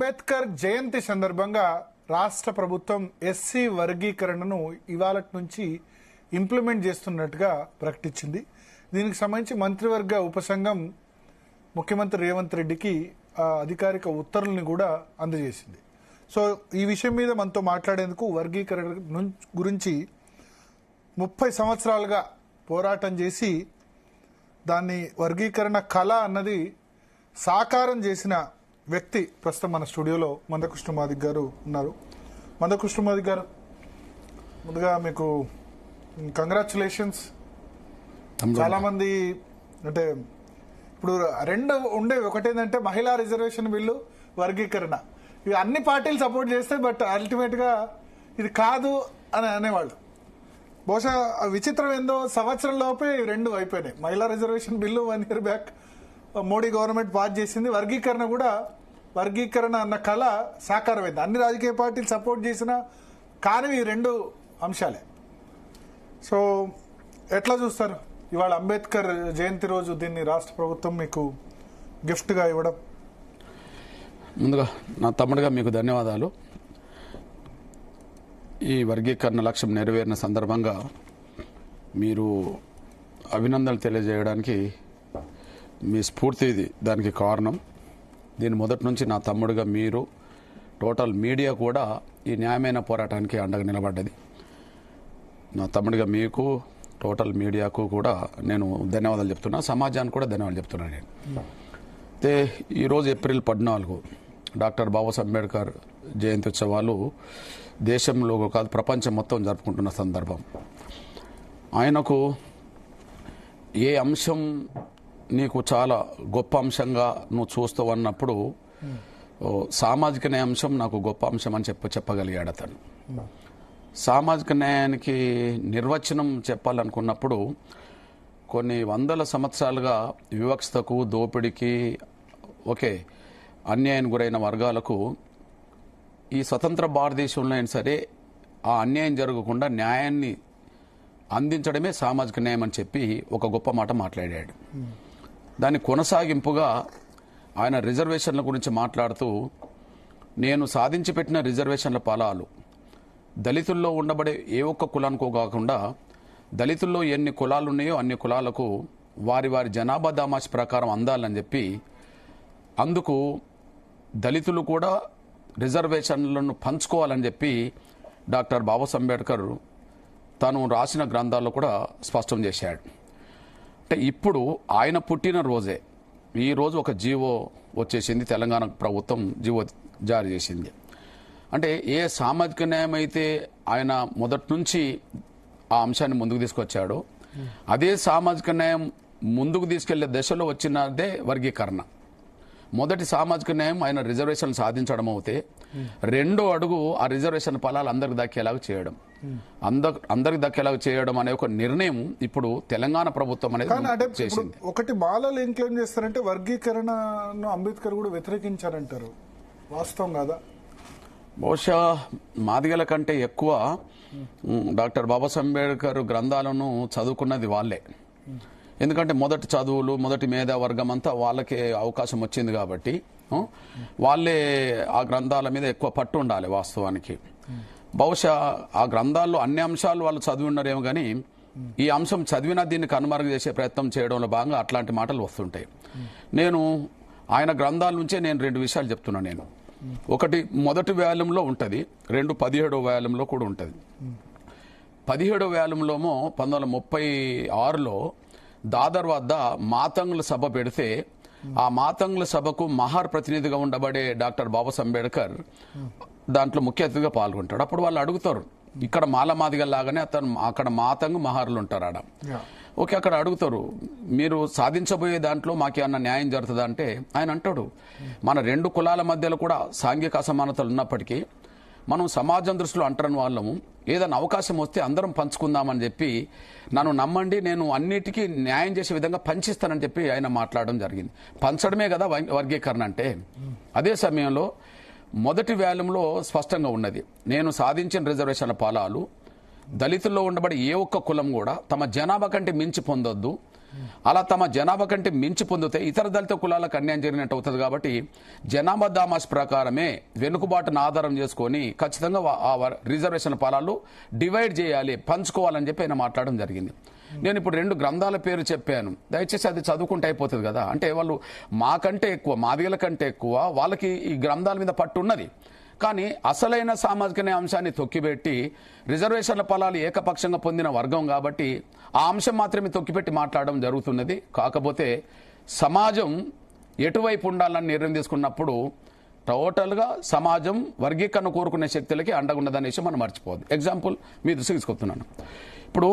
అంబేద్కర్ జయంతి సందర్భంగా రాష్ట్ర ప్రభుత్వం ఎస్సీ వర్గీకరణను ఇవాళ నుంచి ఇంప్లిమెంట్ చేస్తున్నట్టుగా ప్రకటించింది. దీనికి సంబంధించి మంత్రివర్గ ఉపసంఘం ముఖ్యమంత్రి రేవంత్ రెడ్డికి అధికారిక ఉత్తర్వుల్ని కూడా అందజేసింది. సో ఈ విషయం మీద మనతో మాట్లాడేందుకు వర్గీకరణ గురించి 30 సంవత్సరాలుగా పోరాటం చేసి దాన్ని వర్గీకరణ కళ అన్నది సాకారం చేసిన వ్యక్తి ప్రస్తుతం మన స్టూడియోలో మందకృష్ణ మాదిక్ గారు ఉన్నారు. మందకృష్ణ మాదిక్ గారు, ముందుగా మీకు కంగ్రాచులేషన్స్. చాలా మంది అంటే ఇప్పుడు రెండు ఉండేవి, ఒకటేంటంటే మహిళా రిజర్వేషన్ బిల్లు, వర్గీకరణ. ఇవి అన్ని పార్టీలు సపోర్ట్ చేస్తాయి, బట్ అల్టిమేట్ గా ఇది కాదు అని అనేవాళ్ళు. బహుశా విచిత్రం ఏందో సంవత్సరం లోపే రెండు అయిపోయినాయి. మహిళా reservation bill 1 year back Modi government pass చేసింది. వర్గీకరణ అన్న కళ సాకారమైంది. అన్ని రాజకీయ పార్టీలు సపోర్ట్ చేసినా కానీ ఈ రెండు అంశాలే. సో ఎట్లా చూస్తారు ఇవాళ అంబేద్కర్ జయంతి రోజు దీన్ని రాష్ట్ర ప్రభుత్వం మీకు గిఫ్ట్గా ఇవ్వడం? ముందుగా నా తమ్ముడిగా మీకు ధన్యవాదాలు. ఈ వర్గీకరణ లక్ష్యం నెరవేరిన సందర్భంగా మీరు అభినందనలు తెలియజేయడానికి మీ స్ఫూర్తి దానికి కారణం. దీని మొదటి నుంచి నా తమ్ముడిగా మీరు, టోటల్ మీడియా కూడా ఈ న్యాయమైన పోరాటానికి అండగా నిలబడ్డది. నా తమ్ముడిగా మీకు, టోటల్ మీడియాకు కూడా నేను ధన్యవాదాలు చెప్తున్నా, సమాజానికి కూడా ధన్యవాదాలు చెప్తున్నాను. నేను అయితే ఈరోజు ఏప్రిల్ 14 డాక్టర్ బాబాసాహెబ్ అంబేద్కర్ జయంతి ఉత్సవాలు దేశంలో కాదు ప్రపంచం మొత్తం జరుపుకుంటున్న సందర్భం. ఆయనకు ఏ అంశం నీకు చాలా గొప్ప అంశంగా నువ్వు చూస్తావు అన్నప్పుడు సామాజిక న్యాయ అంశం నాకు గొప్ప అంశం అని చెప్పగలిగాడు అతను. సామాజిక న్యాయానికి నిర్వచనం చెప్పాలనుకున్నప్పుడు కొన్ని వందల సంవత్సరాలుగా వివక్షతకు, దోపిడీకి, అన్యాయానికి గురైన వర్గాలకు ఈ స్వతంత్ర భారతదేశంలో అయినా సరే ఆ అన్యాయం జరగకుండా న్యాయాన్ని అందించడమే సామాజిక న్యాయం అని చెప్పి ఒక గొప్ప మాట మాట్లాడాడు. దాని కొనసాగింపుగా ఆయన రిజర్వేషన్ల గురించి మాట్లాడుతూ, నేను సాధించి పెట్టిన రిజర్వేషన్ల ఫలాలు దళితుల్లో ఉండబడే ఏ ఒక్క కులానికో కాకుండా దళితుల్లో ఎన్ని కులాలు ఉన్నాయో అన్ని కులాలకు వారి వారి జనాభా దామాషి ప్రకారం అందాలని చెప్పి, అందుకు దళితులు కూడా రిజర్వేషన్లను పంచుకోవాలని చెప్పి డాక్టర్ బాబాసాహెబ్ అంబేద్కర్ తాను రాసిన గ్రంథాల్లో కూడా స్పష్టం చేశాడు. అంటే ఇప్పుడు ఆయన పుట్టిన రోజే ఈ రోజు ఒక జీవో వచ్చేసింది, తెలంగాణ ప్రభుత్వం జీవో జారీ చేసింది. అంటే ఏ సామాజిక న్యాయం అయితే ఆయన మొదటి నుంచి ఆ అంశాన్ని ముందుకు తీసుకొచ్చాడో అదే సామాజిక న్యాయం ముందుకు తీసుకెళ్లే దశలో వచ్చినదే వర్గీకరణ. మొదటి సామాజిక న్యాయం ఆయన రిజర్వేషన్ సాధించడం అవుతే, రెండో అడుగు ఆ రిజర్వేషన్ ఫలాలు అందరికి దక్కేలాగా చేయడం, అందరికి దక్కేలాగా చేయడం అనే ఒక నిర్ణయం ఇప్పుడు తెలంగాణ ప్రభుత్వం అనేది చేసింది. ఒకటి బాలలు ఏం క్లెయిమ్ చేస్తారంటే వర్గీకరణను అంబేద్కర్ కూడా వ్యతిరేకించారంటారు, వాస్తవం కాదా? బహుశా మాదిగల కంటే ఎక్కువ డాక్టర్ బాబాసాహెబ్ అంబేద్కర్ గ్రంథాలను చదువుకున్నది వాళ్ళే. ఎందుకంటే మొదటి చదువులు, మొదటి మేధావర్గం అంతా వాళ్ళకే అవకాశం వచ్చింది కాబట్టి వాళ్ళే ఆ గ్రంథాల మీద ఎక్కువ పట్టు ఉండాలి వాస్తవానికి. బహుశా ఆ గ్రంథాల్లో అన్ని అంశాలు వాళ్ళు చదివి ఉన్నారేమో కానీ ఈ అంశం చదివినా దీన్ని కనుమరుగు చేసే ప్రయత్నం చేయడంలో భాగంగా అట్లాంటి మాటలు వస్తుంటాయి. నేను ఆయన గ్రంథాల నుంచే నేను 2 విషయాలు చెప్తున్నా. నేను ఒకటి మొదటి వ్యాలంలో ఉంటుంది, 2 17వ వ్యాలంలో కూడా ఉంటుంది. 17వ వ్యాలంలోమో 1936లో దాదర్ వద్ద మాతంగుల సభ పెడితే ఆ మాతంగుల సభకు మహార్ ప్రతినిధిగా ఉండబడే డాక్టర్ బాబాసాహెబ్ అంబేద్కర్ దాంట్లో ముఖ్య అతిథిగా పాల్గొంటాడు. అప్పుడు వాళ్ళు అడుగుతారు, ఇక్కడ మాలమాదిగ లాగానే అక్కడ మాతంగు మహార్లు ఉంటారు ఆడ. అక్కడ అడుగుతారు, మీరు సాధించబోయే దాంట్లో మాకేమన్నా న్యాయం జరుగుతుందా అంటే ఆయన అంటాడు, మన 2 కులాల మధ్యలో కూడా సాంఘిక అసమానతలు ఉన్నప్పటికీ మనం సమాజం దృష్టిలో అంటరాని వాళ్ళము, ఏదైనా అవకాశం వస్తే అందరం పంచుకుందామని చెప్పి నన్ను నమ్మండి, నేను అన్నిటికీ న్యాయం చేసే విధంగా పంచిస్తానని చెప్పి ఆయన మాట్లాడడం జరిగింది. పంచడమే కదా వర్గీకరణ అంటే. అదే సమయంలో మొదటి వ్యాలంలో స్పష్టంగా ఉన్నది, నేను సాధించిన రిజర్వేషన్ల ఫలాలు దళితుల్లో ఉండబడి ఏ ఒక్క కులం కూడా తమ జనాభా కంటే మించి పొందొద్దు, అలా తమ జనాభా కంటే మించి పొందితే ఇతర దళిత కులాలకు అన్యాయం జరిగినట్టు అవుతుంది. కాబట్టి జనాభా దామాస్ ప్రకారమే వెనుకబాటును ఆధారం చేసుకొని ఖచ్చితంగా ఆ రిజర్వేషన్ ఫలాలు డివైడ్ చేయాలి, పంచుకోవాలని చెప్పి ఆయన మాట్లాడడం జరిగింది. నేను ఇప్పుడు 2 గ్రంథాల పేరు చెప్పాను, దయచేసి అది చదువుకుంటే అయిపోతుంది కదా. అంటే వాళ్ళు మాకంటే ఎక్కువ, మాదిగల కంటే ఎక్కువ వాళ్ళకి ఈ గ్రంథాల మీద పట్టు ఉన్నది. కానీ అసలైన సామాజిక న్యాయ అంశాన్ని తొక్కిపెట్టి రిజర్వేషన్ల ఫలాలు ఏకపక్షంగా పొందిన వర్గం కాబట్టి ఆ అంశం మాత్రమే తొక్కిపెట్టి మాట్లాడడం జరుగుతున్నది. కాకపోతే సమాజం ఎటువైపు ఉండాలని నిర్ణయం తీసుకున్నప్పుడు టోటల్గా సమాజం వర్గీకరణ కోరుకునే శక్తులకి అండగున్నదనే విషయం మనం మర్చిపోవద్దు. ఎగ్జాంపుల్ మీ దృష్టికి తీసుకొస్తున్నాను. ఇప్పుడు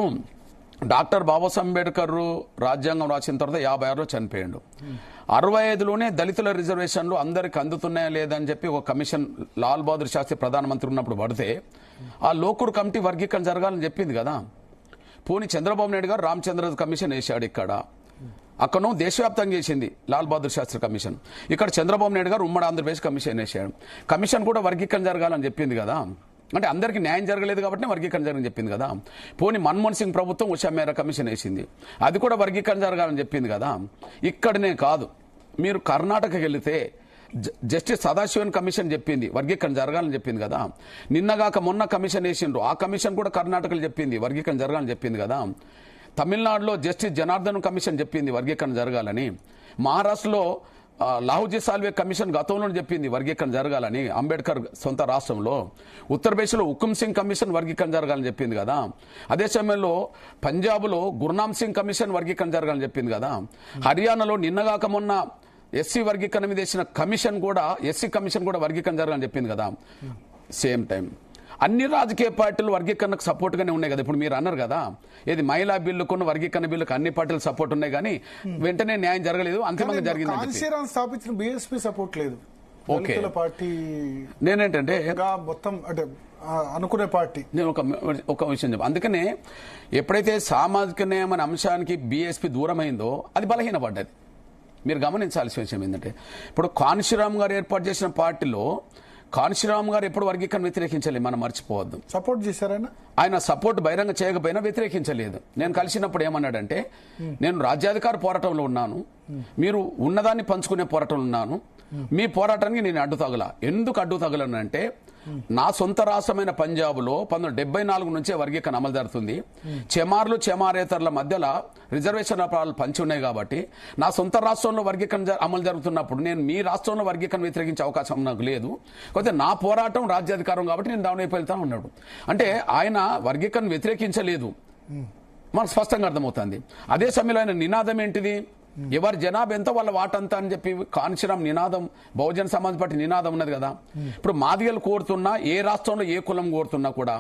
డాక్టర్ బాబాసాహెబ్ అంబేద్కర్ రాజ్యాంగం రాసిన తర్వాత 56లో చనిపోయాడు. 65లోనే దళితుల రిజర్వేషన్లు అందరికి అందుతున్నాయా లేదని చెప్పి ఒక కమిషన్ లాల్ బహదూర్ శాస్త్రి ప్రధానమంత్రి ఉన్నప్పుడు పడితే ఆ లోకూర్ కమిటీ వర్గీకరణ జరగాలని చెప్పింది కదా. పోనీ చంద్రబాబు నాయుడు గారు రామచంద్ర కమిషన్ వేశాడు, ఇక్కడ అక్కడను దేశవ్యాప్తంగా చేసింది లాల్ బహదూర్ శాస్త్రి కమిషన్. ఇక్కడ చంద్రబాబు నాయుడు గారు ఉమ్మడి ఆంధ్రప్రదేశ్ కమిషన్ వేశాడు. కమిషన్ కూడా వర్గీకరణ జరగాలని చెప్పింది కదా. అంటే అందరికీ న్యాయం జరగలేదు కాబట్టి వర్గీకరణ జరగని చెప్పింది కదా. పోనీ మన్మోహన్ సింగ్ ప్రభుత్వం ఉషా మేరా కమిషన్ వేసింది, అది కూడా వర్గీకరణ జరగాలని చెప్పింది కదా. ఇక్కడనే కాదు, మీరు కర్ణాటకకి వెళితే జస్టిస్ సదాశివన్ కమిషన్ చెప్పింది వర్గీకరణ జరగాలని చెప్పింది కదా. నిన్నగాక మొన్న కమిషన్ వేసిండ్రు, ఆ కమిషన్ కూడా కర్ణాటకలో చెప్పింది వర్గీకరణ జరగాలని చెప్పింది కదా. తమిళనాడులో జస్టిస్ జనార్దన్ కమిషన్ చెప్పింది వర్గీకరణ జరగాలని. మహారాష్ట్రలో లాహుజీ సాల్వే కమిషన్ గతంలో చెప్పింది వర్గీకరణ జరగాలని అంబేద్కర్ సొంత రాష్ట్రంలో. ఉత్తరప్రదేశ్లో హుకుమ్ సింగ్ కమిషన్ వర్గీకరణ జరగాలని చెప్పింది కదా. అదే సమయంలో పంజాబ్లో గుర్నామ్ సింగ్ కమిషన్ వర్గీకరణ జరగాలని చెప్పింది కదా. హర్యానాలో నిన్నగాక మొన్న ఎస్సీ వర్గీకరణ మీద వేసిన కమిషన్ కూడా, ఎస్సీ కమిషన్ కూడా వర్గీకరణ జరగాలని చెప్పింది కదా. సేమ్ టైం అన్ని రాజకీయ పార్టీలు వర్గీకరణకు సపోర్ట్ గానే ఉన్నాయి కదా. ఇప్పుడు మీరు అన్నారు కదా, ఏది మహిళా బిల్లుకు వర్గీకరణ బిల్లుకు అన్ని పార్టీలు సపోర్ట్ ఉన్నాయి, కానీ వెంటనే న్యాయం జరగలేదు, అంతిమంగా జరిగింది. స్థాపించిన బీఎస్పీ సపోర్ట్ లేదు. ఓకే, పార్టీ నేనేంటంటే మొత్తం అంటే అనుకునే పార్టీ. నేను ఒక విషయం చెప్పాను. అందుకనే ఎప్పుడైతే సామాజిక న్యాయం అనే అంశానికి బీఎస్పీ దూరమైందో అది బలహీనపడ్డది. మీరు గమనించాల్సిన విషయం ఏంటంటే, ఇప్పుడు కాన్షీరామ్ గారు ఏర్పాటు చేసిన పార్టీలో కాన్షీరామ్ గారు ఎప్పుడు వర్గీకరణ వ్యతిరేకించలేదు, మనం మర్చిపోవద్దు. సపోర్ట్ చేశారైనా, ఆయన సపోర్ట్ బహిరంగ చేయకపోయినా వ్యతిరేకించలేదు. నేను కలిసినప్పుడు ఏమన్నాడంటే, నేను రాజ్యాధికార పోరాటంలో ఉన్నాను, మీరు ఉన్నదాన్ని పంచుకునే పోరాటంలో ఉన్నాను, మీ పోరాటానికి నేను అడ్డు తగల. ఎందుకు అడ్డు తగలనంటే, నా సొంత రాష్ట్రమైన పంజాబ్లో 1974 నుంచే వర్గీకరణ అమలు జరుగుతుంది. చెమార్లు చెమారేతరుల మధ్యలో రిజర్వేషన్ ఫలాలు పంచి ఉన్నాయి కాబట్టి నా సొంత రాష్ట్రంలో వర్గీకరణ అమలు జరుగుతున్నప్పుడు నేను మీ రాష్ట్రంలో వర్గీకరణ వ్యతిరేకించే అవకాశం నాకు లేదు. కాకపోతే నా పోరాటం రాజ్యాధికారం కాబట్టి నేను దాని వైపు వెళ్తా ఉన్నాడు. అంటే ఆయన వర్గీకరణ వ్యతిరేకించలేదు, మనకు స్పష్టంగా అర్థమవుతుంది. అదే సమయంలో ఆయన నినాదం ఏంటిది, ఎవరి జనాభా ఎంత వాళ్ళ వాటంతా అని చెప్పి కాన్షీరామ్ నినాదం, బహుజన సమాజ్ పార్టీ నినాదం ఉన్నది కదా. ఇప్పుడు మాదిగలు కోరుతున్నా, ఏ రాష్ట్రంలో ఏ కులం కోరుతున్నా కూడా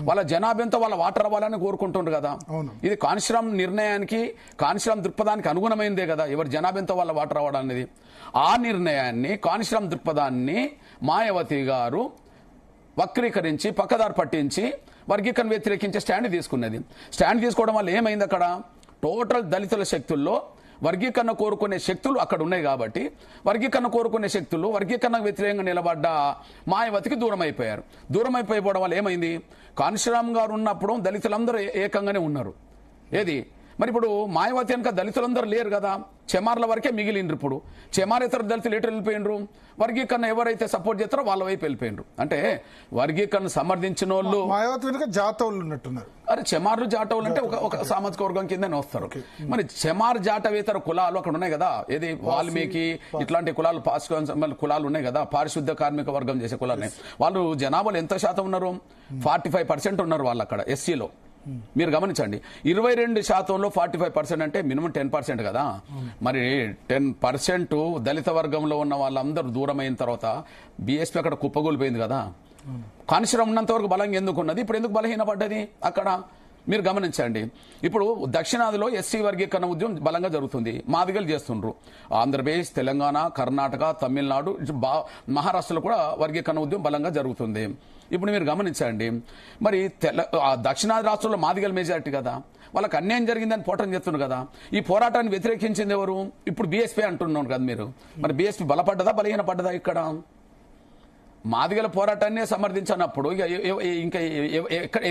వాళ్ళ జనాభా ఎంత వాళ్ళ వాటర్ అవ్వాలని కోరుకుంటుండ్రు కదా. ఇది కాన్షీరామ్ నిర్ణయానికి, కాన్షీరామ్ దృక్పథానికి అనుగుణమైందే కదా, ఎవరి జనాభా ఎంత వాళ్ళ వాటర్ అవ్వడం అనేది. ఆ నిర్ణయాన్ని, కాన్షీరామ్ దృక్పథాన్ని మాయావతి గారు వక్రీకరించి పక్కదారి పట్టించి వర్గీకరణ వ్యతిరేకించే స్టాండ్ తీసుకున్నది. స్టాండ్ తీసుకోవడం వల్ల ఏమైంది, అక్కడ టోటల్ దళితుల శక్తుల్లో వర్గీకరణ కోరుకునే శక్తులు అక్కడ ఉన్నాయి కాబట్టి వర్గీకరణ కోరుకునే శక్తులు వర్గీకరణకు వ్యతిరేకంగా నిలబడ్డ మాయావతికి దూరం అయిపోయారు. దూరం అయిపోవడం వల్ల ఏమైంది, కాన్షీరామ్ గారు ఉన్నప్పుడు దళితులందరూ ఏకంగానే ఉన్నారు. ఏది మరి ఇప్పుడు మాయావతి వెనక దళితులందరూ లేరు కదా, చెమార్ల వరకే మిగిలిండ్రు. ఇప్పుడు చెమారేతర దళితులు ఎటు వెళ్ళిపోయినరు, వర్గీకరణ ఎవరైతే సపోర్ట్ చేస్తారో వాళ్ళ వైపు వెళ్ళిపోయినరు. అంటే వర్గీకరణ సమర్థించిన వాళ్ళు మాయావతి వెనుక జాతవులు ఉన్నట్టున్నారు. అరే చెమార్లు జాటవులు అంటే ఒక సామాజిక వర్గం కింద వస్తారు. మరి చెమార్ జాటవేతర కులాలు అక్కడ ఉన్నాయి కదా, ఏది వాల్మీకి ఇట్లాంటి కులాలు, కులాలు ఉన్నాయి కదా, పారిశుద్ధ కార్మిక వర్గం చేసే కులాలు. వాళ్ళు జనాభాలో ఎంత శాతం ఉన్నారు, 45% ఉన్నారు వాళ్ళు అక్కడ ఎస్సీలో. మీరు గమనించండి, 22%లో 45% అంటే మినిమం 10% కదా. మరి 10% దళిత వర్గంలో ఉన్న వాళ్ళందరూ దూరం అయిన తర్వాత బీఎస్పీ అక్కడ కుప్పగూలిపోయింది కదా. కాన్షీరామ్ ఉన్నంత వరకు బలంగా ఎందుకు ఉన్నది, ఇప్పుడు ఎందుకు బలహీనపడ్డది అక్కడ మీరు గమనించండి. ఇప్పుడు దక్షిణాదిలో ఎస్సీ వర్గీకరణ ఉద్యమం బలంగా జరుగుతుంది, మాదిగలు చేస్తుండ్రు. ఆంధ్రప్రదేశ్, తెలంగాణ, కర్ణాటక, తమిళనాడు, మహారాష్ట్రలో కూడా వర్గీకరణ ఉద్యమం బలంగా జరుగుతుంది. ఇప్పుడు మీరు గమనించండి, మరి దక్షిణాది రాష్ట్రాల్లో మాదిగల మెజారిటీ కదా, వాళ్ళకి అన్యాయం జరిగిందని పోరాటం చేస్తున్నారు కదా. ఈ పోరాటాన్ని వ్యతిరేకించింది ఎవరు, ఇప్పుడు బీఎస్పీ అంటున్నారు కదా మీరు. మరి బీఎస్పీ బలపడ్డదా బలహీనపడ్డదా, ఇక్కడ మాదిగల పోరాటాన్ని సమర్థించినప్పుడు ఇంకా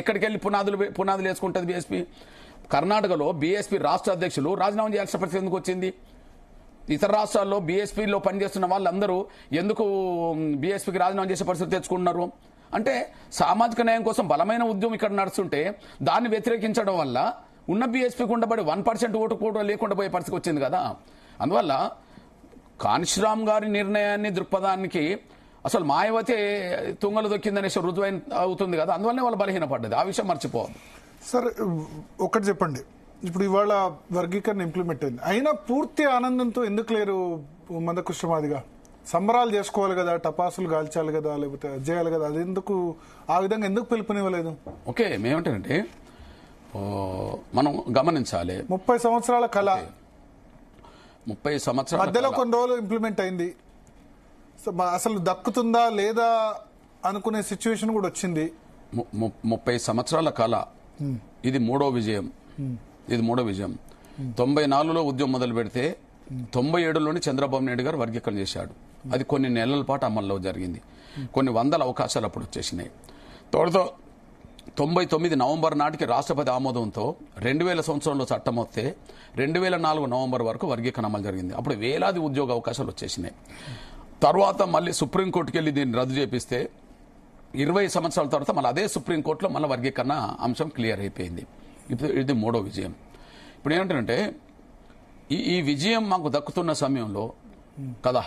ఎక్కడికి వెళ్ళి పునాదులు వేసుకుంటుంది బీఎస్పీ. కర్ణాటకలో బీఎస్పీ రాష్ట్ర అధ్యక్షులు రాజీనామా చేయాల్సిన పరిస్థితి ఎందుకు వచ్చింది? ఇతర రాష్ట్రాల్లో బీఎస్పీలో పనిచేస్తున్న వాళ్ళందరూ ఎందుకు బీఎస్పీకి రాజీనామా చేసే పరిస్థితి తెచ్చుకుంటున్నారు? అంటే సామాజిక న్యాయం కోసం బలమైన ఉద్యమం ఇక్కడ నడుస్తుంటే దాన్ని వ్యతిరేకించడం వల్ల ఉన్న బీఎస్పీకి ఉండబడి 1% ఓటు కూడా లేకుండా పోయే పరిస్థితి వచ్చింది కదా. అందువల్ల కాన్షిరామ్ గారి నిర్ణయాన్ని దృక్పథానికి అసలు మాయావతి తుంగలు దొక్కిందనేసి రుజువైన అవుతుంది కదా. అందువల్లనే వాళ్ళు బలహీనపడ్డది. ఆ విషయం మర్చిపోవద్దు. సార్ ఒకటి చెప్పండి, ఇప్పుడు ఇవాళ వర్గీకరణ ఇంప్లిమెంట్ అయింది, అయినా పూర్తి ఆనందంతో ఎందుకు లేరు మందకృష్ణ మాదిగా? సంబరాలు చేసుకోవాలి కదా, టపాసులు కాల్చాలి కదా, లేకపోతే చేయాలి కదా, అది ఎందుకు ఆ విధంగా ఎందుకు పిలుపునివ్వలేదు? ఓకే, మేమేంటంటే మనం గమనించాలి, 30 సంవత్సరాల కళ 30 సంవత్సరాల మధ్యలో కొన్ని రోజులు ఇంప్లిమెంట్ అయింది, అసలు దక్కుతుందా లేదా అనుకునే సిచ్యువేషన్ కూడా వచ్చింది. 30 సంవత్సరాల కళ ఇది మూడో విజయం. 94లో ఉద్యమం మొదలు పెడితే 97లోని చంద్రబాబు నాయుడు గారు వర్గీకరణ చేశాడు. అది కొన్ని నెలల పాటు అమల్లో జరిగింది. కొన్ని వందల అవకాశాలు అప్పుడు వచ్చేసినాయి. తోడుతో 99 నవంబర్ నాటికి రాష్ట్రపతి ఆమోదంతో 2000 సంవత్సరంలో చట్టం వస్తే 2004 నవంబర్ వరకు వర్గీకరణ అమలు జరిగింది. అప్పుడు వేలాది ఉద్యోగ అవకాశాలు వచ్చేసినాయి. తర్వాత మళ్ళీ సుప్రీంకోర్టుకి వెళ్ళి దీన్ని రద్దు చేపిస్తే 20 సంవత్సరాల తర్వాత మళ్ళీ అదే సుప్రీంకోర్టులో మళ్ళీ వర్గీకరణ అంశం క్లియర్ అయిపోయింది. ఇప్పుడు ఇది మూడో విజయం. ఇప్పుడు ఏంటంటే ఈ విజయం మాకు దక్కుతున్న సమయంలో కదా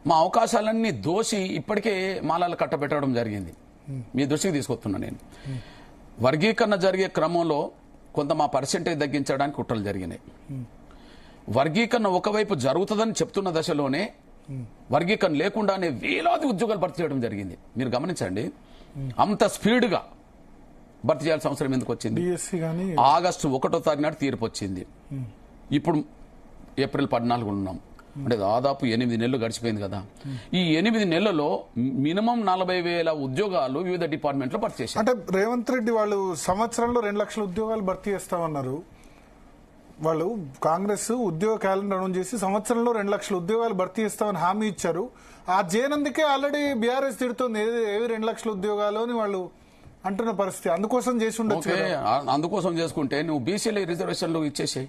మా అవకాశాలన్నీ దోషి ఇప్పటికే మాలాలు కట్టబెట్టడం జరిగింది. మీ దృష్టికి తీసుకొస్తున్నా నేను. వర్గీకరణ జరిగే క్రమంలో కొంత మా పర్సెంటేజ్ తగ్గించడానికి కుట్రలు జరిగినాయి. వర్గీకరణ ఒకవైపు జరుగుతుందని చెప్తున్న దశలోనే వర్గీకరణ లేకుండానే వేలాది ఉద్యోగాలు భర్తీ చేయడం జరిగింది. మీరు గమనించండి, అంత స్పీడ్గా భర్తీ చేయాల్సిన అవసరం ఎందుకు వచ్చింది? ఆగస్టు 1వ తారీఖు నాడు తీర్పు వచ్చింది. ఇప్పుడు ఏప్రిల్ 14 ఉన్నాం, అంటే దాదాపు 8 నెలలు గడిచిపోయింది కదా. ఈ 8 నెలల్లో మినిమం 40,000 ఉద్యోగాలు వివిధ డిపార్ట్మెంట్లో భర్తీ చేశారు. అంటే రేవంత్ రెడ్డి వాళ్ళు సంవత్సరంలో 2 లక్షల ఉద్యోగాలు భర్తీ చేస్తామన్నారు. వాళ్ళు కాంగ్రెస్ ఉద్యోగ క్యాలెండర్ అనౌన్స్ చేసి సంవత్సరంలో 2 లక్షల ఉద్యోగాలు భర్తీ చేస్తామని హామీ ఇచ్చారు. ఆ జేనందుకే ఆల్రెడీ బీఆర్ఎస్ తిడుతుంది ఏవి 2 లక్షల ఉద్యోగాలు అని వాళ్ళు అంటున్న పరిస్థితి. అందుకోసం చేసి ఉండొచ్చు. అందుకోసం చేసుకుంటే నువ్వు బీసీల రిజర్వేషన్లు ఇచ్చేసాయి,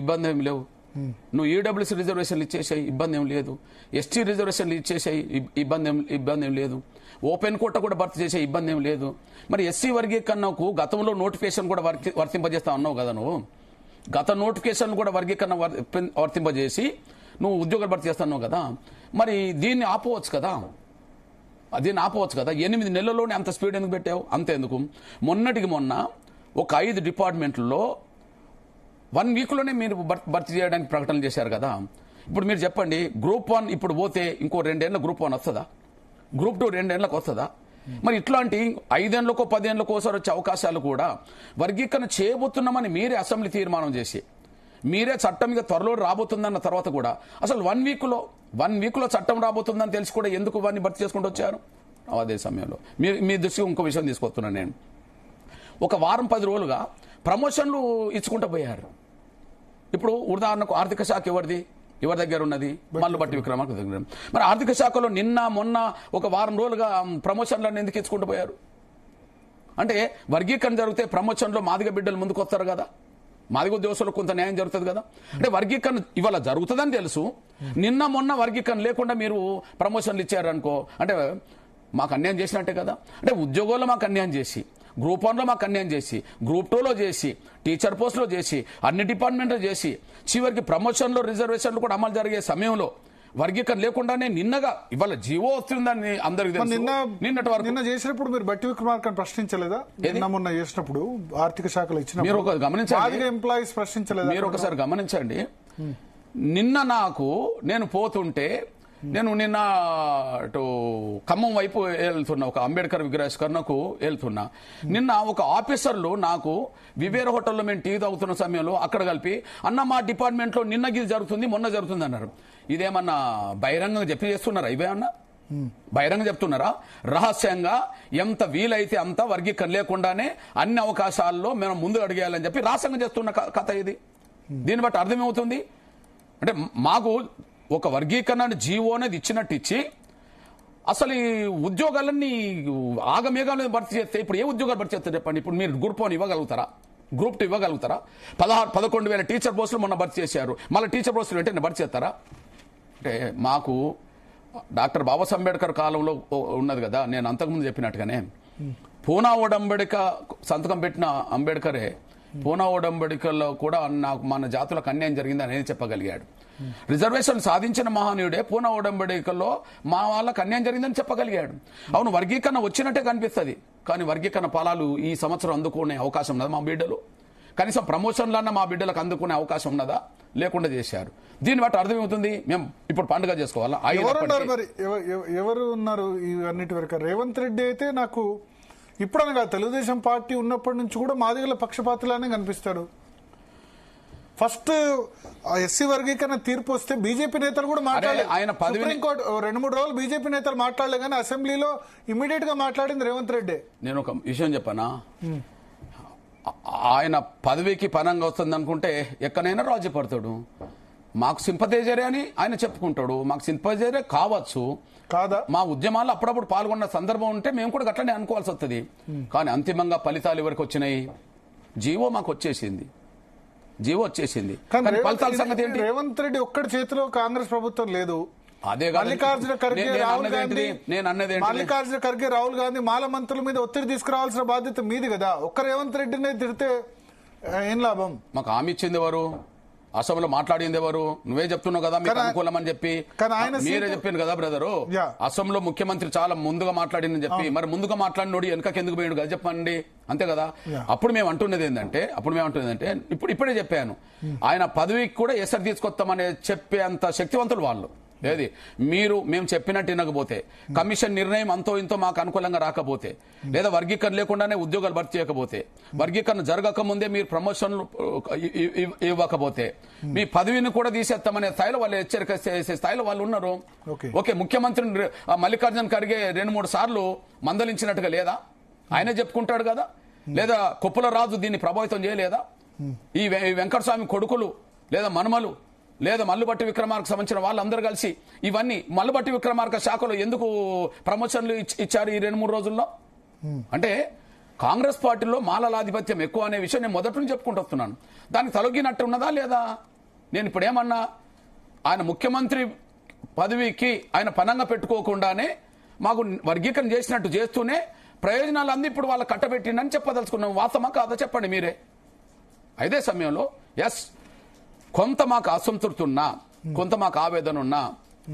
ఇబ్బంది ఏమి లేవు. నువ్వు ఈడబ్ల్యూసీ రిజర్వేషన్లు ఇచ్చేసాయి, ఇబ్బంది ఏం లేదు. ఎస్టీ రిజర్వేషన్లు ఇచ్చేసాయి, ఇబ్బంది ఏం లేదు. ఓపెన్ కోట కూడా భర్తీ చేసే ఇబ్బంది ఏం లేదు. మరి ఎస్సీ వర్గీకరణకు గతంలో నోటిఫికేషన్ కూడా వర్తింపజేస్తా అన్నావు కదా. నువ్వు గత నోటిఫికేషన్ కూడా వర్గీకరణ వర్తింపజేసి నువ్వు ఉద్యోగాలు భర్తీ చేస్తున్నావు కదా. మరి దీన్ని ఆపవచ్చు కదా, 8 నెలల్లోనే అంత స్పీడ్ ఎందుకు పెట్టావు? అంతేందుకు మొన్నటికి మొన్న ఒక 5 డిపార్ట్మెంట్లలో 1 వీక్లోనే మీరు భర్తీ చేయడానికి ప్రకటనలు చేశారు కదా. ఇప్పుడు మీరు చెప్పండి, గ్రూప్ 1 ఇప్పుడు పోతే ఇంకో 2 ఏళ్ళ గ్రూప్ 1 వస్తుందా? గ్రూప్ 2 2 ఏళ్ళకి వస్తుందా? మరి ఇట్లాంటి 5 ఏళ్లకో 10 ఏళ్లకో ఒకసారి వచ్చే అవకాశాలు కూడా వర్గీకరణ చేయబోతున్నామని మీరే అసెంబ్లీ తీర్మానం చేసి మీరే చట్టం మీద త్వరలో రాబోతుందన్న తర్వాత కూడా అసలు 1 వీక్లో చట్టం రాబోతుందని తెలిసి కూడా ఎందుకు వారిని భర్తీ చేసుకుంటూ వచ్చారు? అదే సమయంలో మీ దృష్టికి ఇంకో విషయం తీసుకొస్తున్నాను నేను. ఒక వారం 10 రోజులుగా ప్రమోషన్లు ఇచ్చుకుంటూ పోయారు. ఇప్పుడు ఉదాహరణకు ఆర్థిక శాఖ ఎవరి దగ్గర ఉన్నది? మల్లుబట్టి విక్రమార్క దగ్గర. మరి ఆర్థిక శాఖలో నిన్న మొన్న ఒక వారం రోజులుగా ప్రమోషన్లను ఎందుకు ఇచ్చుకుంటూ పోయారు? అంటే వర్గీకరణ జరిగితే ప్రమోషన్లో మాదిగ బిడ్డలు ముందుకు వస్తారు కదా, మాదిగ ఉద్యోగస్తులకు కొంత న్యాయం జరుగుతుంది కదా. అంటే వర్గీకరణ ఇవాళ జరుగుతుందని తెలుసు, నిన్న మొన్న వర్గీకరణ లేకుండా మీరు ప్రమోషన్లు ఇచ్చారనుకో, అంటే మాకు అన్యాయం చేసినట్టే కదా. అంటే ఉద్యోగాల్లో మాకు అన్యాయం చేసి, గ్రూప్ 1లో మాకు అన్యాయం చేసి, గ్రూప్ 2లో చేసి, టీచర్ పోస్టులో చేసి, అన్ని డిపార్ట్మెంట్లో చేసి, చివరికి ప్రమోషన్లో రిజర్వేషన్లు కూడా అమలు జరిగే సమయంలో వర్గీకరణ లేకుండానే నిన్నగా ఇవాళ జీవో వస్తుందని అందరికి తెలుసు. నిన్నటి వరకు నిన్న చేసినప్పుడు మీరు బట్టి విక్రమార్కను ప్రశ్నించలేదా? నిన్న మొన్న చేసినప్పుడు ఆర్థిక శాఖలో ఇచ్చిన మీరు ఒక గమనించండి, ఎంప్లాయీస్ ప్రశ్నించలేదా? మీరు ఒకసారి గమనించండి. నిన్న నేను పోతుంటే నిన్న అటు ఖమ్మం వైపు వెళ్తున్నా, ఒక అంబేద్కర్ విగ్రహావిష్కరణకు వెళ్తున్నా. నిన్న ఒక ఆఫీసర్లు నాకు వివేర్ హోటల్లో మేము టీ తాగుతున్న సమయంలో అక్కడ కలిపి, అన్న మా డిపార్ట్మెంట్లో నిన్న ఇది జరుగుతుంది మొన్న జరుగుతుంది అన్నారు. ఇదేమన్నా బహిరంగంగా చెప్పి చేస్తున్నారా? ఇవే అన్న బహిరంగ చెప్తున్నారా? రహస్యంగా ఎంత వీలైతే అంత వర్గీకరణ లేకుండానే అన్ని అవకాశాల్లో మేము ముందు అడిగేయాలని చెప్పి రహస్యంగా చేస్తున్న కథ ఇది. దీన్ని బట్టి అర్థమేమవుతుంది అంటే మాకు ఒక వర్గీకరణ జీవో అనేది ఇచ్చినట్టు ఇచ్చి అసలు ఈ ఉద్యోగాలన్నీ ఆగమేఘాలను భర్తీ చేస్తే ఇప్పుడు ఏ ఉద్యోగాలు భర్తీ చేస్తారు చెప్పండి? ఇప్పుడు మీరు గ్రూప్ 1 ఇవ్వగలుగుతారా? గ్రూప్ 2 ఇవ్వగలుగుతారా? 11,000 టీచర్ పోస్టులు మొన్న భర్తీ చేశారు, మళ్ళీ టీచర్ పోస్టులు వెంటనే భర్తీ చేస్తారా? అంటే మాకు డాక్టర్ బాబాసాహెబ్ అంబేద్కర్ కాలంలో ఉన్నది కదా, నేను అంతకుముందు చెప్పినట్టుగానే పూనా ఒడంబడిక సంతకం పెట్టిన అంబేద్కరే పూనా ఒడంబడికలో కూడా నాకు మన జాతులకు అన్యాయం జరిగిందని నేను చెప్పగలిగాడు. రిజర్వేషన్ సాధించిన మహనీయుడే పూనా ఒడంబడికల్లో మా వాళ్ళకి అన్యాయం జరిగిందని చెప్పగలిగాడు. అవును, వర్గీకరణ వచ్చినట్టే కనిపిస్తుంది, కానీ వర్గీకరణ ఫలాలు ఈ సంవత్సరం అందుకునే అవకాశం ఉన్నదా? మా బిడ్డలు కనీసం ప్రమోషన్లన్నా మా బిడ్డలకు అందుకునే అవకాశం ఉన్నదా? లేకుండా చేశారు. దీన్ని బట్టి అర్థమవుతుంది మేము ఇప్పుడు పండుగ చేసుకోవాలా? ఎవరు ఉన్నారు ఇవన్నిటి వరకు? రేవంత్ రెడ్డి అయితే నాకు ఇప్పుడనగా తెలుగుదేశం పార్టీ ఉన్నప్పటి నుంచి కూడా మాదిగల పక్షపాతులానే కనిపిస్తాడు. ఫస్ట్ ఎస్సీ వర్గీకరణ తీర్పు వస్తే బీజేపీ నేతలు కూడా మాట్లాడలేదు. సుప్రీంకోర్టు 2-3 రోజులు బీజేపీ నేతలు మాట్లాడలే, కానీ అసెంబ్లీలో ఇమీడియట్ గా మాట్లాడింది రేవంత్ రెడ్డి. నేను ఒక విషయం చెప్పనా, ఆయన పదవికి పనంగా వస్తుంది అనుకుంటే ఎక్కడైనా రాజీ పడతాడు. మాకు సింపథైజరే అని ఆయన చెప్పుకుంటాడు, మాకు సింపథైజరే కావచ్చు కాదా? మా ఉద్యమాల్లో అప్పుడప్పుడు పాల్గొన్న సందర్భం ఉంటే మేము కూడా అట్లనే అనుకోవాల్సి వస్తుంది. కానీ అంతిమంగా ఫలితాలు ఎవరికి వచ్చినాయి? జీవో మాకు వచ్చేసింది, జీవో వచ్చేసింది. కానీ ఫలితాల సంగతి ఏంటి? రేవంత్ రెడ్డి ఒక్కడి చేతిలో కాంగ్రెస్ ప్రభుత్వం లేదు. అదే మల్లికార్జున ఖర్గే, రాహుల్ గాంధీ, మల్లికార్జున ఖర్గే, రాహుల్ గాంధీ మాల మంత్రుల మీద ఒత్తిడి తీసుకురావాల్సిన బాధ్యత మీది కదా. ఒక్క రేవంత్ రెడ్డినే తిడితే ఏం లాభం? మాకు హామీ ఇచ్చింది ఎవరు? అసెంబ్లీలో మాట్లాడింది ఎవరు? నువ్వే చెప్తున్నావు కదా మీకు అనుకూలమని చెప్పి, మీరే చెప్పాను కదా బ్రదరు. అసెంబ్లీలో ముఖ్యమంత్రి చాలా ముందుగా మాట్లాడిందని చెప్పి, మరి ముందుగా మాట్లాడినోడు వెనకకి ఎందుకు పోయాడు కదా చెప్పండి, అంతే కదా. అప్పుడు మేము అంటున్నది ఏంటంటే ఇప్పుడే చెప్పాను, ఆయన పదవికి కూడా ఎసరు తీసుకొస్తామని చెప్పే అంత శక్తివంతులు వాళ్ళు. ఏది మేము చెప్పినట్టు వినకపోతే, కమిషన్ నిర్ణయం అంతో ఇంతో మాకు అనుకూలంగా రాకపోతే, లేదా వర్గీకరణ లేకుండానే ఉద్యోగాలు భర్తీ చేయకపోతే, వర్గీకరణ జరగక ముందే మీరు ప్రమోషన్లు ఇవ్వకపోతే, మీ పదవిని కూడా తీసేస్తామనే స్థాయిలో వాళ్ళు హెచ్చరిక చేసే స్థాయిలో వాళ్ళు ఉన్నారు. ఓకే, ముఖ్యమంత్రి మల్లికార్జున ఖర్గే 2-3 సార్లు మందలించినట్టుగా లేదా? ఆయనే చెప్పుకుంటాడు కదా. లేదా కొప్పుల రాజు దీన్ని ప్రభావితం చేయలేదా? ఈ వెంకటస్వామి కొడుకులు లేదా మనుమలు లేదా మల్లుబట్టి విక్రమార్క సంబంధించిన వాళ్ళందరూ కలిసి ఇవన్నీ మల్లుబట్టి విక్రమార్క శాఖలో ఎందుకు ప్రమోషన్లు ఇచ్చారు ఈ 2-3 రోజుల్లో? అంటే కాంగ్రెస్ పార్టీలో మాలలాధిపత్యం ఎక్కువ అనే విషయం నేను మొదటి నుంచి చెప్పుకుంటూ వస్తున్నాను. దానికి తొలగినట్టు ఉన్నదా లేదా? నేను ఇప్పుడు ఏమన్నా, ఆయన ముఖ్యమంత్రి పదవికి ఆయన పనంగా పెట్టుకోకుండానే మాకు వర్గీకరణ చేసినట్టు చేస్తూనే ప్రయోజనాలు అంది ఇప్పుడు వాళ్ళ కట్టబెట్టిందని చెప్పదలుచుకున్నాం. వాస్తవమా కాదా చెప్పండి మీరే. అదే సమయంలో కొంత మాకు అసంతృప్తి ఉన్నా, కొంత మాకు ఆవేదన ఉన్నా,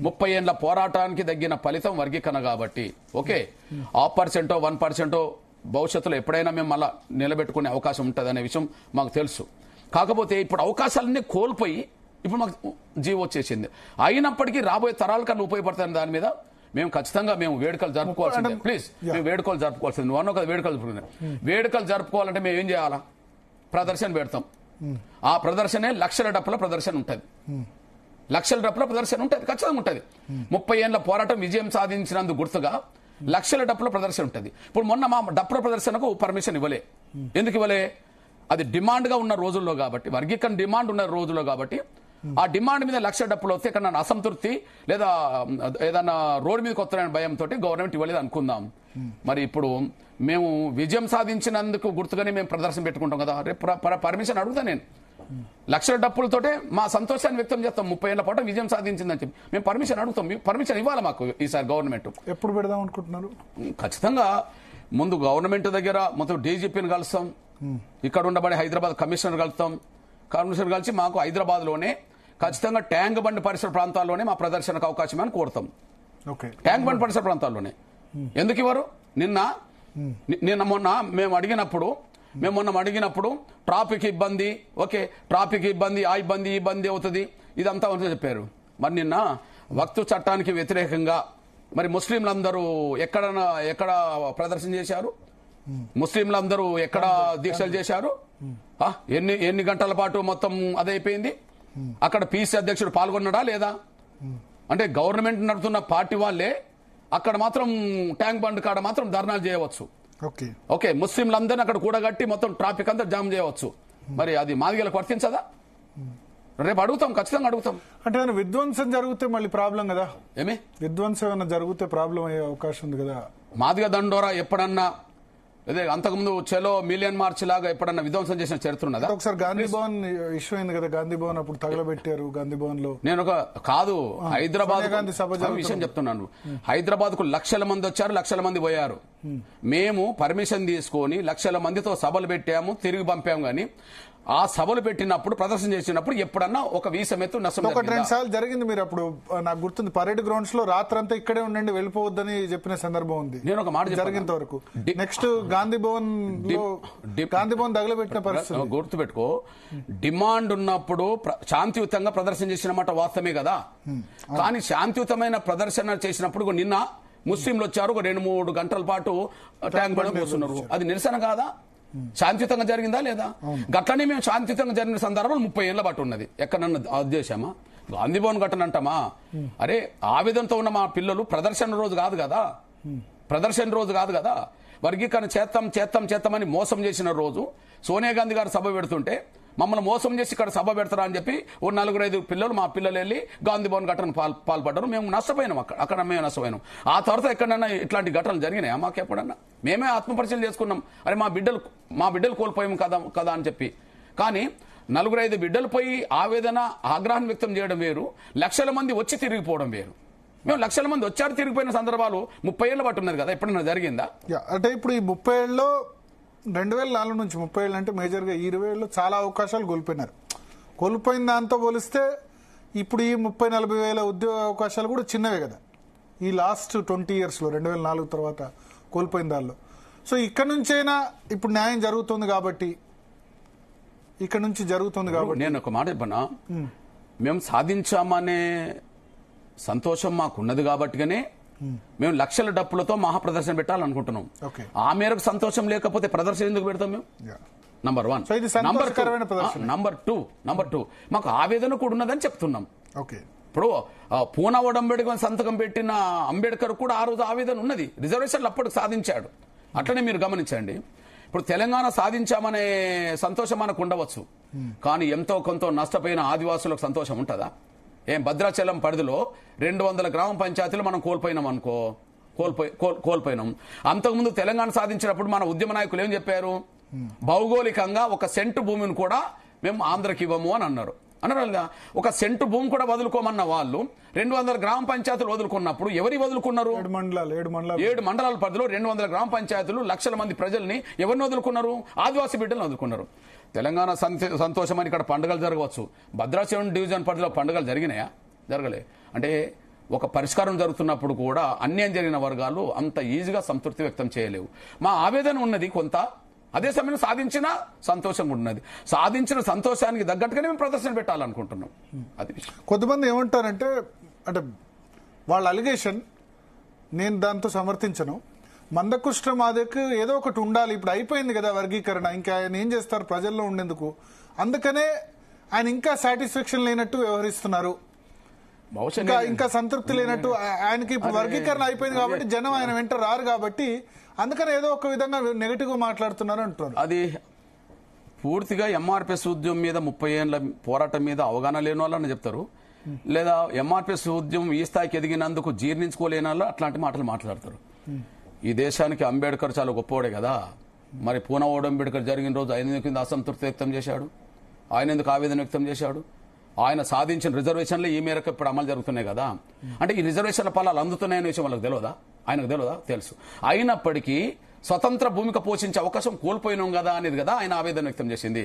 30 ఏళ్ల పోరాటానికి తగ్గిన ఫలితం వర్గీకరణ కాబట్టి ఓకే, 1% 1% భవిష్యత్తులో ఎప్పుడైనా మేము మళ్ళా నిలబెట్టుకునే అవకాశం ఉంటుంది అనే విషయం మాకు తెలుసు. కాకపోతే ఇప్పుడు అవకాశాలన్నీ కోల్పోయి ఇప్పుడు మాకు జీవో వచ్చేసింది. అయినప్పటికీ రాబోయే తరాల కన్నా ఉపయోగపడుతుంది దాని మీద మేము ఖచ్చితంగా వేడుకలు జరుపుకోవాల్సిందే. ప్లీజ్, మేము వేడుకలు జరుపుకోవాల్సింది. వేడుకలు జరుపుకోవాలంటే మేము ఏం చేయాలా? ప్రదర్శన పెడతాం. ఆ ప్రదర్శనే లక్షల డప్పుల ప్రదర్శన ఉంటుంది. లక్షల డప్పుల ప్రదర్శన ఉంటుంది, ఖచ్చితంగా ఉంటుంది. 30 ఏళ్ల పోరాటం విజయం సాధించినందుకు గుర్తుగా లక్షల డప్పుల ప్రదర్శన ఉంటుంది. ఇప్పుడు మొన్న మా డప్పుల ప్రదర్శనకు పర్మిషన్ ఇవ్వలే. ఎందుకు ఇవ్వలే? అది డిమాండ్ గా ఉన్న రోజుల్లో కాబట్టి, వర్గీకరణ డిమాండ్ ఉన్న రోజుల్లో కాబట్టి, ఆ డిమాండ్ మీద లక్ష డప్పులు వస్తే ఇక్కడ అసంతృప్తి లేదా ఏదన్నా రోడ్డు మీదకి వస్తారనే భయంతో గవర్నమెంట్ ఇవ్వలేదు అనుకుందాం. మరి ఇప్పుడు మేము విజయం సాధించినందుకు గుర్తుగానే మేము ప్రదర్శన పెట్టుకుంటాం కదా. రేపు పర్మిషన్ అడుగుతా నేను. లక్షల డప్పులతోటే మా సంతోషాన్ని వ్యక్తం చేస్తాం. 30 ఏళ్ల పాటు విజయం సాధించిందని చెప్పి మేము పర్మిషన్ అడుగుతాం. పర్మిషన్ ఇవ్వాలి మాకు ఈసారి గవర్నమెంట్. ఎప్పుడు పెడదాం అనుకుంటున్నారు? ఖచ్చితంగా ముందు గవర్నమెంట్ దగ్గర మొత్తం డీజీపీని కలుస్తాం, ఇక్కడ ఉండబడే హైదరాబాద్ కమిషనర్ కలుస్తాం. కమిషనర్ కలిసి మాకు హైదరాబాద్ లోనే ఖచ్చితంగా ట్యాంక్ బండ్ పరిసర ప్రాంతాల్లోనే మా ప్రదర్శనకు అవకాశం అని కోరుతాం. ట్యాంక్ బండ్ పరిసర ప్రాంతాల్లోనే. ఎందుకు ఇవ్వరు? నిన్న మొన్న మేము అడిగినప్పుడు ట్రాఫిక్ ఇబ్బంది, ఓకే ట్రాఫిక్ ఇబ్బంది, ఆ ఇబ్బంది ఈ ఇబ్బంది అవుతుంది, ఇదంతా చెప్పారు. మరి నిన్న వక్తు చట్టానికి వ్యతిరేకంగా మరి ముస్లింలందరూ ఎక్కడ ప్రదర్శన చేశారు? ముస్లింలందరూ ఎక్కడ దీక్షలు చేశారు? ఎన్ని గంటల పాటు మొత్తం అదైపోయింది. అక్కడ పీసీ అధ్యక్షుడు పాల్గొన్నాడా లేదా? అంటే గవర్నమెంట్ నడుపుతున్న పార్టీ వాళ్ళే అక్కడ మాత్రం ట్యాంక్ బండ్ కాడ మాత్రం ధర్నాలు చేయవచ్చు. ఓకే, ముస్లింలందరినీ అక్కడ కూడగట్టి మొత్తం ట్రాఫిక్ అంతా జామ్ చేయవచ్చు. మరి అది మాదిగలకు వర్తించదా? రేపు అడుగుతాం, ఖచ్చితంగా అడుగుతాం. అంటే విధ్వంసం జరిగితే మళ్ళీ ప్రాబ్లం కదా. ఏమి విధ్వంసం ఏమైనా జరిగితే ప్రాబ్లం అయ్యే అవకాశం ఉంది కదా. మాదిగ దండోరా ఎప్పుడన్నా అదే అంతకుముందు చలో మిలియన్ మార్చ్ లాగా ఎప్పుడన్నా విధ్వంసం చేసిన చరిత్ర ఉన్నదా? ఒకసారి గాంధీ భవన్ ఇష్యూ అయింది కదా, గాంధీ భవన్ అప్పుడు తగలబెట్టారు. గాంధీ భవన్ లో నేను హైదరాబాద్ గాంధీ సభ విషయం చెప్తున్నాను. హైదరాబాద్ కు లక్షల మంది వచ్చారు, లక్షల మంది పోయారు. మేము పర్మిషన్ తీసుకొని లక్షల మందితో సభలు పెట్టాము, తిరిగి పంపాము. గానీ ఆ సభలు పెట్టినప్పుడు ప్రదర్శన చేసినప్పుడు ఎప్పుడన్నా ఒక వీసమెత్తు నష్టం ఒకటి రెండు సార్లు జరిగింది. మీరు అప్పుడు నాకు గుర్తుంది, పరేడ్ గ్రౌండ్స్ లో రాత్రంతా ఇక్కడే ఉండండి, వెళ్ళిపోవద్దని చెప్పిన సందర్భం ఉంది. నేను ఒక మాట జరిగేంత వరకు. నెక్స్ట్ గాంధీ భవన్ తగలబెట్టిన పరిస్థితి గుర్తుపెట్టుకో. డిమాండ్ ఉన్నప్పుడు శాంతియుతంగా ప్రదర్శన చేసిన మాట వాస్తవమే కదా. కానీ శాంతియుతమైన ప్రదర్శన చేసినప్పుడు నిన్న ముస్లింలు వచ్చారు, ఒక 2-3 గంటల పాటు ట్యాంక్ బండ్ కూర్చున్నారు. అది నిరసన కాదా? శాంతియుతంగా జరిగిందా లేదా? గట్లనే మేము శాంతియుతంగా జరిగిన సందర్భాలు 30 ఏళ్ల పాటు ఉన్నది. ఎక్కడన్నా అది చేశామా? గాంధీ భవన్ ఘటన అంటామా? అరే ఆవేదనతో ఉన్న మా పిల్లలు ప్రదర్శన రోజు కాదు కదా, వర్గీకరణ చేస్తామని మోసం చేసిన రోజు సోనియా గాంధీ గారు సభ పెడుతుంటే మమ్మల్ని మోసం చేసి ఇక్కడ సభ పెడతారా అని చెప్పి ఓ 4-5 పిల్లలు, మా పిల్లలు వెళ్ళి గాంధీ భవన్ ఘటన పాల్పడ్డారు. మేము నష్టపోయినాం, అక్కడ మేము నష్టపోయినాం. ఆ తర్వాత ఎక్కడన్నా ఇట్లాంటి ఘటనలు జరిగినాయా మాకు ఎప్పుడన్నా? మేమే ఆత్మపరిశీలన చేసుకున్నాం. అరే మా బిడ్డలు కోల్పోయాం కదా అని చెప్పి. కానీ 4-5 బిడ్డలు పోయి ఆవేదన ఆగ్రహం వ్యక్తం చేయడం వేరు, లక్షల మంది వచ్చి తిరిగిపోవడం వేరు. మేము లక్షల మంది వచ్చారు, తిరిగిపోయిన సందర్భాలు 30 ఏళ్ల పాటు ఉన్నది కదా, ఎప్పుడన్నా జరిగిందా? అంటే ఇప్పుడు ఈ 30 ఏళ్ళలో 2004 నుంచి 30 ఏళ్ళు అంటే మేజర్గా 20 ఏళ్ళు చాలా అవకాశాలు కోల్పోయిన దాంతో పోలిస్తే ఇప్పుడు ఈ 30-40 వేల ఉద్యోగ అవకాశాలు కూడా చిన్నవే కదా ఈ లాస్ట్ 20 yearsలో 2004 తర్వాత కోల్పోయిన దానిలో. సో ఇక్కడ నుంచైనా ఇప్పుడు న్యాయం జరుగుతుంది కాబట్టి నేను ఒక మాట చెప్పనా, మేము సాధించామనే సంతోషం మాకున్నది కాబట్టిగానే మేము లక్షల డప్పులతో మహాప్రదర్శన పెట్టాలనుకుంటున్నాం. ఆ మేరకు సంతోషం లేకపోతే ప్రదర్శన ఎందుకు పెడతాం మేము? నంబర్ 1. నంబర్ 2 మాకు ఆవేదన కూడా ఉన్నదని చెప్తున్నాం. ఇప్పుడు పూనా ఒడంబడిక సంతకం పెట్టిన అంబేద్కర్ కూడా ఆ రోజు ఆవేదన ఉన్నది. రిజర్వేషన్లు అప్పుడు సాధించాడు. అట్లనే మీరు గమనించండి. ఇప్పుడు తెలంగాణ సాధించామనే సంతోషం మనకు ఉండవచ్చు, కానీ ఎంతో కొంత నష్టపోయిన ఆదివాసులకు సంతోషం ఉంటుందా? భద్రాచలం పరిధిలో 200 గ్రామ పంచాయతీలు మనం కోల్పోయినాం. అంతకుముందు తెలంగాణ సాధించినప్పుడు మన ఉద్యమ నాయకులు ఏం చెప్పారు? భౌగోళికంగా 1 సెంటు భూమిని కూడా మేము ఆంధ్రకి ఇవ్వము అని అన్నారు. 1 సెంటు భూమి కూడా వదులుకోమన్న వాళ్ళు 200 గ్రామ పంచాయతీలు వదులుకున్నప్పుడు ఎవరి వదులుకున్నారు? 7 మండలాల పరిధిలో 200 గ్రామ పంచాయతీలు, లక్షల మంది ప్రజల్ని ఎవరిని వదులుకున్నారు? ఆదివాసీ బిడ్డలను వదులుకున్నారు. తెలంగాణ సంతోషమని ఇక్కడ పండుగలు జరగవచ్చు, భద్రాచలం డివిజన్ పరిధిలో పండుగలు జరిగినాయా? జరగలే. అంటే ఒక పరిష్కారం జరుగుతున్నప్పుడు కూడా అన్యాయం జరిగిన వర్గాలు అంత ఈజీగా సంతృప్తి వ్యక్తం చేయలేవు. మా ఆవేదన ఉన్నది కొంత, అదే సమయంలో సాధించిన సంతోషం ఉన్నది. సాధించిన సంతోషానికి తగ్గట్టుగానే మేము ప్రదర్శన పెట్టాలనుకుంటున్నాం. అది కొంతమంది ఏమంటారంటే, అంటే వాళ్ళ అలిగేషన్, నేను దాంతో సమర్థించను, మందకృష్ణ మాదిక్ ఏదో ఒకటి ఉండాలి, ఇప్పుడు అయిపోయింది కదా వర్గీకరణ, ఇంకా ఆయన ఏం చేస్తారు ప్రజల్లో ఉండేందుకు, అందుకనే ఆయన ఇంకా సాటిస్ఫాక్షన్ లేనట్టు వ్యవహరిస్తున్నారు, ఇంకా సంతృప్తి లేనట్టు. ఆయనకి ఇప్పుడు వర్గీకరణ అయిపోయింది కాబట్టి జనం ఆయన వెంట రారు కాబట్టి అందుకని ఏదో ఒక విధంగా నెగటివ్ గా మాట్లాడుతున్నారు అంటున్నారు. అది పూర్తిగా ఎంఆర్పిఎస్ ఉద్యమం మీద 30 ఏళ్ల పోరాటం మీద అవగాహన లేని వాళ్ళని చెప్తారు, లేదా ఎంఆర్పిఎస్ ఉద్యమం ఈ స్థాయికి ఎదిగినందుకు జీర్ణించుకోలేని వాళ్ళు అట్లాంటి మాటలు మాట్లాడతారు. ఈ దేశానికి అంబేద్కర్ చాలా గొప్పవాడే కదా, మరి పూనా అంబేద్కర్ జరిగిన రోజు ఆయన ఎందుకు అసంతృప్తి వ్యక్తం చేశాడు? ఆయన ఎందుకు ఆవేదన వ్యక్తం చేశాడు? ఆయన సాధించిన రిజర్వేషన్లు ఈ మేరకు ఇప్పుడు అమలు జరుగుతున్నాయి కదా. అంటే ఈ రిజర్వేషన్ల ఫలాలు అందుతున్నాయనే విషయం వాళ్ళకి తెలియదా? ఆయనకు తెలియదా? తెలుసు. అయినప్పటికీ స్వతంత్ర భూమిక పోషించే అవకాశం కోల్పోయినాం కదా అనేది కదా ఆయన ఆవేదన వ్యక్తం చేసింది.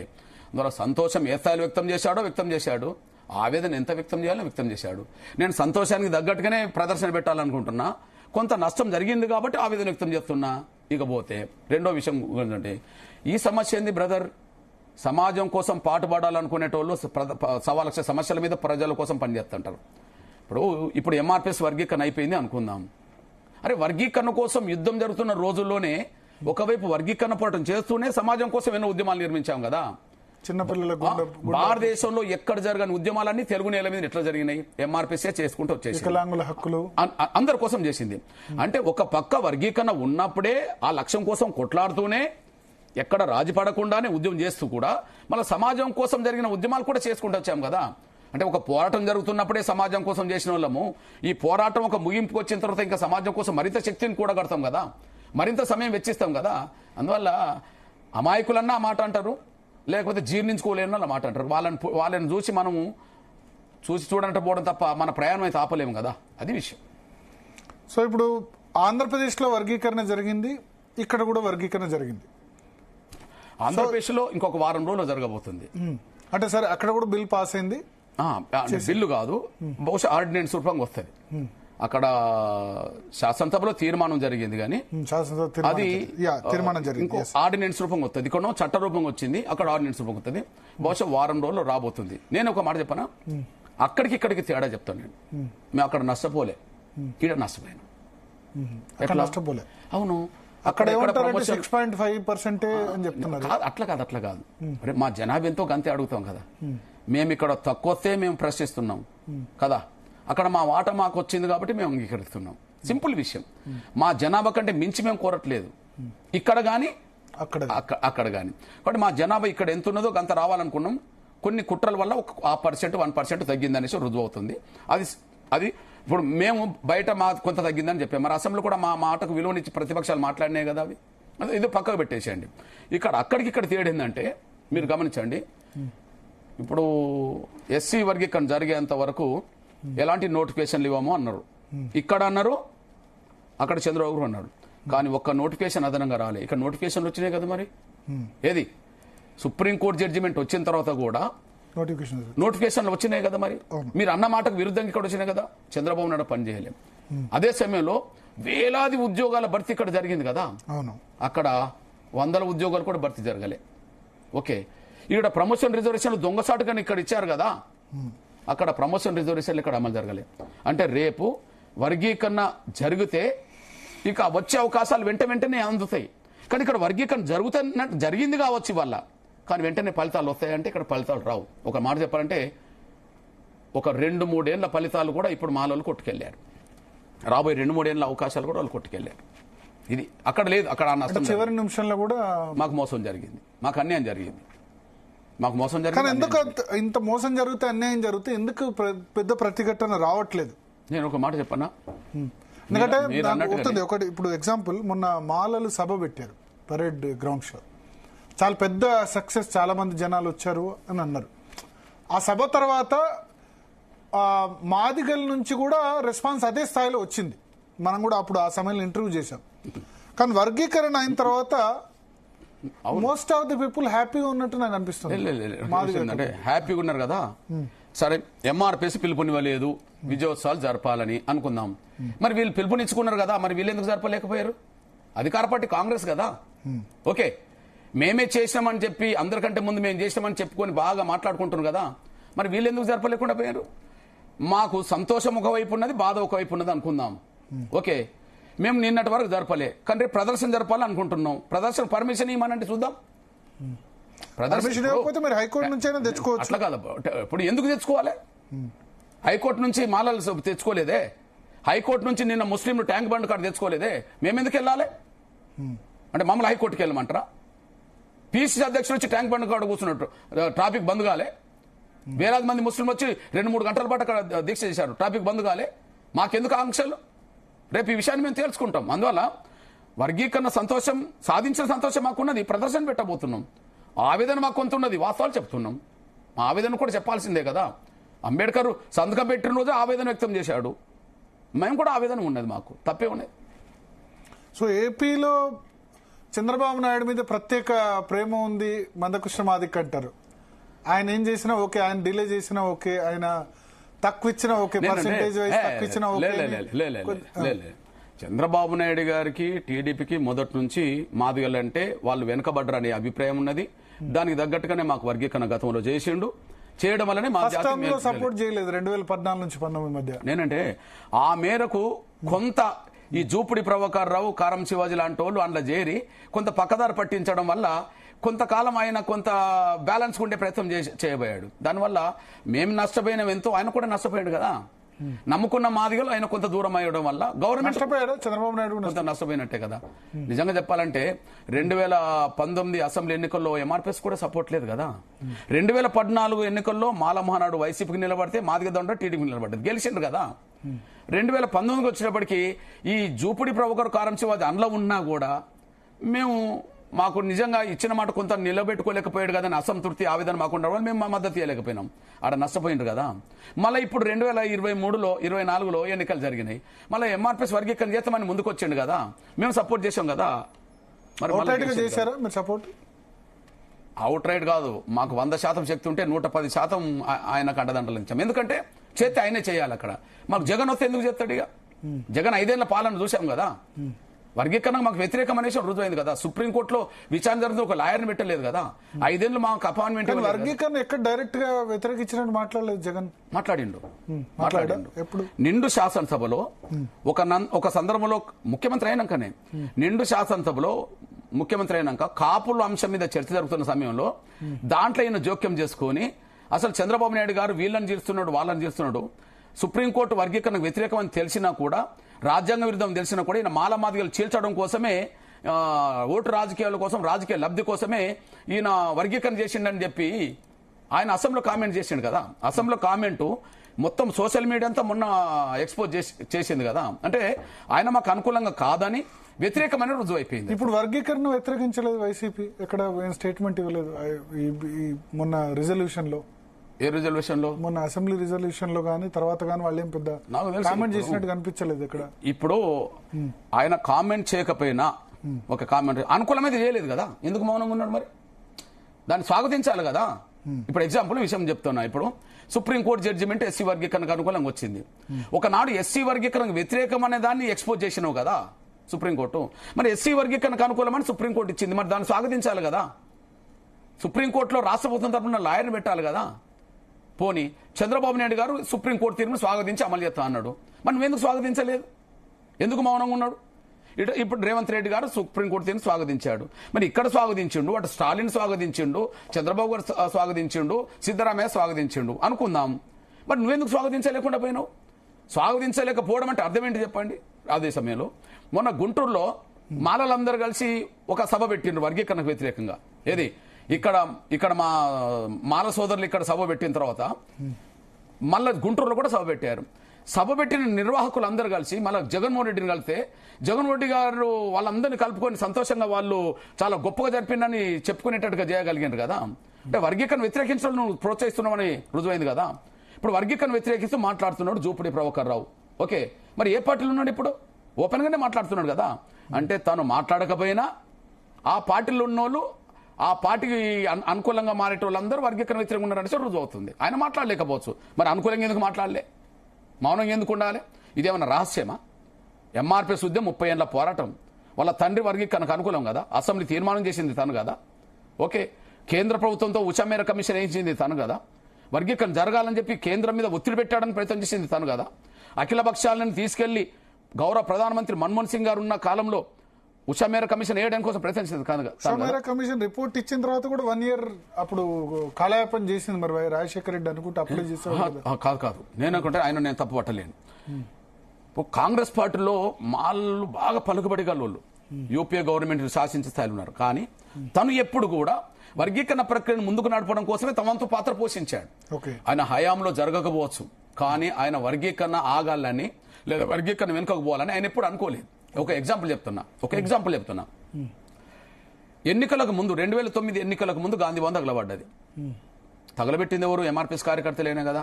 అందువల్ల సంతోషం ఏ స్థాయిలో వ్యక్తం చేశాడు, ఆవేదన ఎంత వ్యక్తం చేయాలో వ్యక్తం చేశాడు. నేను సంతోషానికి తగ్గట్టుగానే ప్రదర్శన పెట్టాలనుకుంటున్నా, కొంత నష్టం జరిగింది కాబట్టి ఆవేదన వ్యక్తం చేస్తున్నా. ఇకపోతే రెండో విషయం ఏంటంటే, ఈ సమస్య ఏంది బ్రదర్, సమాజం కోసం పాటుపడాలనుకునేటోళ్ళు 1.25 లక్షల సమస్యల మీద ప్రజల కోసం పనిచేస్తుంటారు. ఇప్పుడు ఎంఆర్పిఎస్ వర్గీకరణ అయిపోయింది అనుకుందాం. అరే వర్గీకరణ కోసం యుద్ధం జరుగుతున్న రోజుల్లోనే ఒకవైపు వర్గీకరణ పోరాటం చేస్తూనే సమాజం కోసం ఎన్నో ఉద్యమాలు నిర్మించాం కదా. చిన్నపిల్లలకు భారతదేశంలో ఎక్కడ జరగని ఉద్యమాలన్నీ తెలుగు నేల మీద ఎట్లా జరిగినాయి? ఎంఆర్పిఎస్ చేసుకుంటూ వచ్చేసి హక్కులు అందరి కోసం చేసింది. అంటే ఒక పక్క వర్గీకరణ ఉన్నప్పుడే ఆ లక్ష్యం కోసం కొట్లాడుతూనే ఎక్కడ రాజీ పడకుండానే ఉద్యమం చేస్తూ కూడా మళ్ళీ సమాజం కోసం జరిగిన ఉద్యమాలు కూడా చేసుకుంటూ వచ్చాం కదా. అంటే ఒక పోరాటం జరుగుతున్నప్పుడే సమాజం కోసం చేసిన వాళ్ళము, ఈ పోరాటం ఒక ముగింపుకు వచ్చిన తర్వాత ఇంకా సమాజం కోసం మరింత శక్తిని కూడా కడతాం కదా. మరింత సమయం వెచ్చిస్తాం కదా. అందువల్ల అమాయకులన్నా ఆ మాట అంటారు, లేకపోతే జీర్ణించుకోలేని ఆ మాట అంటారు. వాళ్ళని చూసి మనము చూడంటే పోవడం తప్ప మన ప్రయాణం అయితే ఆపలేము కదా, అది విషయం. సో ఇప్పుడు ఆంధ్రప్రదేశ్లో వర్గీకరణ జరిగింది, ఇక్కడ కూడా వర్గీకరణ జరిగింది. ఆంధ్రప్రదేశ్లో ఇంకొక వారం రోజులు జరగబోతుంది. అంటే సరే అక్కడ కూడా బిల్ పాస్ అయింది. బిల్లు కాదు, బహుశా ఆర్డినెన్స్ రూపంగా వస్తుంది. అక్కడ శాసనసభలో తీర్మానం జరిగింది కానీ అది ఇంకో ఆర్డినెన్స్ రూపంగా వస్తుంది. ఇక్కడ చట్ట రూపంగా వచ్చింది, అక్కడ ఆర్డినెన్స్ రూపంగా వస్తుంది. బహుశా వారం రోజుల్లో రాబోతుంది. నేను ఒక మాట చెప్పనా, అక్కడికి ఇక్కడికి తేడా చెప్తాను నేను. మేము అక్కడ నష్టపోలే, ఇక్కడ నష్టపోయాను. నష్టపోలే. అవును, అక్కడ 6.5% అని చెప్తున్నారు. అట్లా కాదు. అరే మా జనాభా ఎంతో గంతే అడుగుతాం కదా. మేము ఇక్కడ తక్కువ వస్తే మేము ప్రశ్నిస్తున్నాం కదా, అక్కడ మా వాటా మాకు వచ్చింది కాబట్టి మేము అంగీకరిస్తున్నాం. సింపుల్ విషయం. మా జనాభా కంటే మించి మేము కోరట్లేదు ఇక్కడ గాని అక్కడ గాని. కాబట్టి మా జనాభా ఇక్కడ ఎంత ఉన్నదో అంత రావాలనుకున్నాం. కొన్ని కుట్రల వల్ల 1% తగ్గిందనేసి రుజువు అవుతుంది. అది ఇప్పుడు మేము బయట మా కొంత తగ్గిందని చెప్పాం, మరి అసెంబ్లీ కూడా మా మాటకు విలువనిచ్చి ప్రతిపక్షాలు మాట్లాడినాయి కదా. అవి ఇది పక్కకు పెట్టేసేయండి. అక్కడికి తేడిందంటే మీరు గమనించండి. ఇప్పుడు ఎస్సీ వర్గీకరణ జరిగేంత వరకు ఎలాంటి నోటిఫికేషన్లు ఇవ్వము అన్నారు. ఇక్కడ అన్నారు, అక్కడ చంద్రబాబు అన్నాడు. కానీ ఒక్క నోటిఫికేషన్ అదనంగా రాలే. ఇక్కడ నోటిఫికేషన్లు వచ్చినాయి కదా. మరి ఏది సుప్రీంకోర్టు జడ్జిమెంట్ వచ్చిన తర్వాత కూడా నోటిఫికేషన్లు వచ్చినాయి కదా. మరి మీరు అన్న మాటకు విరుద్ధంగా ఇక్కడ వచ్చినాయి కదా. చంద్రబాబు నాయుడు పని చేయలేం. అదే సమయంలో వేలాది ఉద్యోగాల భర్తీ ఇక్కడ జరిగింది కదా. అక్కడ 100 ఉద్యోగాలు కూడా భర్తీ జరగలే. ఓకే, ఇక్కడ ప్రమోషన్ రిజర్వేషన్లు దొంగసాటుగా ఇక్కడ ఇచ్చారు కదా. అక్కడ ప్రమోషన్ రిజర్వేషన్లు ఇక్కడ అమలు జరగలే. అంటే రేపు వర్గీకరణ జరిగితే ఇక వచ్చే అవకాశాలు వెంటనే అందుతాయి. కానీ ఇక్కడ వర్గీకరణ జరిగింది కావచ్చు వల్ల, కానీ వెంటనే ఫలితాలు వస్తాయంటే ఇక్కడ ఫలితాలు రావు. ఒక మాట చెప్పాలంటే ఒక 2-3 ఏళ్ల ఫలితాలు కూడా ఇప్పుడు మాలోళ్ళు కొట్టుకెళ్లారు. రాబోయే 2-3 ఏళ్ల అవకాశాలు కూడా వాళ్ళు కొట్టుకెళ్లారు. ఇది అక్కడ లేదు. అక్కడ నష్టం చివరి నిమిషంలో కూడా మాకు మోసం జరిగింది, మాకు అన్యాయం జరిగింది, మాకు మోసం జరిగింది. ఎందుకు ఇంత మోసం జరిగితే, అన్యాయం జరిగితే ఎందుకు పెద్ద ప్రతిఘటన రావట్లేదు? నేను ఒక మాట చెప్పనా, ఎందుకంటే ఒకటి ఇప్పుడు ఎగ్జాంపుల్ మొన్న మాలలు సభ పెట్టారు పరేడ్ గ్రౌండ్ షో. చాలా పెద్ద సక్సెస్, చాలా మంది జనాలు వచ్చారు అని అన్నారు. ఆ సభ తర్వాత మాదిగల నుంచి కూడా రెస్పాన్స్ అదే స్థాయిలో వచ్చింది. మనం కూడా అప్పుడు ఆ సమయంలో ఇంటర్వ్యూ చేశాం. కానీ వర్గీకరణ అయిన తర్వాత మోస్ట్ ఆఫ్ ది పీపుల్ హ్యాపీగా ఉన్నట్టు నాకు అనిపిస్తుంది. అంటే హ్యాపీగా ఉన్నారు కదా. సరే, ఎంఆర్పిఎస్ పిలుపునివ్వలేదు, విజయోత్సవాలు జరపాలని అనుకుందాం. మరి వీళ్ళు పిలుపునిచ్చుకున్నారు కదా, మరి వీళ్ళు ఎందుకు జరపలేకపోయారు? అధికార పార్టీ కాంగ్రెస్ కదా. ఓకే, మేమే చేసినామని చెప్పి అందరికంటే ముందు మేము చేసినామని చెప్పుకొని బాగా మాట్లాడుకుంటున్నారు కదా. మరి వీళ్ళు ఎందుకు జరపలేకుండా పోయారు? మాకు సంతోషం ఒకవైపు ఉన్నది, బాధ ఒకవైపు ఉన్నది అనుకుందాం. ఓకే, మేము నిన్నటి వరకు జరపలే, కానీ రేపు ప్రదర్శన జరపాలి అనుకుంటున్నాం. ప్రదర్శన పర్మిషన్ ఇవ్వమనంటే చూద్దాం. హైకోర్టు నుంచి తెచ్చుకోవచ్చు. అట్లా కాదు. ఇప్పుడు ఎందుకు తెచ్చుకోవాలి? హైకోర్టు నుంచి మాలలు తెచ్చుకోలేదే, హైకోర్టు నుంచి నిన్న ముస్లింలు ట్యాంక్ బండ్ కార్డు తెచ్చుకోలేదే, మేమెందుకు వెళ్ళాలి? అంటే మమ్మల్ని హైకోర్టుకి వెళ్ళమంటారా? పిసిసి అధ్యక్షుడు వచ్చి ట్యాంక్ బండ్ కార్డు కూర్చున్నట్టు ట్రాఫిక్ బంద్ కాలే. వేలాది మంది ముస్లింలు వచ్చి 2-3 గంటల పాటు అక్కడ దీక్ష చేశారు, ట్రాఫిక్ బంద్ కాలే. మాకెందుకు ఆంక్షలు? రేపు ఈ విషయాన్ని మేము తేల్చుకుంటాం. అందువల్ల వర్గీకరణ సంతోషం, సాధించిన సంతోషం మాకున్నది, ప్రదర్శన పెట్టబోతున్నాం. ఆవేదన మాకు కొంత ఉన్నది, వాస్తవాలు చెప్తున్నాం. మా ఆవేదన కూడా చెప్పాల్సిందే కదా. అంబేద్కర్ సంతకం పెట్టిన రోజే ఆవేదన వ్యక్తం చేశాడు, మేము కూడా ఆవేదన ఉన్నది, మాకు తప్పే ఉన్నది. సో ఏపీలో చంద్రబాబు నాయుడు మీద ప్రత్యేక ప్రేమ ఉంది మందకృష్ణ మాదిక్ అంటారు. ఆయన ఏం చేసినా ఓకే, ఆయన డిలే చేసినా ఓకే, ఆయన తక్కువ ఇచ్చినా ఓకే, పర్సెంటేజ్ వైజ్ తక్కువ ఇచ్చినా ఓకే. చంద్రబాబు నాయుడు గారికి, టీడీపీకి మొదటి నుంచి మాదిగలంటే వాళ్ళు వెనుకబడ్డరు అనే అభిప్రాయం ఉన్నది. దానికి తగ్గట్టుగానే మాకు వర్గీకరణ గతంలో చేసిండు. చేయడం వల్లనే మా సపోర్ట్ చేయలేదు 2014 నుంచి 19 మధ్య. నేనంటే ఆ మేరకు కొంత ఈ జూపుడి ప్రభాకర్ రావు, కారం శివాజీ లాంటి వాళ్ళు అందులో చేరి కొంత పక్కదారి పట్టించడం వల్ల కొంతకాలం ఆయన కొంత బ్యాలెన్స్ ఉండే ప్రయత్నం చేయబోయాడు. దానివల్ల మేము నష్టపోయినాం ఎంతో, ఆయన కూడా నష్టపోయాడు కదా. నమ్ముకున్న మాదిగలు ఆయన కొంత దూరం అయ్యడం వల్ల గవర్నమెంట్ చంద్రబాబు నాయుడు కొంత నష్టపోయినట్టే కదా. నిజంగా చెప్పాలంటే 2019 అసెంబ్లీ ఎన్నికల్లో ఎంఆర్పిఎస్ కూడా సపోర్ట్ లేదు కదా. 2014 ఎన్నికల్లో మాల మహానాడు వైసీపీకి నిలబడితే మాదిగ దొండ టీడీపీకి నిలబడ్డది, గెలిచిండ్రు కదా. 2019 వచ్చేటప్పటికి ఈ జూపుడి ప్రభాకర్ కారంశం అది అందులో ఉన్నా కూడా మేము మాకు నిజంగా ఇచ్చిన మాట కొంత నిలబెట్టుకోలేకపోయాడు కదా అని అసంతృప్తి ఆవేదన మాకు ఉండడం వల్ల మేము మా మద్దతు ఇవ్వలేకపోయినాం. ఆడ నష్టపోయిండ్రు కదా. మళ్ళీ ఇప్పుడు 2023లో 24లో ఎన్నికలు జరిగినాయి. మళ్ళీ ఎంఆర్పీఎస్ వర్గీకరణ చేస్తామని ముందుకు వచ్చిండు కదా, మేము సపోర్ట్ చేసాం కదా. మరి చేశారా మీరు సపోర్ట్? అవుట్ రైట్ కాదు, మాకు 100% శక్తి ఉంటే 110% ఆయనకు అండదండలు ఇచ్చాం. ఎందుకంటే చేస్తే ఆయనే చేయాలి. అక్కడ మాకు జగన్ వస్తే ఎందుకు చేస్తాడు? ఇక జగన్ 5 ఏళ్ల పాలన చూసాం కదా. వర్గీకరణ మాకు వ్యతిరేకం అనేసి రుజువైంది కదా. సుప్రీంకోర్టులో విచారణ జరుగుతుంది, ఒక లాయర్ని పెట్టలేదు కదా. 5 ఏళ్ళు మాకు అపాయింట్మెంట్. వర్గీకరణ ఎక్కడ డైరెక్ట్ గా వ్యతిరేకించినట్టు మాట్లాడలేదు జగన్. మాట్లాడిండు. ఎప్పుడు? నిండు శాసనసభలో ఒక సందర్భంలో ముఖ్యమంత్రి అయినాకనే నిండు శాసనసభలో ముఖ్యమంత్రి అయినాక కాపుల అంశం మీద చర్చ జరుగుతున్న సమయంలో దాంట్లో ఈయన జోక్యం చేసుకుని అసలు చంద్రబాబు నాయుడు గారు వీళ్ళని చేస్తున్నాడు వాళ్ళని చేస్తున్నాడు, సుప్రీంకోర్టు వర్గీకరణకు వ్యతిరేకం అని తెలిసినా కూడా, రాజ్యాంగ విరుద్ధం తెలిసినా కూడా ఈయన మాలమాదిగలు చీల్చడం కోసమే, ఓటు రాజకీయాల కోసం, రాజకీయ లబ్ధి కోసమే ఈయన వర్గీకరణ చేసిండని చెప్పి ఆయన అసెంబ్లీలో కామెంట్ చేసిండు కదా. అసెంబ్లీలో కామెంటు మొత్తం సోషల్ మీడియా అంతా మొన్న ఎక్స్పోజ్ చేసింది కదా. అంటే ఆయన మాకు అనుకూలంగా కాదని వ్యతిరేకమైన రుజువు అయిపోయింది. ఇప్పుడు వర్గీకరణ వ్యతిరేకించలేదు వైసీపీ, ఎక్కడ స్టేట్మెంట్ ఇవ్వలేదు. మొన్న రిజల్యూషన్ లో, ఏ రిజల్యూషన్ లో? మొన్న అసెంబ్లీ రిజల్యూషన్ లో గానీ తర్వాత గానీ వాళ్ళు ఏం పెద్ద కామెంట్ చేసినట్టు కనిపించలేదు ఇక్కడ. ఇప్పుడు ఆయన కామెంట్ చేయకపోయినా ఒక కామెంట్ అనుకూలమైతే చేయలేదు కదా, ఎందుకు మౌనంగా ఉన్నాడు? మరి దాన్ని స్వాగతించాలి కదా. ఇప్పుడు ఎగ్జాంపుల్ విషయం చెప్తున్నా. ఇప్పుడు సుప్రీంకోర్టు జడ్జిమెంట్ ఎస్సీ వర్గీకరణకు అనుకూలంగా వచ్చింది. ఒకనాడు ఎస్సీ వర్గీకరణకు వ్యతిరేకం అనే దాన్ని ఎక్స్పోజ్ చేసినావు కదా సుప్రీంకోర్టు. మరి ఎస్సీ వర్గీకరణకు అనుకూలమని సుప్రీంకోర్టు ఇచ్చింది, మరి దాన్ని స్వాగతించాలి కదా. సుప్రీంకోర్టులో రాష్ట్ర ప్రభుత్వం తరఫున లాయర్ని పెట్టాలి కదా. పోనీ చంద్రబాబు నాయుడు గారు సుప్రీంకోర్టు తీర్పును స్వాగతించి అమలు చేస్తా అన్నాడు, మరి నువ్వెందుకు స్వాగతించలేదు? ఎందుకు మౌనంగా ఉన్నాడు? ఇప్పుడు రేవంత్ రెడ్డి గారు సుప్రీంకోర్టు తీర్పును స్వాగతించాడు, మరి ఇక్కడ స్వాగతించిండు, అటు స్టాలిన్ స్వాగతించిండు, చంద్రబాబు గారు స్వాగతించిండు, సిద్ధరామయ్య స్వాగతించిండు అనుకుందాం. మరి నువ్వెందుకు స్వాగతించలేకుండా పోయినావు? స్వాగతించలేకపోవడం అంటే అర్థం ఏంటి చెప్పండి. అదే సమయంలో మొన్న గుంటూరులో మాలలందరూ కలిసి ఒక సభ పెట్టిండ్రు వర్గీకరణకు వ్యతిరేకంగా. ఏది ఇక్కడ మా మాల సోదరులు ఇక్కడ సభ పెట్టిన తర్వాత మళ్ళీ గుంటూరులో కూడా సభ పెట్టారు. సభ పెట్టిన నిర్వాహకులు అందరూ కలిసి మళ్ళీ జగన్మోహన్ రెడ్డిని కలిస్తే జగన్మోహన్ రెడ్డి గారు వాళ్ళందరినీ కలుపుకొని సంతోషంగా వాళ్ళు చాలా గొప్పగా జరిపిందని చెప్పుకునేటట్టుగా చేయగలిగారు కదా. అంటే వర్గీకరణ వ్యతిరేకించడం నువ్వు ప్రోత్సహిస్తున్నావని రుజువైంది కదా. ఇప్పుడు వర్గీకరణ వ్యతిరేకిస్తూ మాట్లాడుతున్నాడు జూపుడి ప్రభాకర్ రావు. ఓకే, మరి ఏ పార్టీలో ఉన్నాడు? ఇప్పుడు ఓపెన్ గానే మాట్లాడుతున్నాడు కదా. అంటే తను మాట్లాడకపోయినా ఆ పార్టీలో ఉన్నోళ్ళు, ఆ పార్టీకి అనుకూలంగా మారేట వాళ్ళందరూ వర్గీకరణ వ్యతిరేకంగా ఉన్నారనేసి రుజువు అవుతుంది. ఆయన మాట్లాడలేకపోవచ్చు, మరి అనుకూలంగా ఎందుకు మాట్లాడలే? మౌనం ఎందుకు ఉండాలి? ఇదేమన్నా రహస్యమా? ఎంఆర్పీఎస్ ఉద్యమం 30 ఏళ్ల పోరాటం, వాళ్ళ తండ్రి వర్గీకరణకు అనుకూలం కదా, అసెంబ్లీ తీర్మానం చేసింది తను కదా. ఓకే, కేంద్ర ప్రభుత్వంతో ఉచమేర కమిషన్ వేయించింది తను కదా. వర్గీకరణ జరగాలని చెప్పి కేంద్రం మీద ఒత్తిడి పెట్టడానికి ప్రయత్నం చేసింది తను కదా. అఖిల పక్షాలను తీసుకెళ్లి గౌరవ ప్రధానమంత్రి మన్మోహన్ సింగ్ గారు ఉన్న కాలంలో ఉషామేర కమిషన్ వేయడానికి కోసం ప్రయత్నించింది కాదు. ఉషామేర కమిషన్ రిపోర్ట్ ఇచ్చిన తర్వాత కూడా 1 year అప్పుడు కాలయాపన చేసింది మరి రాజశేఖర రెడ్డి అనుకుంటే అప్లై చేసేవాడు. కాదు నేను అనుకుంటే నేను తప్పు పట్టలేను. కాంగ్రెస్ పార్టీలో మాళ్ళు బాగా పలుకుబడి గల యూపీఏ గవర్నమెంట్ శాసించే స్థాయిలో ఉన్నారు. కానీ తను ఎప్పుడు కూడా వర్గీకరణ ప్రక్రియను ముందుకు నడపడం కోసమే తమంతు పాత్ర పోషించాడు. ఆయన హయాంలో జరగకపోవచ్చు, కానీ ఆయన వర్గీకరణ ఆగాలని లేదా వర్గీకరణ వెనుకకు పోవాలని ఆయన ఎప్పుడు అనుకోలేదు. ఒక ఎగ్జాంపుల్ చెప్తున్నా. ఎన్నికలకు ముందు 2009 ఎన్నికలకు ముందు గాంధీ భవన్ తగలబడ్డది. తగలబెట్టింది ఎవరు? ఎంఆర్పీఎస్ కార్యకర్తలేనే కదా.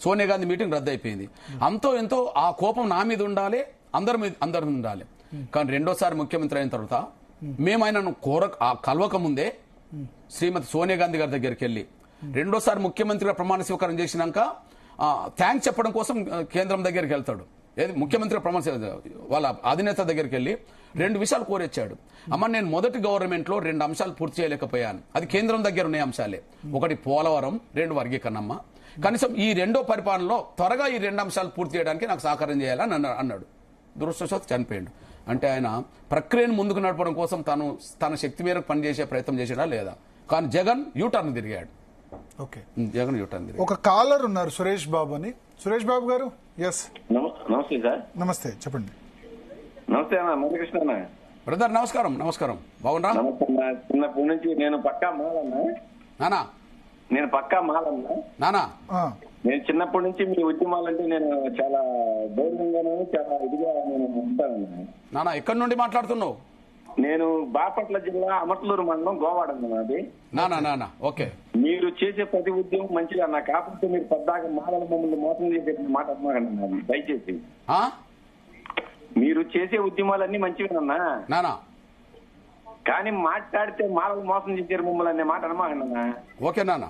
సోనియా గాంధీ మీటింగ్ రద్దు అయిపోయింది. అంతో ఎంతో ఆ కోపం నా మీద ఉండాలి, అందరి మీద ఉండాలి. కానీ రెండోసారి ముఖ్యమంత్రి అయిన తర్వాత మేము ఆయనను కలవక ముందే శ్రీమతి సోనియా గాంధీ గారి దగ్గరికి వెళ్ళి రెండోసారి ముఖ్యమంత్రిగా ప్రమాణ స్వీకారం చేసినాక థ్యాంక్స్ చెప్పడం కోసం కేంద్రం దగ్గరికి వెళ్తాడు. ఏది ముఖ్యమంత్రి ప్రమాణ వాళ్ళ అధినేత దగ్గరికి వెళ్ళి 2 విషయాలు కోరొచ్చాడు. అమ్మ, నేను మొదటి గవర్నమెంట్ లో 2 అంశాలు పూర్తి చేయలేకపోయాను, అది కేంద్రం దగ్గర ఉన్న అంశాలే. ఒకటి పోలవరం, 2 వర్గీకరణమ్మ. కనీసం ఈ రెండో పరిపాలనలో త్వరగా ఈ 2 అంశాలు పూర్తి చేయడానికి నాకు సహకారం చేయాలని అన్నాడు. దురదృష్టవశాత్తు చనిపోయాడు. అంటే ఆయన ప్రక్రియను ముందుకు నడపడం కోసం తన శక్తి మేరకు పనిచేసే ప్రయత్నం చేసినా లేదా? కానీ జగన్ యూటర్న్ తిరిగాడు. జగన్ యూటర్న్ తిరిగాడు. ఒక కాలర్ ఉన్నారు సురేష్ బాబు అని. సురేష్ బాబు గారు. ఎస్, నమస్తే సార్. నమస్తే, చెప్పండి. నమస్తే అన్న, మురళీకృష్ణ అన్న. బ్రదర్ నమస్కారం. బాగున్నా? చిన్నప్పటి నుంచి నేను పక్కా మాలన్నా. నానా నేను పక్కా మాలన్నా. నానా నేను చిన్నప్పటి నుంచి మీ ఉద్యమాలంటే నేను చాలా గౌరవంగాను చాలా ఇదిగా నేను ఉంటాను. నానా ఎక్కడి నుండి మాట్లాడుతున్నావు? నేను బాపట్ల జిల్లా అమర్లూరు మండలం గోవాడ నాది. నానా ఓకే. మీరు చేసే ప్రతి ఉద్యమం మంచిగా నా కాకపోతే మీరు పద్దాక మాలలు మమ్మల్ని మోసం చేసే మాట అన్నాకండి నాది. దయచేసి మీరు చేసే ఉద్యమాలన్నీ మంచివేనన్నా నానా, కానీ మాట్లాడితే మాలలు మోసం చేశారు మమ్మల్ని అనే మాట అనమాకన్నా. ఓకే నానా,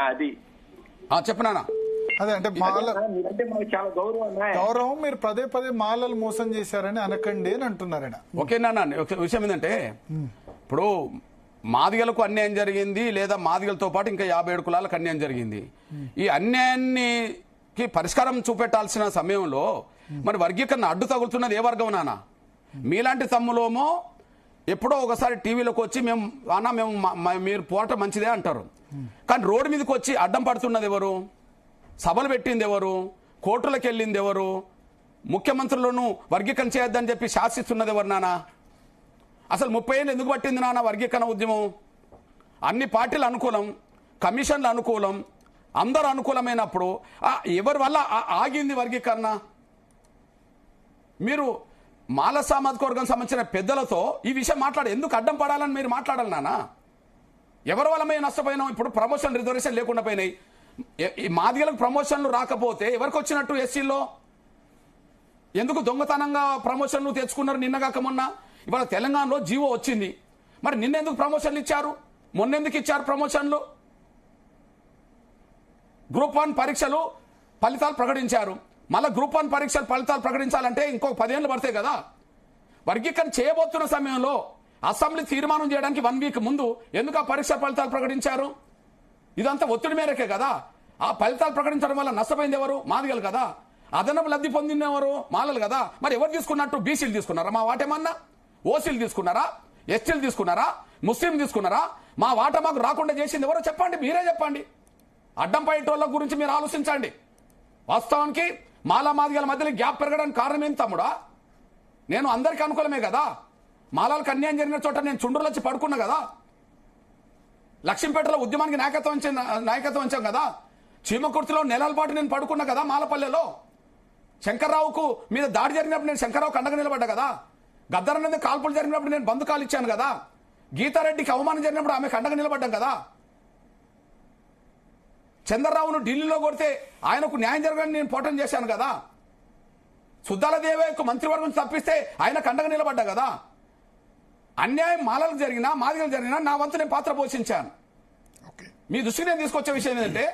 అది చెప్పు నానా. అదే అంటే మీరంటే మాకు చాలా గౌరవం, మీరు పదే పదే మాలలు మోసం చేశారని అనకండి అని అంటున్నారట. ఓకే నాన్న, విషయం ఏంటంటే ఇప్పుడు మాదిగలకు అన్యాయం జరిగింది, లేదా మాదిగలతో పాటు ఇంకా 57 కులాలకు అన్యాయం జరిగింది. ఈ అన్యాయానికి పరిష్కారం చూపెట్టాల్సిన సమయంలో మరి వర్గీకరణ అడ్డు తగులుతున్నది ఏ వర్గం నాన్న? మీలాంటి తమ్ములోమో ఎప్పుడో ఒకసారి టీవీలోకి వచ్చి మేము మీరు పోరాటం మంచిదే అంటారు, కానీ రోడ్డు మీదకి వచ్చి అడ్డం పడుతున్నది ఎవరు? సభలు పెట్టింది ఎవరు? కోర్టులకు వెళ్ళింది ఎవరు? ముఖ్యమంత్రులను వర్గీకరణ చేయొద్దని చెప్పి శాసిస్తున్నది ఎవరు నాన్న? అసలు 30 ఏళ్ళు ఎందుకు పట్టింది నాన్న వర్గీకరణ ఉద్యమం? అన్ని పార్టీలు అనుకూలం, కమిషన్లు అనుకూలం, అందరూ అనుకూలమైనప్పుడు ఎవరి వల్ల ఆగింది వర్గీకరణ? మీరు మాల సామాజిక వర్గం సంబంధించిన పెద్దలతో ఈ విషయం ఎందుకు అడ్డం పడాలని మీరు మాట్లాడాలి నాన్న? ఎవరి వల్ల మేము నష్టపోయినాం? ఇప్పుడు ప్రమోషన్ రిజర్వేషన్ లేకుండా పోయినాయి. ఈ మాదిగలకు ప్రమోషన్లు రాకపోతే ఎవరికి వచ్చినట్టు? ఎస్సీలో ఎందుకు దొంగతనంగా ప్రమోషన్లు తెచ్చుకున్నారు నిన్నగాక మొన్న? ఇవాళ తెలంగాణలో జీవో వచ్చింది, మరి నిన్నెందుకు ప్రమోషన్లు ఇచ్చారు? మొన్నెందుకు ఇచ్చారు ప్రమోషన్లు? గ్రూప్ 1 పరీక్షలు ఫలితాలు ప్రకటించారు, మళ్ళీ గ్రూప్ 1 పరీక్షలు ఫలితాలు ప్రకటించాలంటే ఇంకొక 10 ఏళ్ళు పడతాయి కదా. వర్గీకరణ చేయబోతున్న సమయంలో అసెంబ్లీ తీర్మానం చేయడానికి 1 వీక్ ముందు ఎందుకు ఆ పరీక్ష ఫలితాలు ప్రకటించారు? ఇదంతా ఒత్తిడి మేరకే కదా. ఆ ఫలితాలు ప్రకటించడం వల్ల నష్టపోయింది ఎవరు? మాదిగలు కదా. అదనపు లబ్ధి పొందిన ఎవరు? మాలలు కదా. మరి ఎవరు తీసుకున్నట్టు? బీసీలు తీసుకున్నారా? మా వాటేమన్నా? ఓసీలు తీసుకున్నారా? ఎస్టీలు తీసుకున్నారా? ముస్లిం తీసుకున్నారా? మా వాట మాకు రాకుండా చేసింది ఎవరో చెప్పండి, మీరే చెప్పండి. అడ్డం పడేటోళ్ళ గురించి మీరు ఆలోచించండి. వాస్తవానికి మాలా మాదిగల మధ్యలో గ్యాప్ పెరగడానికి కారణం ఏం తమ్ముడా? నేను అందరికీ అనుకూలమే కదా. మాలాలకు అన్యాయం జరిగిన చోట నేను చుండ్రులు వచ్చి పడుకున్నా కదా. లక్ష్మీపేటలో ఉద్యమానికి నాయకత్వం ఇచ్చాం కదా. చీమకుర్తిలో నెలల పాటు నేను పడుకున్నా కదా. మాలపల్లెలో శంకర్రావుకు మీద దాడి జరిగినప్పుడు నేను శంకర్రావుకు అండగా నిలబడ్డా కదా. గద్దరన్నది కాల్పులు జరిగినప్పుడు నేను బంధుకాలు ఇచ్చాను కదా. గీతారెడ్డికి అవమానం జరిగినప్పుడు ఆమెకు అండగా నిలబడ్డాం కదా. చంద్రరావును ఢిల్లీలో కొడితే ఆయనకు న్యాయం జరగాలని నేను పోరాటం చేశాను కదా. సుద్దాల దేవయ్యకు మంత్రివర్గం తప్పిస్తే ఆయనకు అండగా నిలబడ్డా కదా. అన్యాయం మాలలకు జరిగినా మాదిగలు జరిగినా నా వంతు నేను పాత్ర పోషించాను. మీ దృష్టికి నేను తీసుకొచ్చే విషయం ఏంటంటే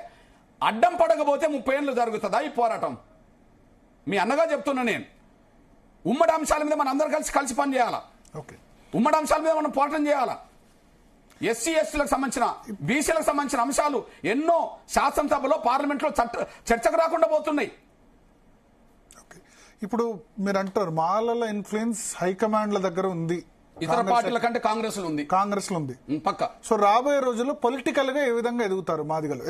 అడ్డం పడకపోతే 30 ఏళ్ళు జరుగుతుందా ఈ పోరాటం? మీ అన్నగా చెప్తున్నా నేను. ఉమ్మడి అంశాల మీద మనం అందరం కలిసి పని చేయాలా. ఉమ్మడి అంశాల మీద మనం పోరాటం చేయాలా. ఎస్సీ ఎస్టీలకు సంబంధించిన బీసీలకు సంబంధించిన అంశాలు ఎన్నో శాసనసభలో పార్లమెంట్లో చర్చకు రాకుండా పోతున్నాయి. ఇప్పుడు మీరు అంటారు మాలల ఇన్ఫ్లుయెన్స్ హైకమాండ్ల దగ్గర ఉంది, ఇతర పార్టీల కంటే కాంగ్రెస్ లో ఉంది పక్క. సో రాబోయే రోజుల్లో పొలిటికల్ గా ఏ విధంగా ఎదుగుతారు మాదిగలు?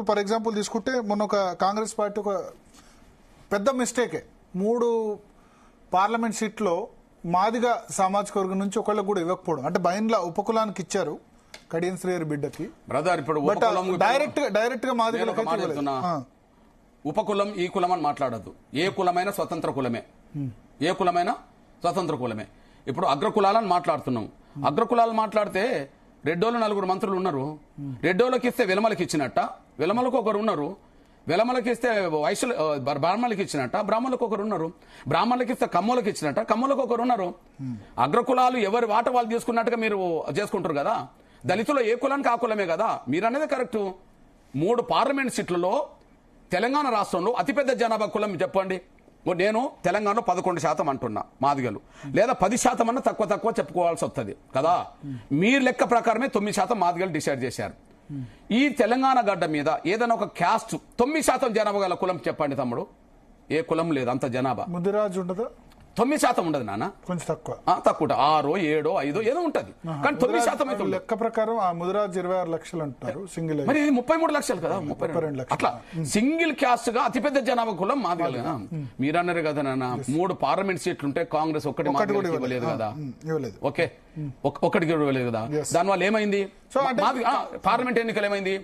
ఫర్ ఎగ్జాంపుల్ తీసుకుంటే మొన్న ఒక కాంగ్రెస్ పార్టీ ఒక పెద్ద మిస్టేకే 3 పార్లమెంట్ సీట్లో మాదిగ సామాజిక వర్గం నుంచి ఒకళ్ళకు కూడా ఇవ్వకపోవడం. అంటే బైన్లా ఉపకులానికి ఇచ్చారు కడియం శ్రీహరి బిడ్డకి. బ్రదర్ ఇప్పుడు డైరెక్ట్ గా మాదిగలకు ఉపకులం ఈ కులం అని మాట్లాడద్దు. ఏ కులమైన స్వతంత్ర కులమే, ఏ కులమైన స్వతంత్ర కులమే. ఇప్పుడు అగ్రకులాలని మాట్లాడుతున్నాం. అగ్రకులాలు మాట్లాడితే రెడ్డోళ్ళు 4 మంత్రులు ఉన్నారు. రెడ్డోళ్ళకి ఇస్తే వెలమలకి ఇచ్చినట్ట, వెలమలకు ఒకరు ఉన్నారు. వెలమలకి ఇస్తే వైశ్యులు బ్రాహ్మణులకి ఇచ్చినట్ట, బ్రాహ్మణులకు ఒకరు ఉన్నారు. బ్రాహ్మణులకి ఇస్తే కమ్మలకు ఇచ్చినట్ట, కమ్మలకు ఒకరు ఉన్నారు. అగ్రకులాలు ఎవరి వాట వాళ్ళు తీసుకున్నట్టుగా మీరు చేసుకుంటారు కదా. దళితులు ఏ కులానికి ఆ కులమే కదా. మీరు అనేది కరెక్ట్. 3 పార్లమెంట్ సీట్లలో తెలంగాణ రాష్ట్రంలో అతిపెద్ద జనాభా కులం చెప్పండి. నేను తెలంగాణలో 11% అంటున్నా మాదిగలు, లేదా 10% అన్న తక్కువ చెప్పుకోవాల్సి వస్తుంది కదా. మీరు లెక్క ప్రకారమే 9% మాదిగలు డిసైడ్ చేశారు. ఈ తెలంగాణ గడ్డ మీద ఏదైనా ఒక క్యాస్ట్ 9% జనాభా గల కులం చెప్పండి తమ్ముడు. ఏ కులం లేదు అంత జనాభా. ముదిరాజు ఉండదు, 9% ఉండదు నాన్న, కొంచెం తక్కువ 6, 7, 5 ఏదో ఉంటది. కానీ 9% అయితే లెక్క ప్రకారం ఆ ముదిరాజు 26 లక్షలు అంటారు సింగిల్. మరి ఇది 33 లక్షలు కదా, 32 లక్షలు. అట్లా సింగిల్ క్యాస్ట్ గా అతిపెద్ద జనాభా కులం మాదిగలు కదా. మీరన్నారు కదా నాన్న 3 పార్లమెంట్ సీట్లు ఉంటే కాంగ్రెస్ ఒక్కటి ఇవ్వలేదు కదా. ఓకే, ఒక్కటికి ఇవ్వలేదు కదా. దానివల్ల ఏమైంది? పార్లమెంట్ ఎన్నికలు ఏమైంది?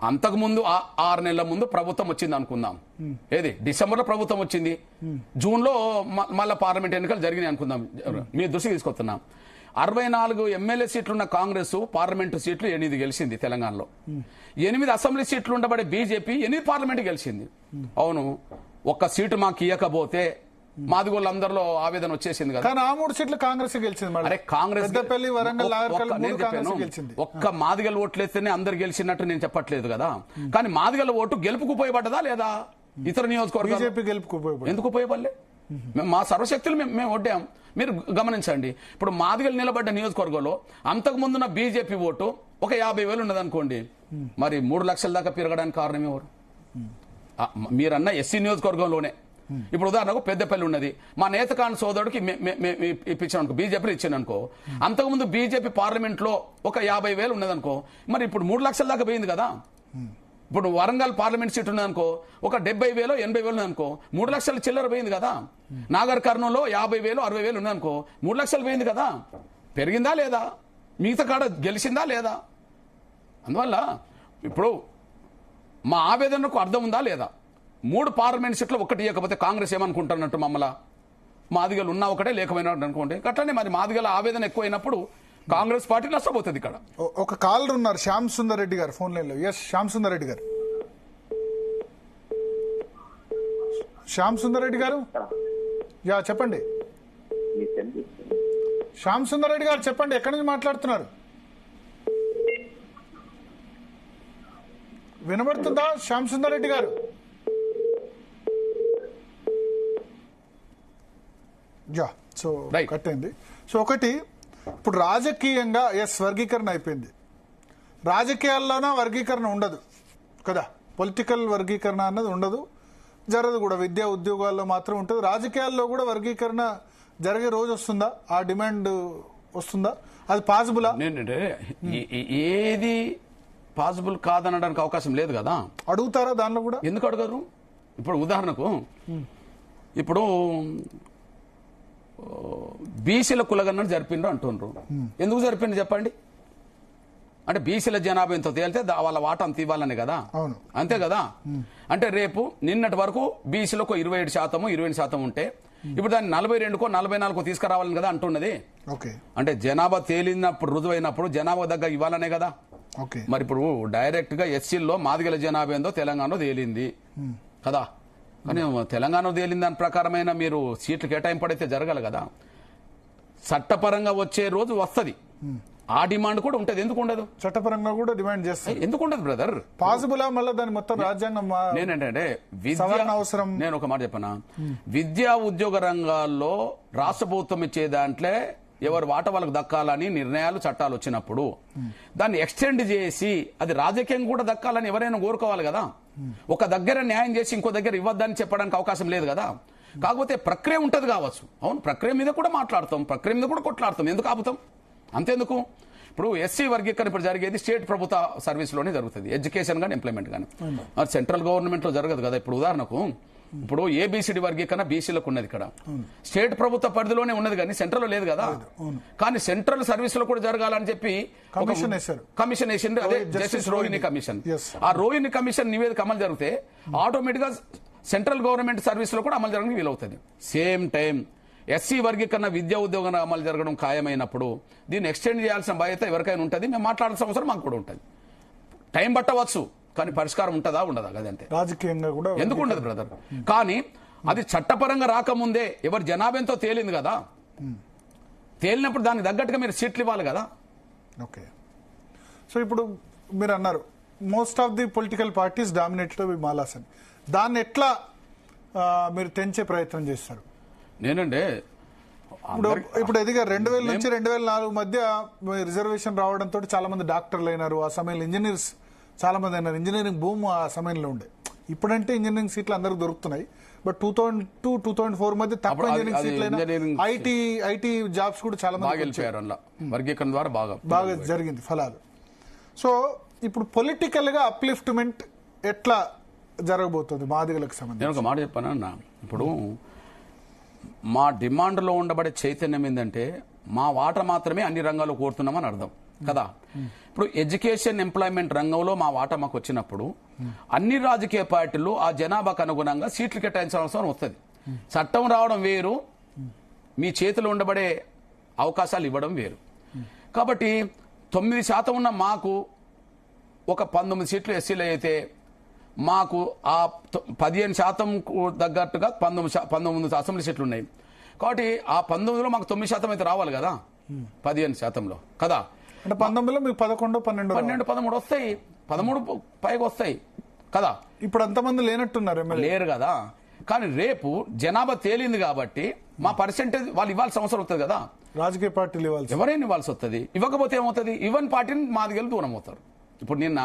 అంతకుముందు 6 నెలల ముందు ప్రభుత్వం వచ్చింది అనుకుందాం. ఏది డిసెంబర్లో ప్రభుత్వం వచ్చింది, జూన్లో మళ్ళా పార్లమెంట్ ఎన్నికలు జరిగినాయి అనుకుందాం. మీ దృష్టికి తీసుకొస్తున్నాం. 64 ఎమ్మెల్యే సీట్లున్న కాంగ్రెస్ పార్లమెంటు సీట్లు 8 గెలిచింది తెలంగాణలో. 8 అసెంబ్లీ సీట్లు ఉండబడే బీజేపీ 8 పార్లమెంట్ గెలిచింది. అవును, ఒక్క సీటు మాకు ఇయ్యకపోతే మాదిగోళ్ళందరిలో ఆవేదన వచ్చేసింది కదా. కానీ ఆ 3 సీట్లు కాంగ్రెస్ గెలిచింది. అరే కాంగ్రెస్ పెద్దపల్లి, వరంగల్, నాగర్కర్నూలు 3 కాంగ్రెస్ గెలిచింది. ఒక్క మాదిగల ఓట్లేస్తేనే అందరు గెలిచినట్టు నేను చెప్పట్లేదు కదా. కానీ మాదిగల ఓటు గెలుపుకు ఉపయోగపడ్డదా లేదా? ఇతర నియోజకవర్గాలు బీజేపీ గెలుపుకు ఉపయోగపడింది. ఎందుకు ఉపయోగపడలే? మా సర్వశక్తులు మేము ఒడ్డాం. మీరు గమనించండి, ఇప్పుడు మాదిగలు నిలబడ్డ నియోజకవర్గంలో అంతకు ముందున్న బీజేపీ ఓటు ఒక 50,000 ఉన్నది అనుకోండి, మరి 3 లక్షల దాకా పెరగడానికి కారణం ఎవరు? మీరన్న ఎస్సీ నియోజకవర్గంలోనే. ఇప్పుడు ఉదాహరణకు పెద్దపల్లి ఉన్నది, మా నేతకాని సోదరుడికి ఇప్పించాను, బీజేపీ ఇచ్చాను అనుకో. అంతకుముందు బీజేపీ పార్లమెంట్ లో ఒక 50,000 ఉన్నదనుకో, మరి ఇప్పుడు 3 లక్షల దాకా పోయింది కదా. ఇప్పుడు వరంగల్ పార్లమెంట్ సీట్ ఉన్నదనుకో, ఒక 70,000 80,000 ఉన్నదనుకో, 3 లక్షల చిల్లర పోయింది కదా. నాగర్ కర్నూలులో 50,000 60,000 ఉన్నదనుకో, 3 లక్షలు పోయింది కదా. పెరిగిందా లేదా? మిగతా కాడ గెలిచిందా లేదా? అందువల్ల ఇప్పుడు మా ఆవేదనకు అర్థం ఉందా లేదా? 3 పార్లమెంట్ సీట్లు ఒకటి ఇవ్వకపోతే కాంగ్రెస్ ఏమనుకుంటున్నట్టు మమ్మల్ని మాదిగలు ఉన్నా ఒకటే లేకపోయినా అనుకోండి. అట్లనే మరి మాదిగల ఆవేదన ఎక్కువైనప్పుడు కాంగ్రెస్ పార్టీ నష్టపోతుంది. ఇక్కడ ఒక కాలర్ ఉన్నారు, శ్యామ్ సుందర్ రెడ్డి గారు ఫోన్ లైన్ లో. ఎస్, శ్యామ్ సుందర్ రెడ్డి గారు. శ్యామ్ సుందర్ రెడ్డి గారు, యా చెప్పండి. శ్యామ్ సుందర్ రెడ్డి గారు చెప్పండి, ఎక్కడి నుంచి మాట్లాడుతున్నారు? వినబడుతుందా శ్యామ్ సుందర్ రెడ్డి గారు? యా, సో కట్ అయింది. సో ఒకటి, ఇప్పుడు రాజకీయంగా వర్గీకరణ అయిపోయింది. రాజకీయాల్లోనా వర్గీకరణ ఉండదు కదా, పొలిటికల్ వర్గీకరణ అన్నది ఉండదు, జరగదు కూడా. విద్యా ఉద్యోగాల్లో మాత్రం ఉంటుంది. రాజకీయాల్లో కూడా వర్గీకరణ జరిగే రోజు వస్తుందా? ఆ డిమాండ్ వస్తుందా? అది పాసిబులా? ఏది పాసిబుల్ కాదనడానికి అవకాశం లేదు కదా. అడుగుతారా దానిలో కూడా? ఎందుకు అడగరు? ఇప్పుడు ఉదాహరణకు ఇప్పుడు బీసీల కులగన్నను జరిపిండ్రు అంటుండ్రు. ఎందుకు జరిపిండ్రు చెప్పండి? అంటే బీసీల జనాభా ఎంతో తేలితే వాళ్ళ వాటా అంత ఇవ్వాలని కదా. అంతే కదా. అంటే రేపు నిన్నటి వరకు బీసీలకు 27% 28% ఉంటే ఇప్పుడు దాన్ని 42కో 44కో తీసుకురావాలని కదా అంటున్నది. అంటే జనాభా తేలినప్పుడు రుజువైనప్పుడు జనాభా దగ్గర ఇవ్వాలనే కదా. మరి ఇప్పుడు డైరెక్ట్ గా ఎస్సీల్లో మాదిగల జనాభా ఏందో తెలంగాణలో తేలింది కదా. కానీ తెలంగాణ తేలిన దాని ప్రకారమైన మీరు సీట్లు కేటాయింపడైతే జరగాలి కదా. చట్టపరంగా వచ్చే రోజు వస్తుంది, ఆ డిమాండ్ కూడా ఉంటది. ఎందుకు ఉండదు? చట్టపరంగా కూడా డిమాండ్ చేస్తారు. ఎందుకు ఉండదు బ్రదర్? పాసిబుల్ మళ్ళీ దాని మొత్తం రాజ్యాంగం నేనంటే అవసరం. నేను ఒక మాట చెప్పనా, విద్యా ఉద్యోగ రంగాల్లో రాష్ట్ర ప్రభుత్వం ఇచ్చే దాంట్లో ఎవరు వాట వాళ్ళకు దక్కాలని నిర్ణయాలు చట్టాలు వచ్చినప్పుడు దాన్ని ఎక్స్టెండ్ చేసి అది రాజకీయం కూడా దక్కాలని ఎవరైనా కోరుకోవాలి కదా. ఒక దగ్గర న్యాయం చేసి ఇంకో దగ్గర ఇవ్వద్దని చెప్పడానికి అవకాశం లేదు కదా. కాకపోతే ప్రక్రియ ఉంటది కావచ్చు. అవును, ప్రక్రియ మీద కూడా మాట్లాడతాం, ప్రక్రియ మీద కూడా కొట్లాడతాం. ఎందుకు ఆపుతాం? అంతేందుకు? ఇప్పుడు ఎస్సీ వర్గీకరణ ఇప్పుడు జరిగేది స్టేట్ ప్రభుత్వ సర్వీస్ లోనే జరుగుతుంది, ఎడ్యుకేషన్ గానీ ఎంప్లాయ్మెంట్ గానీ. మరి సెంట్రల్ గవర్నమెంట్ లో జరగదు కదా. ఇప్పుడు ఉదాహరణకు ఇప్పుడు ఏబిసిడి వర్గీకరణ బీసీలకు ఉన్నది, ఇక్కడ స్టేట్ ప్రభుత్వ పరిధిలోనే ఉన్నది కానీ సెంట్రల్ లో లేదు కదా. కానీ సెంట్రల్ సర్వీస్ లో కూడా జరగాలని చెప్పి కమిషన్ వేసింది, అదే జస్టిస్ రోహిణి కమిషన్. ఆ రోహిణి కమిషన్ నివేదిక అమలు జరిగితే ఆటోమేటిక్ గా సెంట్రల్ గవర్నమెంట్ సర్వీస్ లో కూడా అమలు జరగడానికి వీలవుతుంది. సేమ్ టైం ఎస్సీ వర్గీకరణ విద్యా ఉద్యోగం అమలు జరగడం ఖాయమైనప్పుడు దీన్ని ఎక్స్టెండ్ చేయాల్సిన బాధ్యత ఎవరికైనా ఉంటుంది. మేము మాట్లాడాల్సిన అవసరం మాకు కూడా ఉంటుంది. టైం పట్టవచ్చు, కానీ పరిష్కారం ఉంటుందా ఉండదా? అదంతే. రాజకీయంగా కూడా ఎందుకు ఉండదు బ్రదర్? కానీ అది చట్టపరంగా రాకముందే ఎవరి జనాభా ఎంతో తేలింది కదా. తేలినప్పుడు దానికి తగ్గట్టుగా మీరు సీట్లు ఇవ్వాలి కదా. ఓకే, సో ఇప్పుడు మీరు అన్నారు most of the political parties dominated by Malas అని. దాన్ని ఎట్లా మీరు తెంచే ప్రయత్నం చేస్తారు? నేనంటే ఇప్పుడు ఎదిగా 2000 నుంచి 2004 మధ్య రిజర్వేషన్ రావడంతో చాలా మంది డాక్టర్లు అయినారు. ఆ సమయంలో ఇంజనీర్స్ చాలా మంది అయినారు. ఇంజనీరింగ్ భూమి ఆ సమయంలో ఉండే. ఇప్పుడంటే ఇంజనీరింగ్ సీట్లు అందరికి దొరుకుతున్నాయి. బట్ 2002 2004 మధ్య తక్కువ ఇంజనీరింగ్ సీట్లు అయినా ఐటీ జాబ్స్ కూడా చాలా మంది వర్గీకరణ ద్వారా బాగా జరిగింది ఫలాలు. సో ఇప్పుడు పొలిటికల్ గా అప్లిఫ్ట్మెంట్ ఎట్లా జరగబోతుంది మాదిగలకు సంబంధించి? నేను ఒక మాట చెప్పానన్నా, ఇప్పుడు మా డిమాండ్లో ఉండబడే చైతన్యం ఏంటంటే మా వాట మాత్రమే అన్ని రంగాల్లో కోరుతున్నామని అర్థం. కదా. ఇప్పుడు ఎడ్యుకేషన్ ఎంప్లాయ్మెంట్ రంగంలో మా వాటా మాకు వచ్చినప్పుడు అన్ని రాజకీయ పార్టీలు ఆ జనాభాకు అనుగుణంగా సీట్లు కేటాయించాల్సిన అవసరం వస్తుంది. చట్టం రావడం వేరు, మీ చేతిలో ఉండబడే అవకాశాలు ఇవ్వడం వేరు. కాబట్టి 9% ఉన్న మాకు ఒక 19 సీట్లు ఎస్సీలు అయితే మాకు ఆ 15% తగ్గట్టుగా 19 అసెంబ్లీ సీట్లు ఉన్నాయి. కాబట్టి ఆ 19లో మాకు 9% అయితే రావాలి కదా 15%లో కదా. అంటే 19లో మీకు 11, 12, 13 వస్తాయి, 13 పైకి వస్తాయి కదా. ఇప్పుడు అంతమంది లేనట్టున్నారు ఎమ్మెల్యే లేరు కదా. కానీ రేపు జనాభా తేలింది కాబట్టి మా పర్సెంటేజ్ వాళ్ళు ఇవ్వాల్సిన అవసరం వస్తుంది కదా. రాజకీయ పార్టీలు ఇవ్వాల్సి ఎవరైనా ఇవ్వాల్సి వస్తుంది. ఇవ్వకపోతే ఏమవుతుంది, ఇవ్వని పార్టీని మాదిగలు దూరం అవుతారు. ఇప్పుడు నిన్న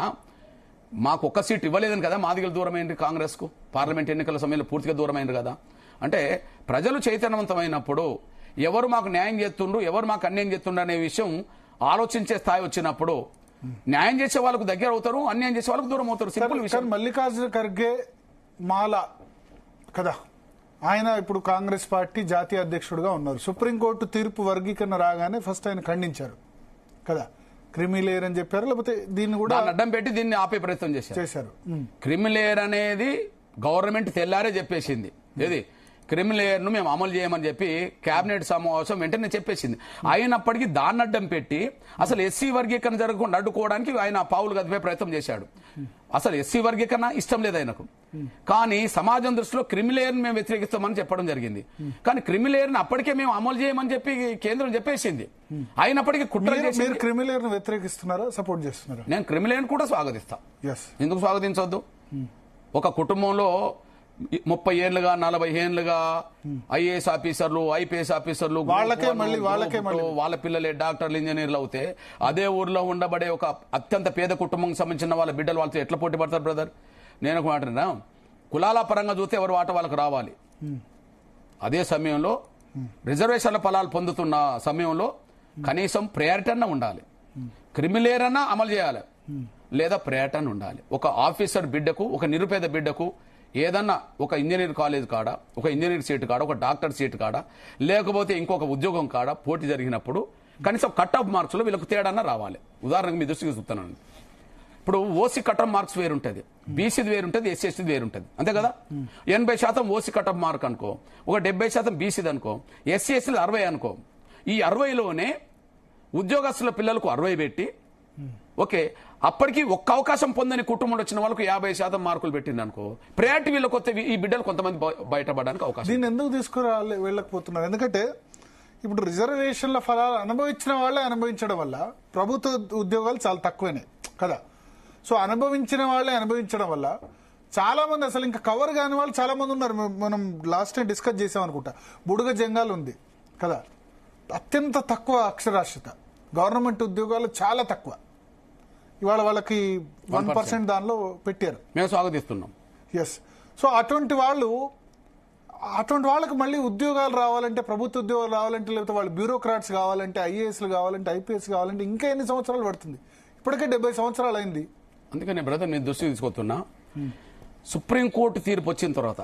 మాకు ఒక్క సీట్ ఇవ్వలేదని కదా మాదిగలు దూరం అయింది కాంగ్రెస్ కు. పార్లమెంట్ ఎన్నికల సమయంలో పూర్తిగా దూరం అయింది కదా. అంటే ప్రజలు చైతన్యవంతమైనప్పుడు ఎవరు మాకు న్యాయం చేస్తుండ్రు, ఎవరు మాకు అన్యాయం చేస్తుండ్రు అనే విషయం ఆలోచించే స్థాయి వచ్చినప్పుడు న్యాయం చేసే వాళ్ళకు దగ్గర అవుతారు, అన్యాయం చేసే వాళ్ళకు దూరం అవుతారు. సింపుల్ విషయం. మల్లికార్జున ఖర్గే మాల కదా, ఆయన ఇప్పుడు కాంగ్రెస్ పార్టీ జాతీయ అధ్యక్షుడిగా ఉన్నారు. సుప్రీంకోర్టు తీర్పు వర్గీకరణ రాగానే ఫస్ట్ ఆయన ఖండించారు కదా. క్రిమిలేయర్ అని చెప్పారు, లేకపోతే దీన్ని కూడా అడ్డం పెట్టి దీన్ని ఆపే ప్రయత్నం చేశారు. క్రిమిలేయర్ అనేది గవర్నమెంట్ తెల్లారే చెప్పేసింది. ఏది క్రిమిలేయర్ ను మేము అమలు చేయమని చెప్పి కేబినెట్ సమావేశం వెంటనే చెప్పేసింది. అయినప్పటికీ దాన్ని అడ్డం పెట్టి అసలు ఎస్సీ వర్గీకరణ జరగకుండా అడ్డుకోవడానికి ఆయన పావులు కదిపే ప్రయత్నం చేశాడు. అసలు ఎస్సీ వర్గీకరణ ఇష్టం లేదు ఆయనకు. కానీ సమాజం దృష్టిలో క్రిమిలేయర్ మేము వ్యతిరేకిస్తామని చెప్పడం జరిగింది. కానీ క్రిమిలేయర్ అప్పటికే మేము అమలు చేయమని చెప్పి కేంద్రం చెప్పేసింది. అయినప్పటికీ కుట్ర చేసి క్రిమిలేయర్ సపోర్ట్ చేస్తున్నారా? నేను క్రిమిలేయర్ కూడా స్వాగతిస్తా. ఎందుకు స్వాగతించవద్దు? ఒక కుటుంబంలో 30 ఏళ్లుగా 40 ఏళ్లుగా ఐఏఎస్ ఆఫీసర్లు, ఐపీఎస్ ఆఫీసర్లు వాళ్ళ పిల్లలే డాక్టర్లు, ఇంజనీర్లు అవుతే అదే ఊర్లో ఉండబడే ఒక అత్యంత పేద కుటుంబం సంబంధించిన వాళ్ళ బిడ్డలు వాళ్ళతో ఎట్లా పోటీ పడతారు బ్రదర్? నేను ఒక మాట, కులాల పరంగా చూస్తే ఎవరి వాట వాళ్ళకి రావాలి. అదే సమయంలో రిజర్వేషన్ల ఫలాలు పొందుతున్న సమయంలో కనీసం ప్రయారిటీ అన్న ఉండాలి. క్రిమిలేయర్ అన్నా అమలు చేయాలి, లేదా ప్రయారిటీ అన్న ఉండాలి. ఒక ఆఫీసర్ బిడ్డకు, ఒక నిరుపేద బిడ్డకు ఏదన్నా ఒక ఇంజనీర్ కాలేజ్ కాడ, ఒక ఇంజనీర్ సీటు కాడ, ఒక డాక్టర్ సీటు కాడ, లేకపోతే ఇంకొక ఉద్యోగం కాడ పోటీ జరిగినప్పుడు కనీసం కట్ ఆఫ్ మార్క్స్ లో వీళ్ళకి తేడాన్న రావాలి. ఉదాహరణకు మీ దృష్టికి చూస్తున్నాను. ఇప్పుడు ఓసీ కట్ ఆఫ్ మార్క్స్ వేరుంటది, బీసీది వేరుంటది, ఎస్సీది వేరుంటది, అంతే కదా. 80% ఓసీ కట్ ఆఫ్ మార్క్ అనుకో, ఒక 70% బీసీది అనుకో, ఎస్సీ ఎస్సీలు 60 అనుకో. ఈ 60లోనే ఉద్యోగస్తుల పిల్లలకు 60 పెట్టి, ఓకే, అప్పటికి ఒక్క అవకాశం పొందని కుటుంబంలో వచ్చిన వాళ్ళకు 50% మార్కులు పెట్టింది అనుకో, ప్రయారిటీ వీళ్ళకి వస్తే ఈ బిడ్డలు కొంతమంది బయటపడడానికి అవకాశం. దీన్ని ఎందుకు తీసుకురావాలి వెళ్ళకపోతున్నారు? ఎందుకంటే ఇప్పుడు రిజర్వేషన్ల ఫలాలు అనుభవించిన వాళ్ళే అనుభవించడం వల్ల ప్రభుత్వ ఉద్యోగాలు చాలా తక్కువనే కదా. సో అనుభవించిన వాళ్ళే అనుభవించడం వల్ల చాలా మంది అసలు ఇంకా కవర్ కాని వాళ్ళు చాలా మంది ఉన్నారు. మనం లాస్ట్ టైం డిస్కస్ చేసాం అనుకుంటా. బుడుగ జంగాలు ఉంది కదా, అత్యంత తక్కువ అక్షరాస్యత, గవర్నమెంట్ ఉద్యోగాలు చాలా తక్కువ. ఇవాళ వాళ్ళకి 1% దానిలో పెట్టారు. మేము స్వాగతిస్తున్నాం. ఎస్. సో అటువంటి వాళ్ళకి మళ్ళీ ఉద్యోగాలు రావాలంటే, ప్రభుత్వ ఉద్యోగాలు రావాలంటే, లేకపోతే వాళ్ళు బ్యూరోక్రాట్స్ కావాలంటే, ఐఏఎస్లు కావాలంటే, ఐపీఎస్ కావాలంటే ఇంకా ఎన్ని సంవత్సరాలు పడుతుంది? ఇప్పటికే 70 సంవత్సరాలు అయింది. అందుకని బ్రదర్ నేను దృష్టికి తీసుకొస్తున్నా, సుప్రీంకోర్టు తీర్పు వచ్చిన తర్వాత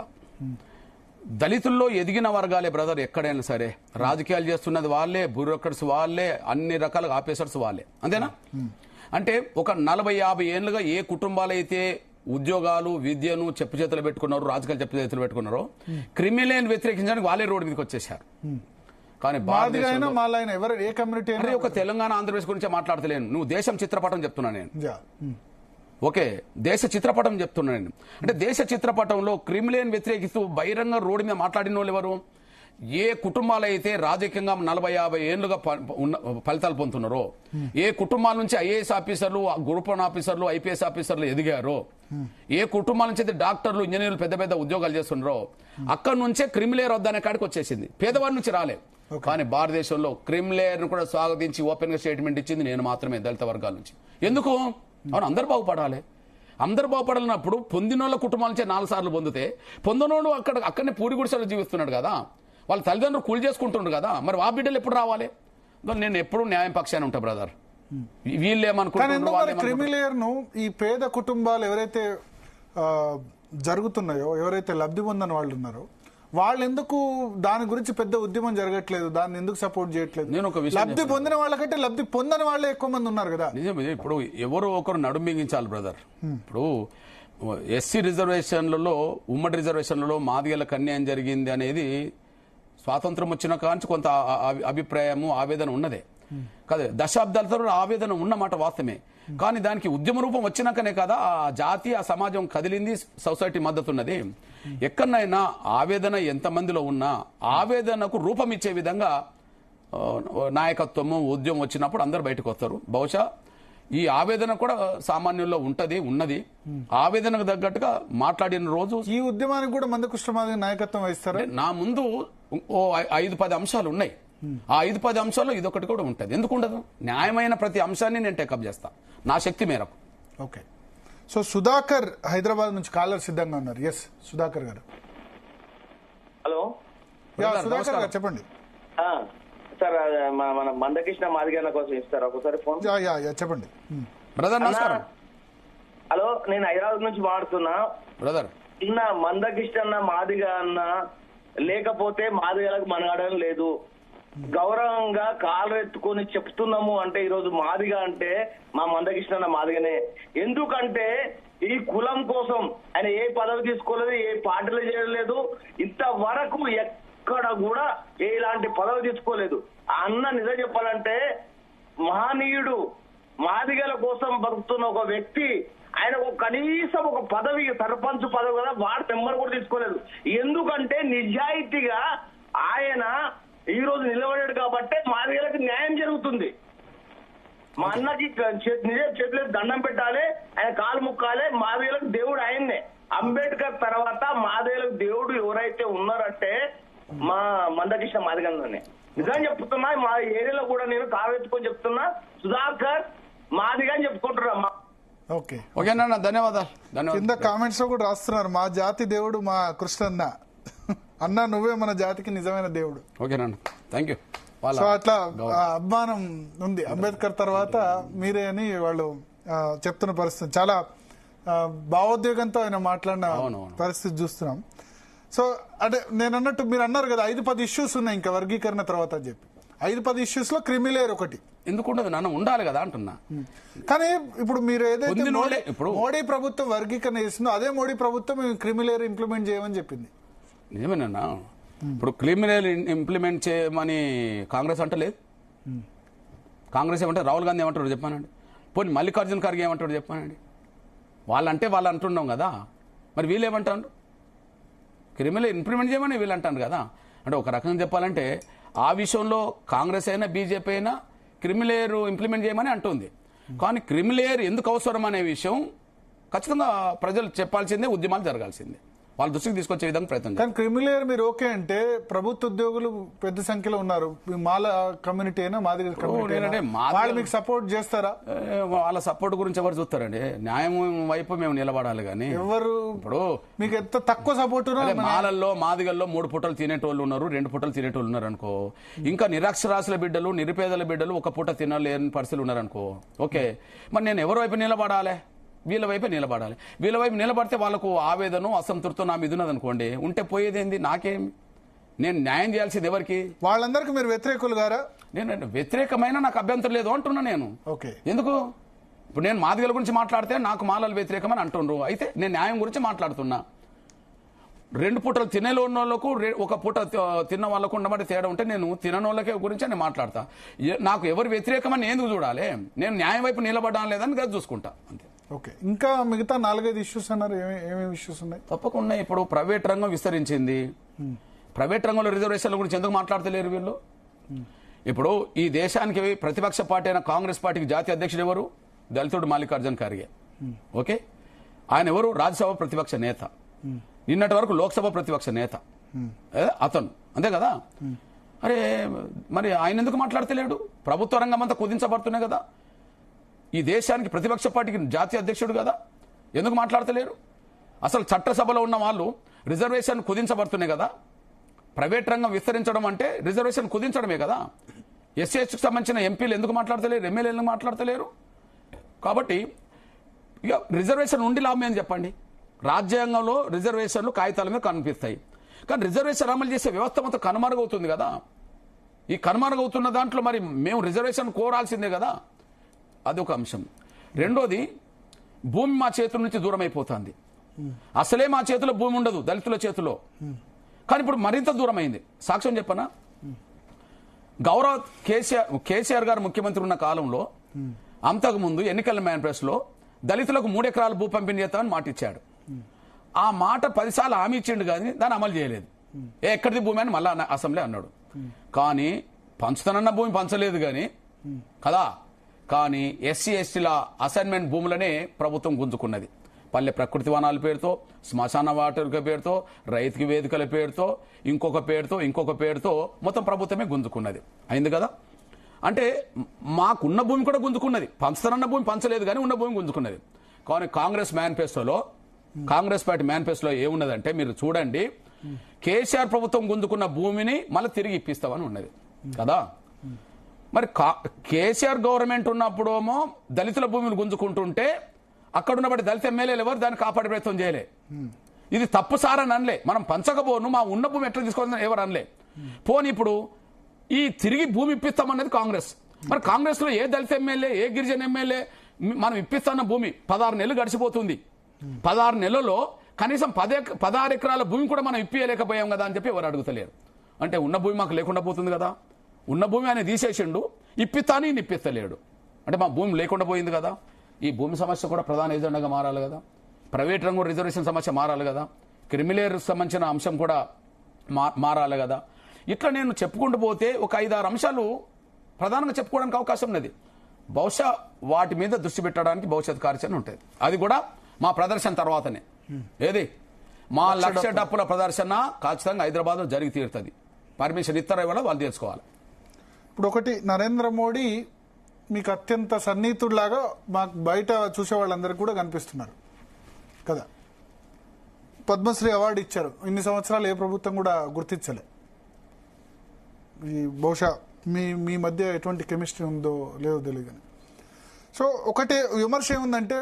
దళితుల్లో ఎదిగిన వర్గాలే బ్రదర్ ఎక్కడైనా సరే, రాజకీయాలు చేస్తున్నది వాళ్ళే, బ్యూరోక్రాట్స్ వాళ్ళే, అన్ని రకాల ఆఫీసర్స్ వాళ్ళే, అంతేనా? అంటే ఒక 40-50 ఏళ్లుగా ఏ కుటుంబాలైతే ఉద్యోగాలు, విద్యను చెప్పు చేతులు పెట్టుకున్నారు, రాజకీయాలు చెప్పు చేతులు పెట్టుకున్నారో, క్రిమినల్ వ్యతిరేకించడానికి వాళ్ళే రోడ్డు మీదకి వచ్చేసారు. కానీ ఒక తెలంగాణ, ఆంధ్రప్రదేశ్ గురించి మాట్లాడతలేను, నువ్వు దేశం చిత్రపటం చెప్తున్నా నేను. ఓకే, దేశ చిత్రపటం చెప్తున్నా నేను. అంటే దేశ చిత్రపటంలో క్రిమినల్ వ్యతిరేకిస్తూ బహిరంగ రోడ్డు మీద మాట్లాడిన వాళ్ళు ఎవరు? ఏ కుటుంబాలైతే రాజకీయంగా 40-50 ఏళ్లుగా ఫలితాలు పొందుతున్నారో, ఏ కుటుంబాల నుంచి ఐఏఎస్ ఆఫీసర్లు, గ్రూప్ 1 ఆఫీసర్లు, ఐపీఎస్ ఆఫీసర్లు ఎదిగారో, ఏ కుటుంబాల నుంచి అయితే డాక్టర్లు, ఇంజనీర్లు పెద్ద పెద్ద ఉద్యోగాలు చేస్తున్నారో, అక్కడి నుంచే క్రిమిలేయర్ వద్దనే కాడికి వచ్చేసింది. పేదవారి నుంచి రాలే. కానీ భారతదేశంలో క్రిమిలేయర్ ను కూడా స్వాగతించి ఓపెన్ గా స్టేట్మెంట్ ఇచ్చింది నేను మాత్రమే, దళిత వర్గాల నుంచి. ఎందుకు? అవును, అందరు బాగుపడాలి. అందరు బాగుపడాలన్నప్పుడు పొందినోళ్ళ కుటుంబాల నుంచే 4 సార్లు పొందితే, పొందినోడు అక్కడనే పూరి గుడిసెలో జీవిస్తున్నాడు కదా, వాళ్ళ తల్లిదండ్రులు కూలి చేసుకుంటుండ్రు కదా, మరి ఆ బిడ్డలు ఎప్పుడు రావాలి? నేను ఎప్పుడు న్యాయం పక్షాన్ని ఉంటా బ్రదర్. వీళ్ళు ఏమనుకుంటున్నారు? క్రిమిలేయర్ ను ఈ పేద కుటుంబాలు ఎవరైతే జరుగుతున్నాయో, ఎవరైతే లబ్ధి పొందని వాళ్ళు ఉన్నారో వాళ్ళు ఎందుకు దాని గురించి పెద్ద ఉద్యమం జరగట్లేదు, దాన్ని ఎందుకు సపోర్ట్ చేయట్లేదు? నేను ఒక విషయం లబ్ధి పొందిన వాళ్ళకంటే లబ్ధి పొందని వాళ్ళే ఎక్కువ మంది ఉన్నారు కదా. నిజమే. ఇప్పుడు ఎవరో ఒకరు నడుమింగించాలి బ్రదర్. ఇప్పుడు ఎస్సీ రిజర్వేషన్లలో, ఉమ్మడి రిజర్వేషన్లలో మాదిగలకు అన్యాయం జరిగింది అనేది స్వాతంత్రం వచ్చిన కాంచి కొంత అభిప్రాయము, ఆవేదన ఉన్నదే కాదు. దశాబ్దాల తర్వాత ఆవేదన ఉన్నమాట వాస్తవమే. కానీ దానికి ఉద్యమ రూపం వచ్చినాకనే కదా ఆ జాతి, ఆ సమాజం కదిలింది, సొసైటీ మద్దతు ఉన్నది. ఎక్కడైనా ఆవేదన ఎంతమందిలో ఉన్నా ఆవేదనకు రూపం ఇచ్చే విధంగా నాయకత్వము, ఉద్యమం వచ్చినప్పుడు అందరు బయటకు వస్తారు. బహుశా ఈ ఆవేదన కూడా సామాన్యుల్లో ఉన్నది. ఆవేదనకు తగ్గట్టుగా మాట్లాడిన రోజు ఈ ఉద్యమానికి కూడా మందకృష్ణ మాదిగ నాయకత్వం వహిస్తారు. నా ముందు ఓ 5-10 అంశాలు ఉన్నాయి. ఆ 5-10 అంశాల్లో ఇదొకటి కూడా ఉంటుంది. ఎందుకు ఉండదు? న్యాయమైన ప్రతి అంశాన్ని నేను టేకప్ చేస్తా నా శక్తి మేరకు. ఓకే. సో సుధాకర్ హైదరాబాద్ నుంచి కాలర్ సిద్ధంగా ఉన్నారు. ఎస్ సుధాకర్ గారు. హలో సుధాకర్ గారు చెప్పండి. సార్, మన మందకృష్ణ మాదిగన్న కోసం ఇస్తారా ఒకసారి ఫోన్? చెప్పండి బ్రదర్. నమస్కారం. హలో, నేను హైదరాబాద్ నుంచి మాట్లాడుతున్నా బ్రదర్. ఇన్న మందకృష్ణ మాదిగ అన్న లేకపోతే మాదిగలకు మనగడం లేదు. గౌరవంగా కాళ్ళు ఎత్తుకొని చెప్తున్నాము అంటే ఈరోజు మాదిగ అంటే మా మందకృష్ణ మాదిగనే. ఎందుకంటే ఈ కులం కోసం ఆయన ఏ పదవి తీసుకోలేదు, ఏ పార్టీలు చేయలేదు, ఇంతవరకు ఎక్కడ కూడా ఇలాంటి పదవి తీసుకోలేదు. ఆ అన్న నిజం చెప్పాలంటే మహనీయుడు, మాదిగల కోసం బతుకుతున్న ఒక వ్యక్తి. ఆయనకు కనీసం ఒక పదవి, సర్పంచ్ పదవి కదా, వార్డు మెంబర్ కూడా తీసుకోలేదు. ఎందుకంటే నిజాయితీగా ఆయన ఈ రోజు నిలబడాడు కాబట్టి మాదిగలకు న్యాయం జరుగుతుంది. మా అన్నకి నిజం చేతులు దండం పెట్టాలి, ఆయన కాలు ముక్కాలి. మాదిగలకు దేవుడు ఆయన్నే. అంబేద్కర్ తర్వాత మాదిగలకు దేవుడు ఎవరైతే ఉన్నారంటే మా మందకృష్ణ మాదిగన్ననే. నిజం చెప్తున్నా, మా ఏరియాలో కూడా నేను కావెత్తుకొని చెప్తున్నా, సుధాకర్ మాదిగా అని చెప్పుకుంటున్నా. ఓకే ఓకేనా, ధన్యవాదాలు. కింద కామెంట్స్ లో కూడా రాస్తున్నారు, మా జాతి దేవుడు మా కృష్ణన్న. అన్న నువ్వే మన జాతికి నిజమైన దేవుడు. ఓకేనా, థ్యాంక్ యూ. సో అట్లా అభిమానం ఉంది. అంబేద్కర్ తర్వాత మీరే అని వాళ్ళు చెప్తున్న పరిస్థితి, చాలా భావోద్వేగంతో ఆయన మాట్లాడిన పరిస్థితి చూస్తున్నాం. సో అంటే నేను అన్నట్టు మీరు అన్నారు కదా 5-10 ఇష్యూస్ ఉన్నాయి ఇంకా వర్గీకరణ తర్వాత అని చెప్పి. 5-10 ఇష్యూస్ లో క్రిమిలేర్ ఒకటి. ఎందుకుండదు నాన్న, ఉండాలి కదా అంటున్నా. కానీ ఇప్పుడు మీరు ఏదైతే మోడీ ప్రభుత్వం వర్గీకరణ చేసిందో అదే మోడీ ప్రభుత్వం క్రిమిలేర్ ఇంప్లిమెంట్ చేయమని చెప్పింది. నిజమేనా? ఇప్పుడు క్రిమినల్ ఇంప్లిమెంట్ చేయమని కాంగ్రెస్ అంటలేదు. కాంగ్రెస్ ఏమంటారు, రాహుల్ గాంధీ ఏమంటారు చెప్పానండి, పోనీ మల్లికార్జున ఖర్గే ఏమంటాడు చెప్పానండి. వాళ్ళు అంటున్నాం కదా, మరి వీళ్ళు ఏమంటారు? క్రిమినల్ ఇంప్లిమెంట్ చేయమని వీళ్ళు అంటారు కదా. అంటే ఒక రకంగా చెప్పాలంటే ఆ విషయంలో కాంగ్రెస్ అయినా బీజేపీ అయినా క్రిమిలేర్ ఇంప్లిమెంట్ చేయమని అంటుంది. కానీ క్రిమిలేర్ ఎందుకు అవసరం అనే విషయం ఖచ్చితంగా ప్రజలు చెప్పాల్సిందే, ఉద్యమాలు జరగాల్సిందే, వాళ్ళ దృష్టికి తీసుకొచ్చే విధంగా ప్రయత్నం. కానీ క్రిమిలేర్ మీరు ఓకే అంటే ప్రభుత్వ ఉద్యోగులు పెద్ద సంఖ్యలో ఉన్నారు. మాల కమ్యూనిటీ అయినా మాదిగ కమ్యూనిటీ వాళ్ళు మీకు సపోర్ట్ చేస్తారా? వాళ్ళ సపోర్ట్ గురించి ఎవరు చూస్తారండి? న్యాయం వైపు మేము నిలబడాలి. కానీ ఎవరు ఇప్పుడు మీకు ఎంత తక్కువ సపోర్ట్ మాలల్లో, మాదిగల్లో 3 పూటలు తినేటోళ్ళు ఉన్నారు, 2 పూటలు తినేటోళ్ళు ఉన్నారు అనుకో. ఇంకా నిరక్షరాస్యుల బిడ్డలు, నిరుపేదల బిడ్డలు 1 పూట తినలేని పరిస్థితులు ఉన్నారనుకో. ఓకే, మరి నేను ఎవరి వైపు నిలబడాలి? వీళ్ళ వైపే నిలబడాలి. వీళ్ళ వైపు నిలబడితే వాళ్ళకు ఆవేదన, అసంతృప్తి నా మీద ఉన్నది అనుకోండి, ఉంటే పోయేదేంది? నాకేం, నేను న్యాయం చేయాల్సింది ఎవరికి? వాళ్ళందరికీ మీరు వ్యతిరేకులు గారా? నేను వ్యతిరేకమైన నాకు అభ్యంతరం లేదు అంటున్నా నేను. ఓకే, ఎందుకు? ఇప్పుడు నేను మాదిగల గురించి మాట్లాడితే నాకు మాలలు వ్యతిరేకమని అంటుండ్రు. అయితే నేను న్యాయం గురించి మాట్లాడుతున్నా. 2 పూటలు తినేలో ఉన్న వాళ్ళకు 1 పూట తిన్న వాళ్ళకు ఉండబట్టి తేడా ఉంటే నేను తిననోళ్ళకే గురించి నేను మాట్లాడతా. నాకు ఎవరు వ్యతిరేకమని ఎందుకు చూడాలి? నేను న్యాయం వైపు నిలబడాలి లేదని కదా చూసుకుంటా, అంతే. ఓకే, ఇంకా మిగతా 4-5 ఇష్యూస్ అన్నారు. ఏమేమి ఇష్యూస్ ఉన్నాయి? తప్పకుండా ఇప్పుడు ప్రైవేట్ రంగం విస్తరించింది. ప్రైవేట్ రంగంలో రిజర్వేషన్ల గురించి ఎందుకు మాట్లాడతలేరు వీళ్ళు? ఇప్పుడు ఈ దేశానికి ప్రతిపక్ష పార్టీ అయిన కాంగ్రెస్ పార్టీకి జాతీయ అధ్యక్షుడు ఎవరు? దళితుడు మల్లికార్జున ఖర్గే. ఓకే, ఆయన ఎవరు? రాజ్యసభ ప్రతిపక్ష నేత, నిన్నటి వరకు లోక్సభ ప్రతిపక్ష నేత అతను, అంతే కదా. అరే మరి ఆయన ఎందుకు మాట్లాడతలేడు? ప్రభుత్వ రంగం అంతా కుదించబడుతున్నాయి కదా. ఈ దేశానికి ప్రతిపక్ష పార్టీకి జాతీయ అధ్యక్షుడు కదా, ఎందుకు మాట్లాడతలేరు? అసలు చట్టసభలో ఉన్న వాళ్ళు రిజర్వేషన్ కుదించబడుతున్నాయి కదా. ప్రైవేట్ రంగం విస్తరించడం అంటే రిజర్వేషన్ కుదించడమే కదా. ఎస్సీఎస్టీకి సంబంధించిన ఎంపీలు ఎందుకు మాట్లాడతలేరు? ఎమ్మెల్యేలు ఎందుకు మాట్లాడతలేరు? కాబట్టి ఇక రిజర్వేషన్ ఉండి లాభమే అని చెప్పండి. రాజ్యాంగంలో రిజర్వేషన్లు కాగితాల మీద కనిపిస్తాయి. కానీ రిజర్వేషన్ అమలు చేసే వ్యవస్థ మొత్తం కనుమరుగవుతుంది కదా. ఈ కనుమరుగవుతున్న దాంట్లో మరి మేము రిజర్వేషన్ కోరాల్సిందే కదా, అది ఒక అంశం. రెండోది, భూమి మా చేతుల నుంచి దూరం అయిపోతుంది. అసలే మా చేతిలో భూమి ఉండదు, దళితుల చేతిలో. కానీ ఇప్పుడు మరింత దూరం అయింది. సాక్ష్యం చెప్పనా? గౌరవ కేసీఆర్ గారు ముఖ్యమంత్రి ఉన్న కాలంలో అంతకుముందు ఎన్నికల మేనిఫెస్టోలో దళితులకు 3 ఎకరాల భూ పంపిణీ చేస్తామని మాట ఇచ్చాడు. ఆ మాట 10 సార్లు హామీ ఇచ్చిండు కానీ దాన్ని అమలు చేయలేదు. ఎక్కడిది భూమి అని మళ్ళా అసెంబ్లీ అన్నాడు. కానీ పంచుతానన్న భూమి పంచలేదు కానీ కదా. కానీ ఎస్సీ ఎస్టీల అసైన్మెంట్ భూములనే ప్రభుత్వం గుంజుకున్నది. పల్లె ప్రకృతి వనాల పేరుతో, శ్మశాన వాటర్ల పేరుతో, రైతుకి వేదికల పేరుతో, ఇంకొక పేరుతో మొత్తం ప్రభుత్వమే గుంజుకున్నది. అయింది కదా. అంటే మాకున్న భూమి కూడా గుంజుకున్నది. పంచుతానన్న భూమి పంచలేదు కానీ ఉన్న భూమి గుంజుకున్నది. కానీ కాంగ్రెస్ పార్టీ మేనిఫెస్టోలో ఏమున్నదంటే మీరు చూడండి, కేసీఆర్ ప్రభుత్వం గుంజుకున్న భూమిని మళ్ళీ తిరిగి ఇప్పిస్తామని ఉన్నది కదా. మరి కేసీఆర్ గవర్నమెంట్ ఉన్నప్పుడేమో దళితుల భూమిని గుంజుకుంటుంటే అక్కడున్నబట్టి దళిత ఎమ్మెల్యేలు ఎవరు దాన్ని కాపాడే ప్రయత్నం చేయలే. ఇది తప్పు సారని అనలే. మనం పంచకపోను మా ఉన్న భూమి ఎట్లా తీసుకోవాలని ఎవరు అనలే. పోనీ ఇప్పుడు ఈ తిరిగి భూమి ఇప్పిస్తామన్నది కాంగ్రెస్. మరి కాంగ్రెస్ లో ఏ దళిత ఎమ్మెల్యే, ఏ గిరిజన ఎమ్మెల్యే మనం ఇప్పిస్తున్న భూమి 16 నెలలు గడిచిపోతుంది. 16 నెలల్లో కనీసం 16 ఎకరాల భూమి కూడా మనం ఇప్పియలేకపోయాం కదా అని చెప్పి ఎవరు అడుగుతలేరు. అంటే ఉన్న భూమి మాకు లేకుండా పోతుంది కదా. ఉన్న భూమి ఆయన తీసేసిండు, ఇప్పిస్తాను ఈయన ఇప్పిస్తలేడు. అంటే మా భూమి లేకుండా పోయింది కదా. ఈ భూమి సమస్య కూడా ప్రధాన ఎజెండాగా మారాలి కదా. ప్రైవేట్ రంగం రిజర్వేషన్ సమస్య మారాలి కదా. క్రిమిలేర్ సంబంధించిన అంశం కూడా మారాలి కదా. ఇట్లా నేను చెప్పుకుంటూ పోతే ఒక 5-6 అంశాలు ప్రధానంగా చెప్పుకోవడానికి అవకాశం ఉన్నది. బహుశా వాటి మీద దృష్టి పెట్టడానికి భవిష్యత్ కార్యాచరణ ఉంటుంది. అది కూడా మా ప్రదర్శన తర్వాతనే. ఏది మా లక్ష డప్పుల ప్రదర్శన ఖచ్చితంగా హైదరాబాద్ లో జరిగి తీరుతుంది. పర్మిషన్ ఇస్తారో ఇవ్వాలో వాళ్ళు తెలుసుకోవాలి. ఇప్పుడు ఒకటి, నరేంద్ర మోడీ మీకు అత్యంత సన్నిహితుడిలాగా మాకు బయట చూసే వాళ్ళందరికీ కూడా కనిపిస్తున్నారు కదా. పద్మశ్రీ అవార్డు ఇచ్చారు. ఇన్ని సంవత్సరాలు ఏ ప్రభుత్వం కూడా గుర్తించలే. ఈ బహుశా మీ మధ్య ఎటువంటి కెమిస్ట్రీ ఉందో లేదో తెలియదు. సో ఒకటే విమర్శ ఏముందంటే,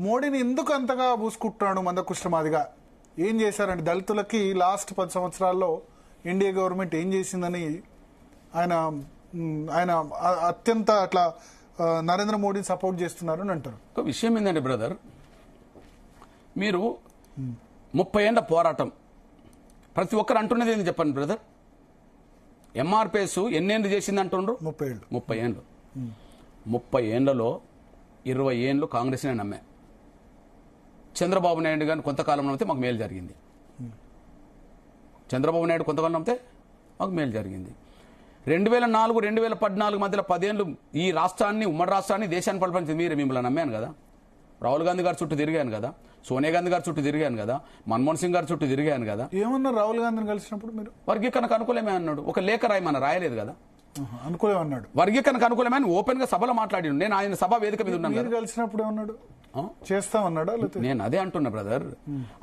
మోడీని ఎందుకు అంతగా పూసుకుంటున్నాడు మందకృష్ణమాదిగా? ఏం చేశారంటే దళితులకి లాస్ట్ 10 సంవత్సరాల్లో ఎన్డీఏ గవర్నమెంట్ ఏం చేసిందని ఆయన అత్యంత అట్లా నరేంద్ర మోడీని సపోర్ట్ చేస్తున్నారు అని అంటారు. ఒక విషయం ఏంటంటే బ్రదర్, మీరు 30 ఏళ్ల పోరాటం ప్రతి ఒక్కరు అంటున్నది ఏంది చెప్పండి బ్రదర్. ఎంఆర్పిఎస్ ఎన్నేళ్ళు చేసింది అంటుండ్రు? 30 ఏళ్ళు. 30 ఏళ్లలో 20 ఏళ్ళు కాంగ్రెస్నే నమ్మే. చంద్రబాబు నాయుడు గారిని కొంతకాలం నమ్మితే మాకు మేలు జరిగింది. చంద్రబాబు నాయుడు కొంతకాలం నమ్మితే మాకు మేలు జరిగింది. 2004, 2014 మధ్యలో 10 ఏళ్ళు ఈ రాష్ట్రాన్ని, ఉమ్మడి రాష్ట్రాన్ని, దేశాన్ని పరిపాలించింది మీరే. మిమ్మల్ని నమ్మాను కదా. రాహుల్ గాంధీ గారి చుట్టూ తిరిగాను కదా, సోనియా గాంధీ గారి చుట్టూ తిరిగాను కదా, మన్మోహన్ సింగ్ గారి చుట్టూ తిరిగాను కదా. ఏమన్నారు రాహుల్ గాంధీని కలిసినప్పుడు మీరు? వర్గీకరణకు అనుకూలమే అన్నాడు. ఒక లేఖ రాయమన్న రాయలేదు కదా. అనుకూలం అన్నాడు. వర్గీకరణకు అనుకూలమే అని ఓపెన్ గా సభలో మాట్లాడి నేను ఆయన సభ వేదిక మీద ఉన్నాను. కలిసినప్పుడు ఏమన్నాడు? చేస్తామన్నాడా? నేను అదే అంటున్నా బ్రదర్.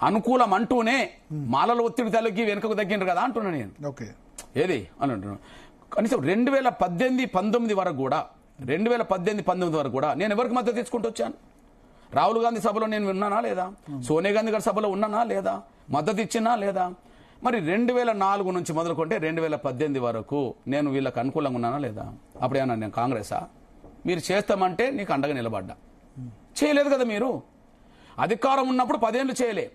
అనుకూలం అంటూనే మాలల ఒత్తిడి తలకి వెనుకకు తగ్గిండ్రు కదా అంటున్నా నేను. ఓకే, ఏది అని అంటున్నా. కనీసం 2018-19 వరకు కూడా, 2018-19 వరకు కూడా నేను ఎవరికి మద్దతు తెచ్చుకుంటూ వచ్చాను? రాహుల్ గాంధీ సభలో నేను ఉన్నానా లేదా? సోనియా గాంధీ గారి సభలో ఉన్నానా లేదా? మద్దతు ఇచ్చినా లేదా? మరి 2004 నుంచి మొదలుకుంటే 2018 వరకు నేను వీళ్ళకి అనుకూలంగా ఉన్నానా లేదా? అప్పుడేమన్నా నేను కాంగ్రెసా? మీరు చేస్తామంటే నీకు అండగా నిలబడ్డా. చేయలేదు కదా. మీరు అధికారం ఉన్నప్పుడు 10 ఏళ్ళు చేయలే.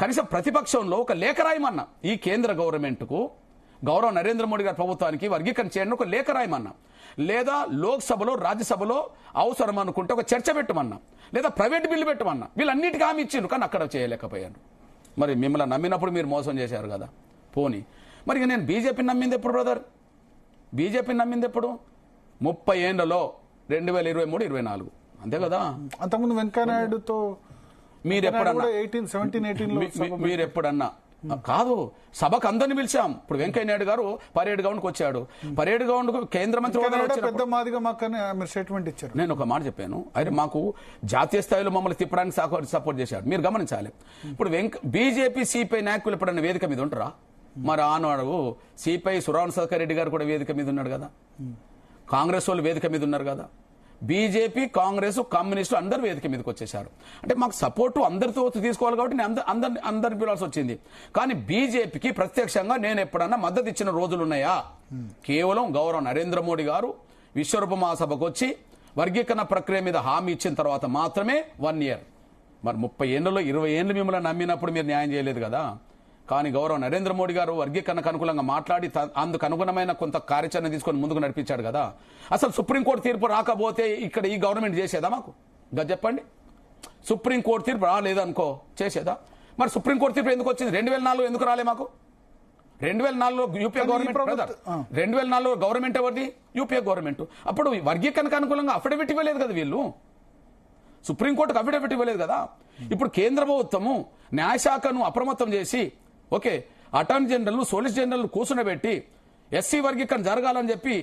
కనీసం ప్రతిపక్షంలో ఒక లేఖ రాయమన్నా, ఈ కేంద్ర గవర్నమెంట్కు, గౌరవ నరేంద్ర మోడీ గారి ప్రభుత్వానికి వర్గీకరణ చేయండి ఒక లేఖ రాయమన్నా, లేదా లోక్సభలో, రాజ్యసభలో అవసరం అనుకుంటే ఒక చర్చ పెట్టమన్నా, లేదా ప్రైవేట్ బిల్లు పెట్టమన్నా. వీళ్ళన్నిటికీ హామీ ఇచ్చిండ్రు కానీ అక్కడ చేయలేకపోయాను. మరి మిమ్మల్ని నమ్మినప్పుడు మీరు మోసం చేశారు కదా. పోనీ మరి నేను బీజేపీని నమ్మింది ఎప్పుడు బ్రదర్? బీజేపీని నమ్మింది ఎప్పుడు? 30 ఏళ్లలో 2023-24 అంతే కదా. అంతకుముందు వెంకయ్యనాయుడుతో మీరు ఎప్పుడన్నా కాదు, సభకు అందరిని పిలిచాం. ఇప్పుడు వెంకయ్య నాయుడు గారు పరేడ్ గ్రౌండ్ కు వచ్చాడు. పరేడ్ గ్రౌండ్ కు కేంద్ర మంత్రి పెద్ద మాదిగా మాకు స్టేట్మెంట్ ఇచ్చారు. నేను ఒక మాట చెప్పాను, అయితే మాకు జాతీయ స్థాయిలో మమ్మల్ని తిప్పడానికి సపోర్ట్ చేశాడు. మీరు గమనించాలి. ఇప్పుడు బీజేపీ సిపిఐ నాయకులు ఎప్పుడన్నా వేదిక మీద ఉంటారా? మరి ఆనాడు సిపిఐ సురావణ సహకార్ రెడ్డి గారు కూడా వేదిక మీద ఉన్నాడు కదా. కాంగ్రెస్ వాళ్ళు వేదిక మీద ఉన్నారు కదా. బీజేపీ, కాంగ్రెస్, కమ్యూనిస్టులు అందరూ వేదిక మీదకి వచ్చేశారు. అంటే మాకు సపోర్టు అందరితో తీసుకోవాలి కాబట్టి నేను అందరిని పిలవాల్సి వచ్చింది. కానీ బీజేపీకి ప్రత్యక్షంగా నేను ఎప్పుడన్నా మద్దతు ఇచ్చిన రోజులున్నాయా? కేవలం గౌరవ నరేంద్ర మోడీ గారు విశ్వరూప మహాసభకు వచ్చి వర్గీకరణ ప్రక్రియ మీద హామీ ఇచ్చిన తర్వాత మాత్రమే 1 year. మరి 30 ఏళ్లలో 20 ఏళ్లు మిమ్మల్ని నమ్మినప్పుడు మీరు న్యాయం చేయలేదు కదా. కానీ గౌరవ నరేంద్ర మోడీ గారు వర్గీకరణకు అనుకూలంగా మాట్లాడి అందుకు అనుగుణమైన కొంత కార్యాచరణ తీసుకొని ముందుకు నడిపించాడు కదా. అసలు సుప్రీంకోర్టు తీర్పు రాకపోతే ఇక్కడ ఈ గవర్నమెంట్ చేసేదా? మాకు ఇంకా చెప్పండి. సుప్రీంకోర్టు తీర్పు రాలేదనుకో చేసేదా? మరి సుప్రీంకోర్టు తీర్పు ఎందుకు వచ్చింది? 2004 ఎందుకు రాలే మాకు? 2004లో యూపీఏ గవర్నమెంట్, 2004లో గవర్నమెంట్ ఎవరిది? UPA government. అప్పుడు వర్గీకరణకు అనుకూలంగా అఫిడవిట్ ఇవ్వలేదు కదా వీళ్ళు, సుప్రీంకోర్టుకు అఫిడవిట్ ఇవ్వలేదు కదా. ఇప్పుడు కేంద్ర ప్రభుత్వము న్యాయశాఖను అప్రమత్తం చేసి okay attorney general, solicitor general కూర్చునబెట్టి ఎస్సీ వర్గీకరణ జరగాలని చెప్పి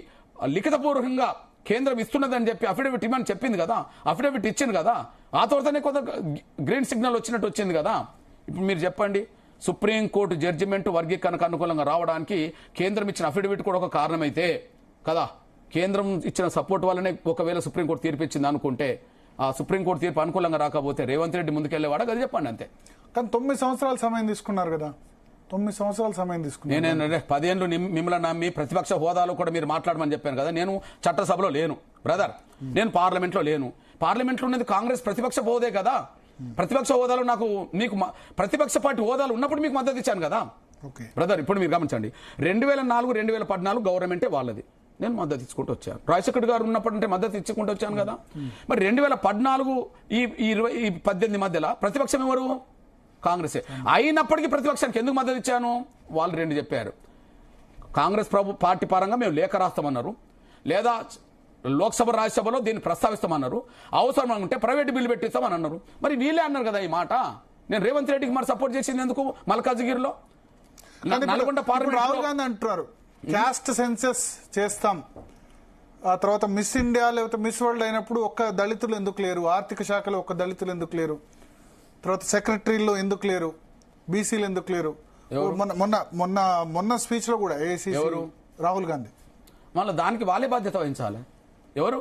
లిఖితపూర్వకంగా కేంద్రం ఇస్తున్నదని చెప్పి అఫిడవిట్ ఇవ్వని చెప్పింది కదా. అఫిడవిట్ ఇచ్చింది కదా. ఆ తర్వాతనే కొంత గ్రీన్ సిగ్నల్ వచ్చినట్టు వచ్చింది కదా. ఇప్పుడు మీరు చెప్పండి, సుప్రీంకోర్టు జడ్జిమెంట్ వర్గీకరణకు అనుకూలంగా రావడానికి కేంద్రం ఇచ్చిన అఫిడవిట్ కూడా ఒక కారణమైతే కదా. కేంద్రం ఇచ్చిన సపోర్ట్ వల్లనే ఒకవేళ సుప్రీంకోర్టు తీర్పు ఇచ్చింది అనుకుంటే, ఆ సుప్రీంకోర్టు తీర్పు అనుకూలంగా రాకపోతే రేవంత్ రెడ్డి ముందుకెళ్లేవాడా? అది చెప్పండి అంతే. కానీ 9 సంవత్సరాల సమయం తీసుకున్నారు కదా. 9 సంవత్సరాల సమయం తీసుకున్నారు. నేను 10 ఏళ్ళు మిమ్మల్ని నమ్మి ప్రతిపక్ష హోదాలో కూడా మీరు మాట్లాడమని చెప్పాను కదా. నేను చట్టసభలో లేను బ్రదర్, నేను పార్లమెంట్లో లేను. పార్లమెంట్లో ఉన్నది కాంగ్రెస్ ప్రతిపక్ష హోదే కదా. ప్రతిపక్ష హోదాలో మీకు ప్రతిపక్ష పార్టీ హోదాలు ఉన్నప్పుడు మీకు మద్దతు ఇచ్చాను కదా బ్రదర్. ఇప్పుడు మీరు గమనించండి, 2004, 2014 గవర్నమెంటే వాళ్ళది, నేను మద్దతు ఇచ్చుకుంటూ వచ్చాను. రాజశేఖర్ గారు ఉన్నప్పుడంటే మద్దతు ఇచ్చుకుంటూ వచ్చాను కదా. మరి 2014 ఈ 18 మధ్యలో ప్రతిపక్షం ఎవరు? కాంగ్రెసే. అయినప్పటికీ ప్రతిపక్షానికి ఎందుకు మద్దతు ఇచ్చాను? వాళ్ళు 2 చెప్పారు. కాంగ్రెస్ పార్టీ పరంగా మేము లేఖ రాస్తామన్నారు, లేదా లోక్సభ, రాజ్యసభలో దీన్ని ప్రస్తావిస్తామన్నారు. అవసరం అనుకుంటే ప్రైవేట్ బిల్లు పెట్టిస్తామని అన్నారు. మరి వీళ్ళే అన్నారు కదా ఈ మాట. నేను రేవంత్ రెడ్డికి మరి సపోర్ట్ చేసింది ఎందుకు? మల్కాజ్గిరిలో నల్గొండ పార్లమెంట్ రాహుల్ గాంధీ అంటున్నారు క్యాస్ట్ సెన్సెస్ చేస్తాం, ఆ తర్వాత మిస్ ఇండియా లేకపోతే మిస్ వరల్డ్ అయినప్పుడు ఒక్క దళితులు ఎందుకు లేరు, ఆర్థిక శాఖలో ఒక్క దళితులు ఎందుకు లేరు, తర్వాత సెక్రటరీలో ఎందుకు లేరు, బీసీలు ఎందుకు లేరు. మొన్న స్పీచ్ లో కూడా ఏఐసీసీ రాహుల్ గాంధీ మళ్ళీ దానికి వాళ్ళే బాధ్యత వహించాలి. ఎవరు?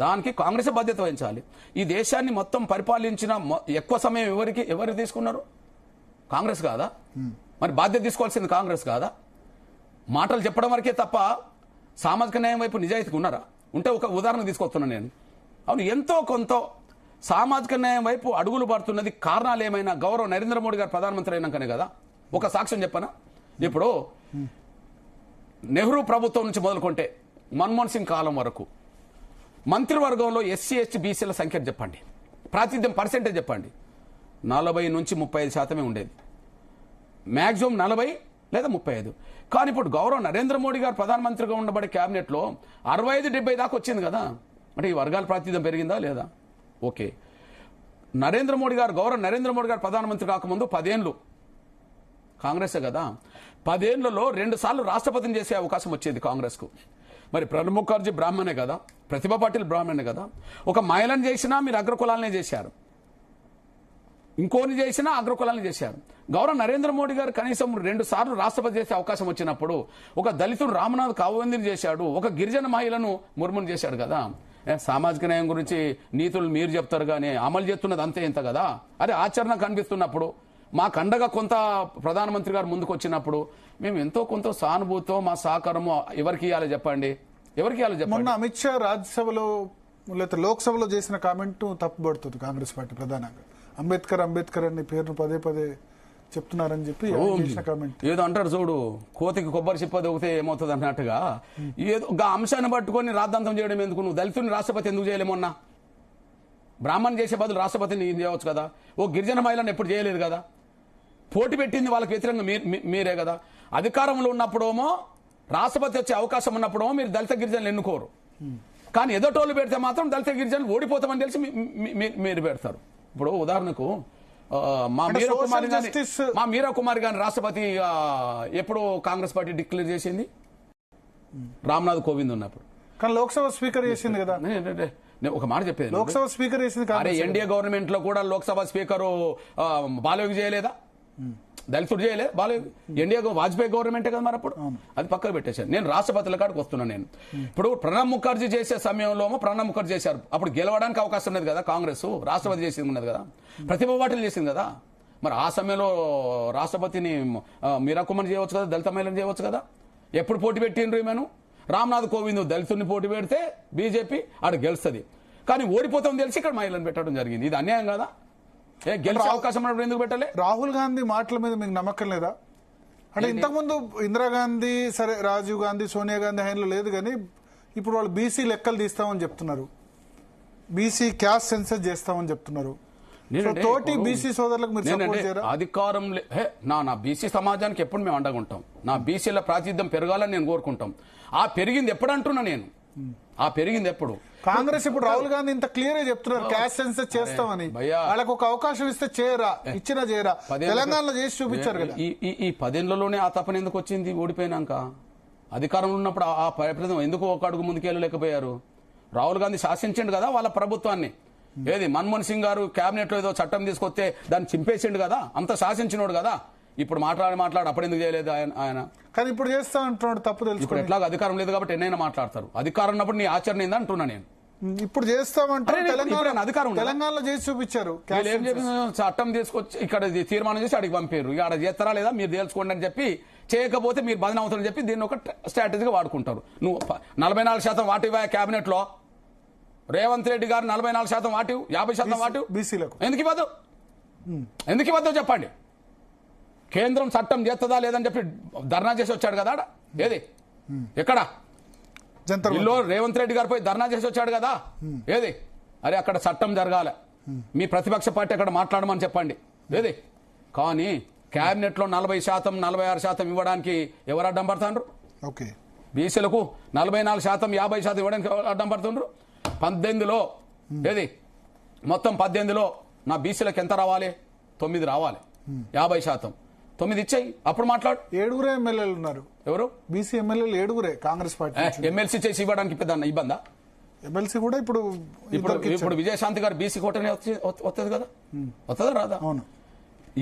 దానికి కాంగ్రెస్ బాధ్యత వహించాలి. ఈ దేశాన్ని మొత్తం పరిపాలించిన ఎక్కువ సమయం ఎవరు తీసుకున్నారు? కాంగ్రెస్ కాదా? మరి బాధ్యత తీసుకోవాల్సింది కాంగ్రెస్ కాదా? మాటలు చెప్పడం వరకే తప్ప సామాజిక న్యాయం వైపు నిజాయితీగా ఉన్నారా? ఉంటే ఒక ఉదాహరణ తీసుకొస్తున్నాను నేను. అవును, ఎంతో కొంత సామాజిక న్యాయం వైపు అడుగులు పడుతున్నది కారణాలు ఏమైనా గౌరవ నరేంద్ర మోడీ గారు ప్రధానమంత్రి అయినాకనే కదా. ఒక సాక్ష్యం చెప్పనా? ఇప్పుడు నెహ్రూ ప్రభుత్వం నుంచి మొదలుకుంటే మన్మోహన్ సింగ్ కాలం వరకు మంత్రివర్గంలో ఎస్సీ, ఎస్టీ, బీసీల సంఖ్య చెప్పండి, ప్రాతినిధ్యం పర్సెంటేజ్ చెప్పండి. 40 నుంచి 35% ఉండేది, మ్యాక్సిమం 40 లేదా 35. కానీ ఇప్పుడు గౌరవ నరేంద్ర మోడీ గారు ప్రధానమంత్రిగా ఉండబడే క్యాబినెట్లో 65-70 దాకా వచ్చింది కదా. అంటే ఈ వర్గాల ప్రాతినిధ్యం పెరిగిందా లేదా? ఓకే, గౌరవ నరేంద్ర మోడీ గారు ప్రధానమంత్రి కాకముందు 10 ఏళ్ళు కాంగ్రెసే కదా. 10 ఏళ్లలో 2 సార్లు రాష్ట్రపతిని చేసే అవకాశం వచ్చేది కాంగ్రెస్కు. మరి ప్రణబ్ ముఖర్జీ బ్రాహ్మణే కదా, ప్రతిభా పాటిల్ బ్రాహ్మణే కదా. ఒక మహిళను చేసినా మీరు అగ్రకులాలనే చేశారు, ఇంకోని చేసినా అగ్రకులాలని చేశారు. గౌరవ నరేంద్ర మోడీ గారు కనీసం 2 సార్లు రాష్ట్రపతి చేసే అవకాశం వచ్చినప్పుడు ఒక దళితుడు రామనాథ్ కావందిని చేశాడు, ఒక గిరిజన మహిళను ముర్మును చేశాడు కదా. సామాజిక న్యాయం గురించి నీతులు మీరు చెప్తారు కానీ అమలు చేస్తున్నది అంతే ఇంత కదా. అదే ఆచరణ కనిపిస్తున్నప్పుడు మాకు అండగా కొంత ప్రధానమంత్రి గారు ముందుకు వచ్చినప్పుడు మేము ఎంతో కొంత సానుభూతితో మా సహకారము ఎవరికి ఇవ్వాలి చెప్పండి? మొన్న అమిత్ షా రాజ్యసభలో లేకపోతే లోక్సభలో చేసిన కామెంట్ తప్పుపడుతుంది కాంగ్రెస్ పార్టీ ప్రధానంగా. అంబేద్కర్ అని పేరును పదే చెప్తున్నారని చెప్పి చేసిన కామెంట్. ఏదో అంటారు చూడు, కోతికి కొబ్బరి చిప్ప దొగితే ఏమవుతుంది అన్నట్టుగా ఏదో ఒక అంశాన్ని పట్టుకొని రాద్ధాంతం చేయడం ఎందుకు? నువ్వు దళితుని రాష్ట్రపతి ఎందుకు చేయలేమన్నా? బ్రాహ్మణ్ చేసే బదులు రాష్ట్రపతిని చేయవచ్చు కదా. ఓ గిరిజన మహిళను ఎప్పుడు చేయలేదు కదా. పోటీ పెట్టింది వాళ్ళకి వ్యతిరేకంగా మీరే కదా. అధికారంలో ఉన్నప్పుడేమో రాష్ట్రపతి వచ్చే అవకాశం ఉన్నప్పుడేమో మీరు దళిత గిరిజనులు ఎన్నుకోరు, కానీ ఎదటోళ్ళు పెడితే మాత్రం దళిత గిరిజనులు ఓడిపోతామని తెలిసి మీరు పెడతారు. ఇప్పుడు ఉదాహరణకు మా మీరా కుమారి గారిని రాష్ట్రపతి ఎప్పుడు కాంగ్రెస్ పార్టీ డిక్లేర్ చేసింది? రామ్నాథ్ కోవింద్ ఉన్నప్పుడు. కానీ లోక్సభ స్పీకర్ చేసింది కదా. ఒక మాట చెప్పేది, లోక్సభ స్పీకర్ చేసింది. అరే ఎన్డీఏ గవర్నమెంట్ లో కూడా లోక్సభ స్పీకర్ బాలయోగి చేయలేదా? దళితుడు చేయలే బాలేదు. ఎన్డీఏ వాజ్పేయి గవర్నమెంటే కదా మరి అప్పుడు, అది పక్కకు పెట్టేశారు. నేను రాష్ట్రపతుల కాడికి వస్తున్నాను. నేను ఇప్పుడు ప్రణబ్ ముఖర్జీ చేసే సమయంలో ప్రణబ్ ముఖర్జీ చేశారు, అప్పుడు గెలవడానికి అవకాశం ఉన్నది కదా కాంగ్రెస్, రాష్ట్రపతి చేసింది ఉన్నది కదా, ప్రతిభ పాటిల్ చేసింది కదా. మరి ఆ సమయంలో రాష్ట్రపతిని మీరా కుమార్ చేయవచ్చు కదా, దళిత మహిళను చేయవచ్చు కదా. ఎప్పుడు పోటీ పెట్టిండ్రు ఈమెను? రామ్నాథ్ కోవింద్ దళితుడిని పోటీ పెడితే బీజేపీ ఆడ గెలుస్తుంది, కానీ ఓడిపోతాం తెలిసి ఇక్కడ మహిళలను పెట్టడం జరిగింది. ఇది అన్యాయం కదా? గెలిచే అవకాశం ఉన్నప్పుడు ఎందుకు పెట్టలే? రాహుల్ గాంధీ మాటల మీద మీకు నమ్మకం లేదా? అంటే ఇంతకుముందు ఇందిరాగాంధీ, సరే రాజీవ్ గాంధీ, సోనియా గాంధీ హయాంలో లేదు, కానీ ఇప్పుడు వాళ్ళు బీసీ లెక్కలు తీస్తామని చెప్తున్నారు, బీసీ క్యాస్ట్ సెన్సస్ చేస్తామని చెప్తున్నారు. తోటి బీసీ సోదరులకు మీరు సపోర్ట్ చేయరా? అధికారం నా బీసీ సమాజానికి ఎప్పుడు మేము అండగా ఉంటాం. నా బీసీల ప్రాతినిధ్యం పెరగాలని నేను కోరుకుంటాం. ఆ పెరిగింది ఎప్పుడు అంటున్నా నేను, ఆ పెరిగింది ఎప్పుడు? కాంగ్రెస్ ఇప్పుడు రాహుల్ గాంధీ ఇంత క్లియర్ గా చెప్తున్నారు క్యాస్ట్ సెన్సస్ చేస్తామని. వాళ్ళకు ఒక అవకాశం ఇస్తే చేయరా? ఇచ్చినా చేయరా? తెలంగాణలో చేసి చూపించారు కదా. ఈ 10 ఏళ్లలోనే ఆ తపన ఎందుకు వచ్చింది? ఓడిపోయినాక అధికారంలో ఉన్నప్పుడు ఆ ప్రయత్నం ఎందుకు ఒక అడుగు ముందుకెళ్ళలేకపోయారు? రాహుల్ గాంధీ శాసించండు కదా వాళ్ళ ప్రభుత్వాన్ని. ఏది మన్మోహన్ సింగ్ గారు కేబినెట్ లో ఏదో చట్టం తీసుకొస్తే దాన్ని చింపేసిండు కదా, అంత శాసించినోడు కదా. ఇప్పుడు మాట్లాడి అప్పుడు ఎందుకు చేయలేదు ఆయన? కానీ ఇప్పుడు చేస్తా అంటున్నాడు, తప్పు తెలుసు. ఇప్పుడు ఎట్లాగో అధికారం లేదు కాబట్టి ఎన్నైనా మాట్లాడతారు. అధికారం ఉన్నప్పుడు నీ ఆచరణ ఏంది అంటున్నా నేను. ఇప్పుడు చేస్తామంటే అధికారం తెలంగాణలో చేసి చూపించారు. ఏం చెప్పి చట్టం తీసుకొచ్చి ఇక్కడ తీర్మానం చేసి అడిగి పంపారు. ఇక్కడ చేస్తారా లేదా మీరు తెలుసుకోండి అని చెప్పి, చేయకపోతే మీరు బదనం అవుతారని చెప్పి దీన్ని ఒక స్ట్రాటజీగా వాడుకుంటారు. నువ్వు 44% వాటివా కేబినెట్ లో, రేవంత్ రెడ్డి గారు 44% వాటివ్, 50% వాటివ్ బీసీలకు ఎందుకు ఇవ్వదు? ఎందుకు ఇవ్వద్దు చెప్పండి? కేంద్రం చట్టం చేస్తుందా లేదని చెప్పి ధర్నా చేసి వచ్చాడు కదా. ఏది ఎక్కడ ఇల్లు రేవంత్ రెడ్డి గారు పోయి ధర్నా చేసి వచ్చాడు కదా. ఏది అరే అక్కడ చట్టం జరగాలి, మీ ప్రతిపక్ష పార్టీ అక్కడ మాట్లాడమని చెప్పండి. ఏది కానీ కేబినెట్ లో 40%, 46% ఇవ్వడానికి ఎవరు అడ్డం పడుతున్నారు? ఓకే, బీసీలకు 44%, 50% ఇవ్వడానికి అడ్డం పడుతుండ్రు. 18లో ఏది మొత్తం 18లో నా బీసీలకు ఎంత రావాలి? 9 రావాలి. 50% 9 ఇచ్చాయి, అప్పుడు మాట్లాడు. 7 ఎమ్మెల్యేలు ఉన్నారు. ఎవరు? బీసీ ఎమ్మెల్యేలు 7 కాంగ్రెస్ పార్టీ. ఎమ్మెల్సీ చేసి ఇవ్వడానికి పెద్ద ఇబ్బందా? ఎమ్మెల్సీ కూడా ఇప్పుడు విజయశాంతి గారు బీసీ కోటనే వస్తుంది కదా, వస్తుందా రాదా? అవును,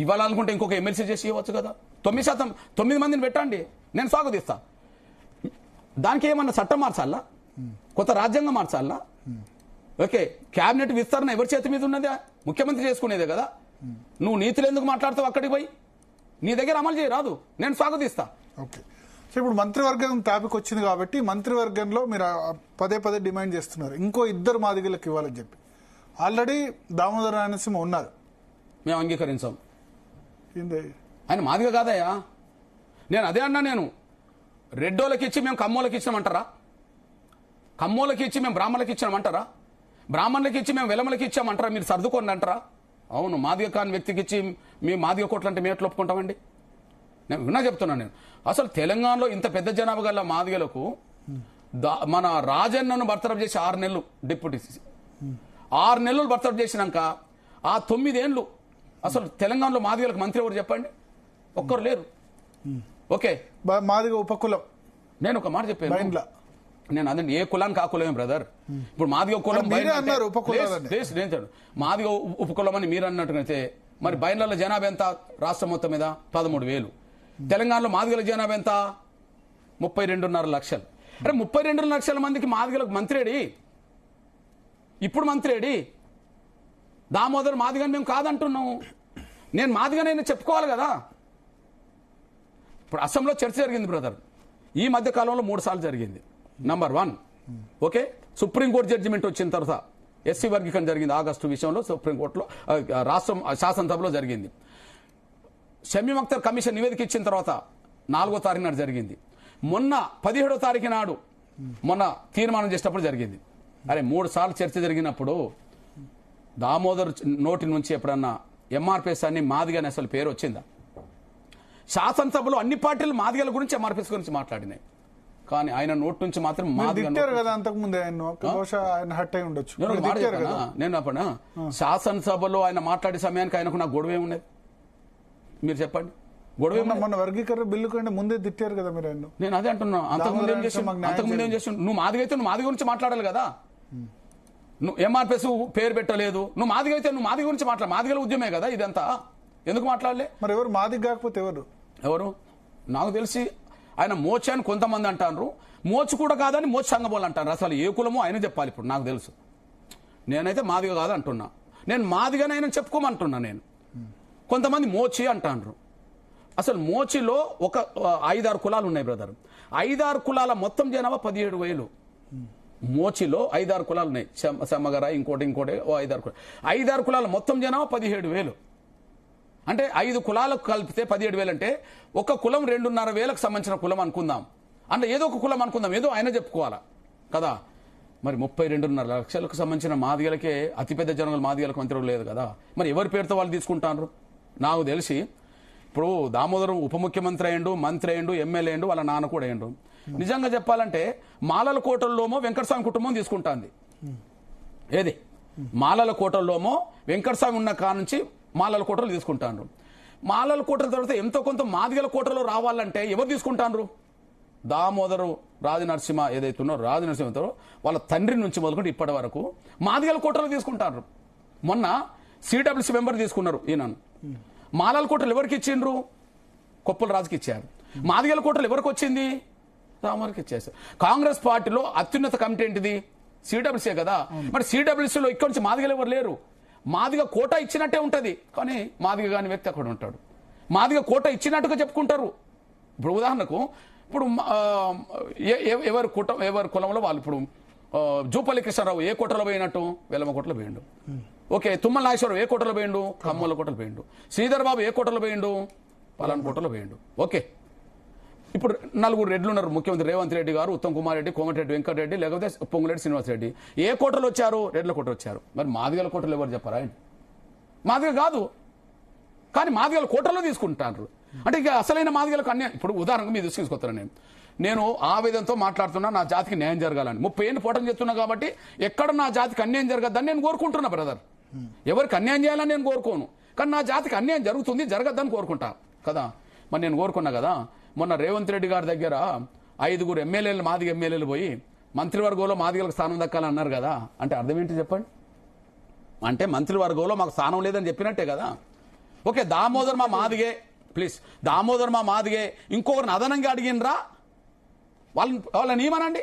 ఇవ్వాలనుకుంటే ఇంకొక ఎమ్మెల్సీ చేసి ఇవ్వచ్చు కదా. 9%, 9 మందిని పెట్టండి, నేను స్వాగతిస్తా. దానికి ఏమన్నా చట్టం మార్చాలా? కొత్త రాజ్యాంగం మార్చాలా? ఓకే, కేబినెట్ విస్తరణ ఎవరి చేతి మీద ఉన్నదే? ముఖ్యమంత్రి చేసుకునేదే కదా. నువ్వు నీతులు ఎందుకు మాట్లాడతావు? అక్కడికి పోయి నీ దగ్గర అమలు చేయరాదు, నేను స్వాగతిస్తా. ఓకే, సో ఇప్పుడు మంత్రివర్గం టాపిక్ వచ్చింది కాబట్టి మంత్రివర్గంలో మీరు పదే డిమాండ్ చేస్తున్నారు ఇంకో 2 మాదిగలకు ఇవ్వాలని చెప్పి. ఆల్రెడీ దామోదర రాయలసీమ ఉన్నారు, మేము అంగీకరించాం. ఏంది ఆయన మాదిగ కాదయ్యా. నేను అదే అన్నా, నేను రెడ్డోళ్ళకి ఇచ్చి మేము కమ్మోళ్ళకి ఇచ్చినామంటారా? కమ్మోళ్ళకి ఇచ్చి మేము బ్రాహ్మణులకి ఇచ్చామంటారా? బ్రాహ్మణులకి ఇచ్చి మేము వెలమలకి ఇచ్చామంటారా? మీరు సర్దుకోండి అంటారా? అవును, మాదిగ కాని వ్యక్తికి ఇచ్చి మీ మాదిగ కోట్లు అంటే మేము ఎట్లా ఒప్పుకుంటామండి? నేను విన్నా చెప్తున్నాను. నేను అసలు తెలంగాణలో ఇంత పెద్ద జనాభా గల మాదిగలకు మన రాజన్నను బర్తరఫ్ చేసి 6 నెలలు డిప్యూటీ 6 నెలలు బర్తరఫ్ చేసినాక ఆ 9 ఏళ్ళు అసలు తెలంగాణలో మాదిగలకు మంత్రి ఎవరు చెప్పండి? ఒక్కరు లేరు. ఓకే, మాదిగ ఉపకులం. నేను ఒక మాట చెప్పాను, నేను అదే ఏ కులానికి ఆ కులమే బ్రదర్. ఇప్పుడు మాదిగ కులం మాదిగ ఉపకులం అని మీరు అన్నట్టుగైతే మరి బయళ్ళ జనాభా ఎంత? రాష్ట్రం మొత్తం మీద 13,000. తెలంగాణలో మాదిగల జనాభా ఎంత? 32.5 లక్షలు. అంటే 32 లక్షల మందికి మాదిగలకు మంత్రేడి? ఇప్పుడు మంత్రేడి? దామోదర్ మాదిగని మేము కాదంటున్నాము. నేను మాదిగనైనా చెప్పుకోవాలి కదా. ఇప్పుడు అస్సాంలో చర్చ జరిగింది బ్రదర్, ఈ మధ్య కాలంలో 3 సార్లు జరిగింది. నంబర్ 1, ఓకే, సుప్రీంకోర్టు జడ్జిమెంట్ వచ్చిన తర్వాత ఎస్సీ వర్గీకరణ జరిగింది. ఆగస్టు విషయంలో సుప్రీంకోర్టులో రాష్ట్రం శాసనసభలో జరిగింది. షమీమ్ అఖ్తర్ కమిషన్ నివేదిక ఇచ్చిన తర్వాత 4వ తారీఖు నాడు జరిగింది. మొన్న 17వ తారీఖు నాడు మొన్న తీర్మానం చేసినప్పుడు జరిగింది. అరే 3 సార్లు చర్చ జరిగినప్పుడు దామోదర్ నోటి నుంచి ఎప్పుడన్నా ఎంఆర్పిఎస్ అని మాదిగని అసలు పేరు వచ్చిందా? శాసనసభలో అన్ని పార్టీలు మాదిగల గురించి ఎంఆర్పిఎస్ గురించి మాట్లాడినాయి, కానీ ఆయన నోటి నుంచి మాత్రం నేను అప్పుడు శాసనసభలో ఆయన మాట్లాడే సమయానికి ఆయనకు నాకు గొడవ ఏమున్నది? మీరు చెప్పండి. గొడవ మన వర్గీకరణ బిల్లు కంటే ముందే తిట్టారు కదా మీరు. నేను అదే అంటున్నా, అంతకుముందు ఏం చేసి నువ్వు మాదిగైతే నువ్వు మాదిగ గురించి మాట్లాడాలి కదా. నువ్వు ఎంఆర్పిఎస్ పేరు పెట్టలేదు, నువ్వు మాదిగైతే నువ్వు మాదిగ గురించి మాట్లాడు. మాదిగల ఉద్యమే కదా ఇదంతా. ఎందుకు మాట్లాడలే? మరి ఎవరు మాది కాకపోతే ఎవరు నాకు తెలిసి ఆయన మోచి అని కొంతమంది అంటారు, మోచి కూడా కాదని మోచి సంఘబోలు అంటారు. అసలు ఏ కులమో ఆయన చెప్పాలి. ఇప్పుడు నాకు తెలుసు, నేనైతే మాదిగా కాదు అంటున్నా. నేను మాదిగానే ఆయన చెప్పుకోమంటున్నా. నేను కొంతమంది మోచి అంటారు. అసలు మోచిలో ఒక 5-6 కులాలు ఉన్నాయి బ్రదర్. 5-6 కులాల మొత్తం జనాభా 17,000. మోచిలో 5-6 కులాలు ఉన్నాయి. సెమ్మగర ఇంకోటి 5-6 కులాల మొత్తం జనాభా 17,000. అంటే 5 కులాలకు కలిపితే 17,000 అంటే ఒక కులం 2,500 సంబంధించిన కులం అనుకుందాం. అంటే ఏదో ఒక కులం అనుకుందాం, ఏదో ఆయన చెప్పుకోవాలా కదా. మరి 32.5 లక్షలకు సంబంధించిన మాదిగలకే అతిపెద్ద జనాలు మాదిగలకు మంత్రులు లేదు కదా. మరి ఎవరి పేరుతో వాళ్ళు తీసుకుంటారు? నాకు తెలిసి ఇప్పుడు దామోదరం ఉప ముఖ్యమంత్రి అయ్యిండు, మంత్రి అయ్యిండు, ఎమ్మెల్యే అయ్యిండు, వాళ్ళ నాన్న కూడా అయ్యిండు. నిజంగా చెప్పాలంటే మాలల కోటల్లోమో వెంకటస్వామి కుటుంబం తీసుకుంటాంది. ఏది మాలల కోటల్లోమో వెంకటస్వామి ఉన్న కా నుంచి మాలల కోటలు తీసుకుంటాండ్రు. మాలల కోటల తర్వాత ఎంతో కొంత మాదిగల కోటలో రావాలంటే ఎవరు తీసుకుంటాండ్రు? దామోదరు రాజనరసింహ ఏదైతే ఉన్నారో రాజనరసింహతో వాళ్ళ తండ్రి నుంచి మొదలుకుంటే ఇప్పటి వరకు మాదిగల కోటలు తీసుకుంటారు. మొన్న సిడబ్ల్యూసీ మెంబర్ తీసుకున్నారు ఈయనను. మాలల కోటలు ఎవరికి ఇచ్చిండ్రు? కొప్పుల రాజుకి ఇచ్చారు. మాదిగల కోటలు ఎవరికి వచ్చింది? రామరికి ఇచ్చేసారు. కాంగ్రెస్ పార్టీలో అత్యున్నత కమిటీ ఏంటిది? సిడబ్ల్యూసీ కదా. మరి సిడబ్ల్యూసీలో ఇక్కడ నుంచి మాదిగలు ఎవరు లేరు. మాదిగ కోట ఇచ్చినట్టే ఉంటది, కానీ మాదిగ కాని వ్యక్తి అక్కడ ఉంటాడు. మాదిగ కోట ఇచ్చినట్టుగా చెప్పుకుంటారు. ఇప్పుడు ఉదాహరణకు ఇప్పుడు ఎవరి కులంలో వాళ్ళు ఇప్పుడు జూపల్లి కృష్ణారావు ఏ కోటలో పోయినట్టు? వెలమ కోటలో పోయిండు. ఓకే, తుమ్మల నాగేశ్వరరావు ఏ కోటలో పోయిండు? కమ్మల కోటలో పోయిండు. శ్రీధర్ బాబు ఏ కోటలో పోయిండు? పలానా కోటలో పోయిండు. ఓకే, ఇప్పుడు 4 రెడ్లు ఉన్నారు. ముఖ్యమంత్రి రేవంత్ రెడ్డి గారు, ఉత్తమ్ కుమార్ రెడ్డి, కోమటిరెడ్డి వెంకటరెడ్డి, లేకపోతే పొంగులేటి శ్రీనివాసరెడ్డి ఏ కోటలు వచ్చారు? రెడ్ల కోట వచ్చారు. మరి మాదిగల కోటలు ఎవరు చెప్పారా? మాదిగ కాదు, కానీ మాదిగల కోటలో తీసుకుంటారు. అంటే ఇక అసలైన మాదిగలకు అన్యాయం. ఇప్పుడు ఉదాహరణకు మీ దృష్టి తీసుకొస్తాను. నేను ఆవేదనతో మాట్లాడుతున్నా, నా జాతికి న్యాయం జరగాలని 30 ఏళ్ళు పోటం చేస్తున్నా కాబట్టి ఎక్కడ నా జాతికి అన్యాయం జరగద్దని నేను కోరుకుంటున్నా బ్రదర్. ఎవరికి అన్యాయం చేయాలని నేను కోరుకోను, కానీ నా జాతికి అన్యాయం జరుగుతుంది, జరగద్దని కోరుకుంటా కదా. మరి నేను కోరుకున్నా కదా. మొన్న రేవంత్ రెడ్డి గారి దగ్గర 5 ఎమ్మెల్యేలు మాదిగ ఎమ్మెల్యేలు పోయి మంత్రివర్గంలో మాదిగలకు స్థానం దక్కాలని అన్నారు కదా. అంటే అర్థం ఏంటి చెప్పండి? అంటే మంత్రివర్గంలో మాకు స్థానం లేదని చెప్పినట్టే కదా. ఓకే, దామోదర్ మా మాదిగే, ప్లీజ్ దామోదర్ మా మాదిగే, ఇంకొకరిని అదనంగా అడిగినరా? వాళ్ళని ఏమనండి?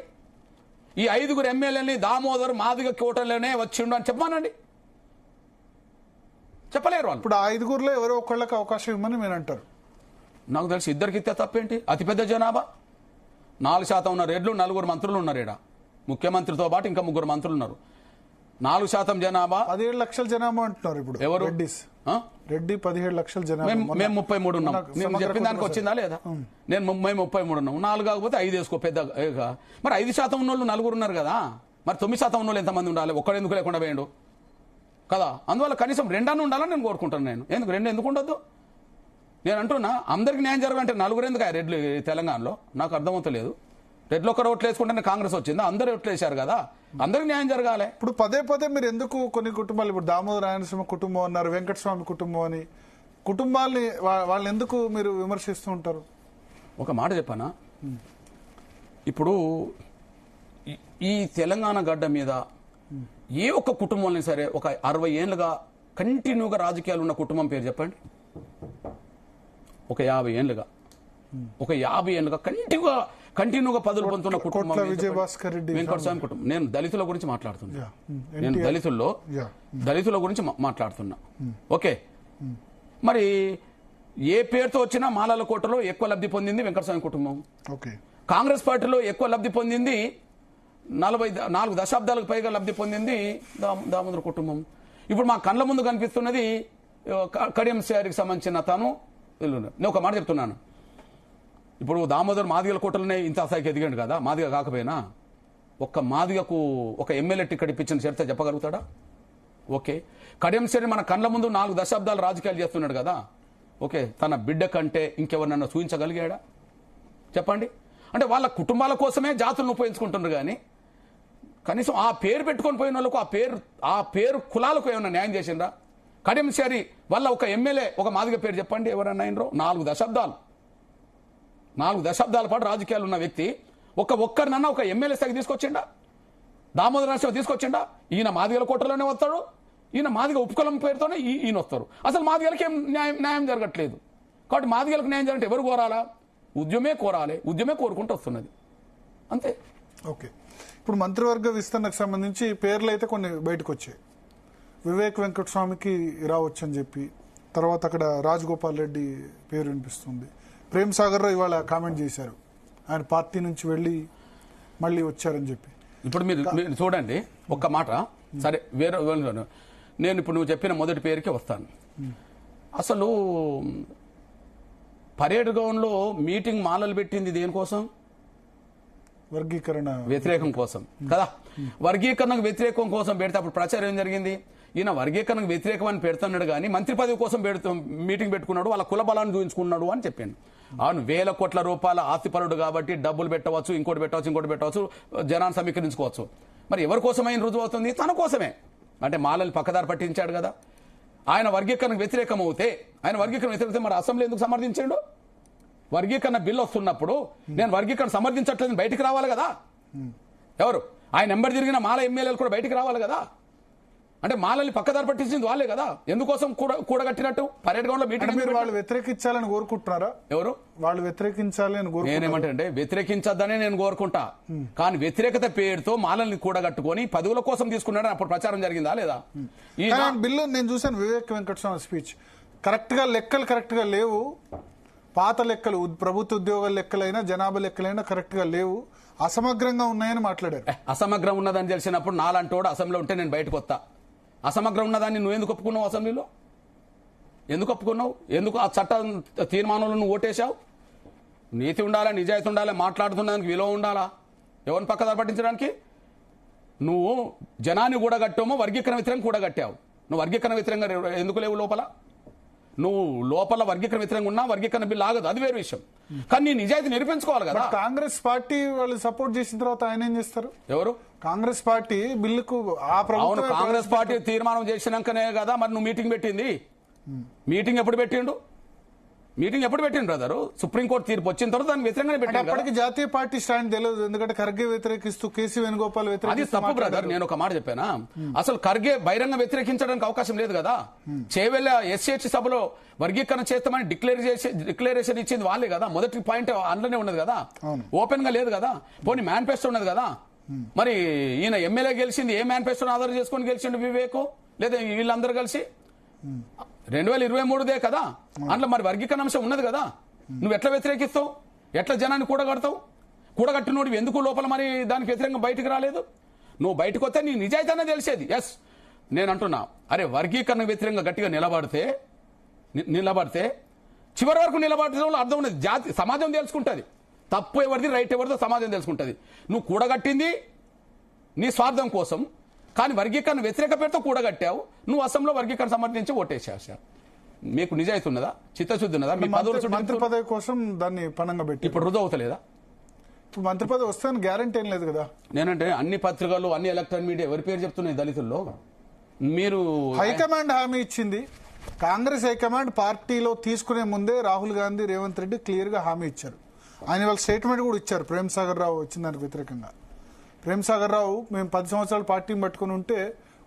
ఈ 5 ఎమ్మెల్యేలని దామోదర్ మాదిగ కోటలోనే వచ్చిండు అని చెప్పమానండి. చెప్పలేరు వాళ్ళు. ఇప్పుడు 5 ఎవరో ఒకళ్ళకి అవకాశం ఇవ్వమని మీరు అంటారు. నాకు తెలిసి ఇద్దరికి ఇస్తే తప్పేంటి? అతిపెద్ద జనాభా 4% ఉన్న రెడ్లు 4 మంత్రులు ఉన్నారు. ఈడ ముఖ్యమంత్రితో పాటు ఇంకా 3 మంత్రులు ఉన్నారు. 4% జనాభా 17 లక్షల జనాభా అంటున్నారు. ఇప్పుడు ఎవరు? రెడ్డి 17 లక్షల జనాభా. మేము 33 ఉన్నాం. నేను చెప్పిన దానికి వచ్చిందా లేదా? మేము 33 ఉన్నాం. 4 కాకపోతే 5 వేసుకో పెద్ద. మరి 5% ఉన్న వాళ్ళు 4 ఉన్నారు కదా. మరి 9% ఉన్న వాళ్ళు ఎంతమంది ఉండాలి? ఒక్కడు ఎందుకు లేకుండా పోయిండు కదా. అందువల్ల కనీసం 2 ఉండాలని నేను కోరుకుంటాను. నేను ఎందుకు ఉండొద్దు? నేను అంటున్నా అందరికి న్యాయం జరగాలంటే 4 ఎందుకు రెడ్లు తెలంగాణలో? నాకు అర్థమవుతలేదు. రెడ్లు ఒక్కరు ఓట్లు వేసుకుంటే కాంగ్రెస్ వచ్చిందా? అందరూ ఓట్లు వేశారు కదా. అందరికి న్యాయం జరగాలి. ఇప్పుడు పదే మీరు ఎందుకు కొన్ని కుటుంబాలు, ఇప్పుడు దామోదర రాయనసింహ కుటుంబం అన్నారు, వెంకటస్వామి కుటుంబం అని, కుటుంబాల్ని వాళ్ళని ఎందుకు మీరు విమర్శిస్తూ ఉంటారు? ఒక మాట చెప్పనా, ఇప్పుడు ఈ తెలంగాణ గడ్డ మీద ఏ ఒక్క కుటుంబంలో సరే ఒక 60 ఏళ్ళుగా కంటిన్యూగా రాజకీయాలు ఉన్న కుటుంబం పేరు చెప్పండి. ఒక 50 ఏళ్ళుగా కంటిన్యూగా పదులు పొందుతున్న కుటుంబం వెంకటస్వామి కుటుంబం. నేను దళితుల గురించి మాట్లాడుతున్నా. నేను దళితుల గురించి మాట్లాడుతున్నా. ఓకే, మరి ఏ పేరుతో వచ్చినా మాలల కోటలో ఎక్కువ లబ్ధి పొందింది వెంకటస్వామి కుటుంబం. కాంగ్రెస్ పార్టీలో ఎక్కువ లబ్ధి పొందింది 44 దశాబ్దాలకు పైగా లబ్ధి పొందింది దామోదర్ కుటుంబం. ఇప్పుడు మా కళ్ళ ముందు కనిపిస్తున్నది కడియం శ్రీకి సంబంధించిన తను. నేను ఒక మాట చెప్తున్నాను. ఇప్పుడు దామోదర్ మాదిగల కోటలనే ఇంత స్థాయికి ఎదిగాడు కదా. మాదిగ కాకపోయినా ఒక్క మాదిగకు ఒక ఎమ్మెల్యే టికెట్ ఇప్పించిన చరిత్ర చెప్పగలుగుతాడా? ఓకే, కడియం శ్రీ మన కళ్ళ ముందు 4 దశాబ్దాలు రాజకీయాలు చేస్తున్నాడు కదా. ఓకే, తన బిడ్డ కంటే ఇంకెవరినన్నా చూపించగలిగాడా చెప్పండి? అంటే వాళ్ళ కుటుంబాల కోసమే జాతులను ఉపయోగించుకుంటున్నారు. కానీ కనీసం ఆ పేరు పెట్టుకొని పోయిన వాళ్ళకు ఆ పేరు కులాలకు ఏమైనా న్యాయం చేసిండ్రా? కడియం శ్రీ వల్ల ఒక ఎమ్మెల్యే ఒక మాదిగ పేరు చెప్పండి ఎవరన్నా అయినరో? 4 దశాబ్దాల పాటు రాజకీయాలు ఉన్న వ్యక్తి ఒక్కరినన్నా ఒక ఎమ్మెల్యే స్థాయికి తీసుకొచ్చిండా? దామోదర రాష్ట్రం తీసుకొచ్చిండా? ఈయన మాదిగల కోటలోనే వస్తాడు, ఈయన మాదిగ ఉపకులం పేరుతోనే ఈయన వస్తారు. అసలు మాదిగలకి ఏం న్యాయం జరగట్లేదు. కాబట్టి మాదిగలకు న్యాయం జరగంటే ఎవరు కోరాలా? ఉద్యమే కోరాలి. ఉద్యమే కోరుకుంటూ వస్తున్నది అంతే. ఓకే, ఇప్పుడు మంత్రివర్గ విస్తరణకు సంబంధించి పేర్లు అయితే కొన్ని బయటకు వచ్చాయి. వివేక్ వెంకటస్వామికి రావచ్చు అని చెప్పి, తర్వాత అక్కడ రాజగోపాల్ రెడ్డి పేరు వినిపిస్తుంది. ప్రేమ్ సాగర్ రావు ఇవాళ కామెంట్ చేశారు, ఆయన పార్టీ నుంచి వెళ్ళి మళ్ళీ వచ్చారని చెప్పి. ఇప్పుడు మీరు చూడండి ఒక్క మాట, సరే వేరే నేను ఇప్పుడు నువ్వు చెప్పిన మొదటి పేరుకే వస్తాను. అసలు పరేడ్ గ్రౌండ్ లో మీటింగ్ మాలలు పెట్టింది దేనికోసం? వర్గీకరణ వ్యతిరేకం కోసం కదా. వర్గీకరణకు వ్యతిరేకం కోసం పెడితే అప్పుడు ప్రచారం ఏం జరిగింది? ఈయన వర్గీకరణకు వ్యతిరేకం అని పెడుతున్నాడు కానీ మంత్రి పదవి కోసం మీటింగ్ పెట్టుకున్నాడు, వాళ్ళ కుల బలాన్ని చూపించుకున్నాడు అని చెప్పాను. అవును, వేల కోట్ల రూపాయల ఆస్తిపరుడు కాబట్టి డబ్బులు పెట్టవచ్చు, ఇంకోటి పెట్టవచ్చు, జనాన్ని సమీకరించుకోవచ్చు. మరి ఎవరి కోసమైన రుజువు అవుతుంది? తన కోసమే. అంటే మాలని పక్కదారి పట్టించాడు కదా. ఆయన వర్గీకరణకు వ్యతిరేకం అవుతే, మరి అసెంబ్లీ ఎందుకు సమర్థించాడు? వర్గీకరణ బిల్లు వస్తున్నప్పుడు నేను వర్గీకరణ సమర్థించట్లేదని బయటికి రావాలి కదా. ఎవరు? ఆయన నెంబర్ తిరిగిన మాల ఎమ్మెల్యేలు కూడా బయటికి రావాలి కదా. అంటే మాలని పక్కదారి పట్టించింది వాళ్ళే కదా. ఎందుకోసం కూడగట్టినట్టు పరేడ్ గ్రౌండ్ లో మీటింగ్? వాళ్ళు వ్యతిరేకించాలని కోరుకుంటున్నారా? ఎవరు? వాళ్ళు వ్యతిరేకించాలి అని నేనేమంటే వ్యతిరేకించద్దనే నేను కోరుకుంటా. కానీ వ్యతిరేకత పేరుతో మాలని కూడగట్టుకొని పదవుల కోసం తీసుకున్నాడని అప్పుడు ప్రచారం జరిగిందా లేదా? ఈ బిల్లు నేను చూశాను, వివేక్ వెంకటస్వామి స్పీచ్ కరెక్ట్ గా లెక్కలు కరెక్ట్ గా లేవు. పాత లెక్కలు, ప్రభుత్వ ఉద్యోగాల లెక్కలైనా జనాభా లెక్కలైనా కరెక్ట్ గా లేవు, అసమగ్రంగా ఉన్నాయని మాట్లాడారు. అసమగ్రం ఉన్నదని తెలిసినప్పుడు నాలంటోడు అసెంబ్లీలో ఉంటే నేను బయటకు వస్తా. అసమగ్రం ఉన్నదాన్ని నువ్వు ఎందుకు ఒప్పుకున్నావు? అసెంబ్లీలో ఎందుకు ఒప్పుకున్నావు? ఎందుకు ఆ చట్ట తీర్మానంలో నువ్వు ఓటేశావు? నీతి ఉండాలా, నిజాయితీ ఉండాలా, మాట్లాడుతున్నందుకు విలువ ఉండాలా, ఎవరిని పక్కదారి పట్టించడానికి? నువ్వు జనాన్ని కూడగట్టామో వర్గీకరణ వ్యతిరేకంగా కూడగట్టావు. నువ్వు వర్గీకరణ వ్యతిరేకంగా ఎందుకు లేవు లోపల? నువ్వు లోపల వర్గీకరణ వ్యతిరేకంగా ఉన్నా వర్గీకరణ బిల్లు ఆగదు, అది వేరే విషయం. కానీ నీ నిజాయితీ నిరూపించుకోవాలి కదా. కాంగ్రెస్ పార్టీ వాళ్ళు సపోర్ట్ చేసిన తర్వాత ఆయన ఏం చేస్తారు? ఎవరు? కాంగ్రెస్ పార్టీ బిల్లుకు అవును, కాంగ్రెస్ పార్టీ తీర్మానం చేసినాకనే కదా మరి నువ్వు మీటింగ్ పెట్టింది. మీటింగ్ ఎప్పుడు పెట్టిండు బ్రదరు? సుప్రీంకోర్టు తీర్పు వచ్చిన తర్వాత దానికి వ్యతిరేకంగా పెట్టాడు. అప్పటికి జాతీయ పార్టీ స్టాండ్ తెలియదు, ఎందుకంటే ఖర్గే వ్యతిరేకిస్తూ కేసీ వేణుగోపాల్ అది తప్పు బ్రదర్. నేను ఒక మాట చెప్పానా, అసలు ఖర్గే బహిరంగ వ్యతిరేకించడానికి అవకాశం లేదు కదా. చేవెళ్ళ ఎస్సీహెచ్ సభలో వర్గీకరణ చేస్తామని డిక్లరేషన్ ఇచ్చింది వాళ్ళే కదా. మొదటి పాయింట్ అందులోనే ఉన్నది కదా, ఓపెన్ గా లేదు కదా. పోనీ మేనిఫెస్టో ఉన్నది కదా. మరి ఈయన ఎమ్మెల్యే గెలిచింది ఏ మేనిఫెస్టోని ఆధారం చేసుకుని గెలిచిండు? వివేక్ లేదా వీళ్ళందరూ కలిసి 2023దే కదా. అందులో మరి వర్గీకరణ అంశం ఉన్నది కదా. నువ్వు ఎట్లా వ్యతిరేకిస్తావు? ఎట్లా జనాన్ని కూడగడతావు? కూడగట్టినోడు ఎందుకు లోపల మరి దానికి వ్యతిరేకంగా బయటకు రాలేదు? నువ్వు బయటకు వస్తే నీ నిజాయితీ అనేది తెలిసేది. ఎస్, నేను అంటున్నా, అరే వర్గీకరణ వ్యతిరేకంగా గట్టిగా నిలబడితే చివరి వరకు నిలబడితే అర్థం ఉన్నది. సమాజం తెలుసుకుంటుంది, తప్పు ఎవరిది రైట్ ఎవరిదో సమాజం తెలుసుకుంటుంది. నువ్వు కూడగట్టింది నీ స్వార్థం కోసం, కానీ వర్గీకరణ వ్యతిరేక పేరుతో కూడగట్టావు. నువ్వు అసెంబ్లీలో వర్గీకరణ సమర్థించి ఓటేసేసా. మీకు నిజాయితీ ఉన్నదా? చిత్తశుద్ధి ఉన్నదా? మీ మంత్రి పదవి కోసం దాన్ని పణంగా పెట్టి ఇప్పుడు రుజువు అవుతలేదా? ఇప్పుడు మంత్రి పదవి వస్తాను గ్యారంటీ ఏం లేదు కదా. నేనంటే అన్ని పత్రికలు, అన్ని ఎలక్ట్రానిక్ మీడియా ఎవరి పేరు చెప్తున్నాయి దళితుల్లో? మీరు హైకమాండ్ హామీ ఇచ్చింది. కాంగ్రెస్ హైకమాండ్ పార్టీలో తీసుకునే ముందే రాహుల్ గాంధీ, రేవంత్ రెడ్డి క్లియర్ గా హామీ ఇచ్చారు. ఆయన వాళ్ళ స్టేట్మెంట్ కూడా ఇచ్చారు. ప్రేమ్ సాగర్ రావు వచ్చిన దానికి వ్యతిరేకంగా ప్రేమ్ సాగర్ రావు, మేము 10 సంవత్సరాలు పార్టీని పట్టుకుని ఉంటే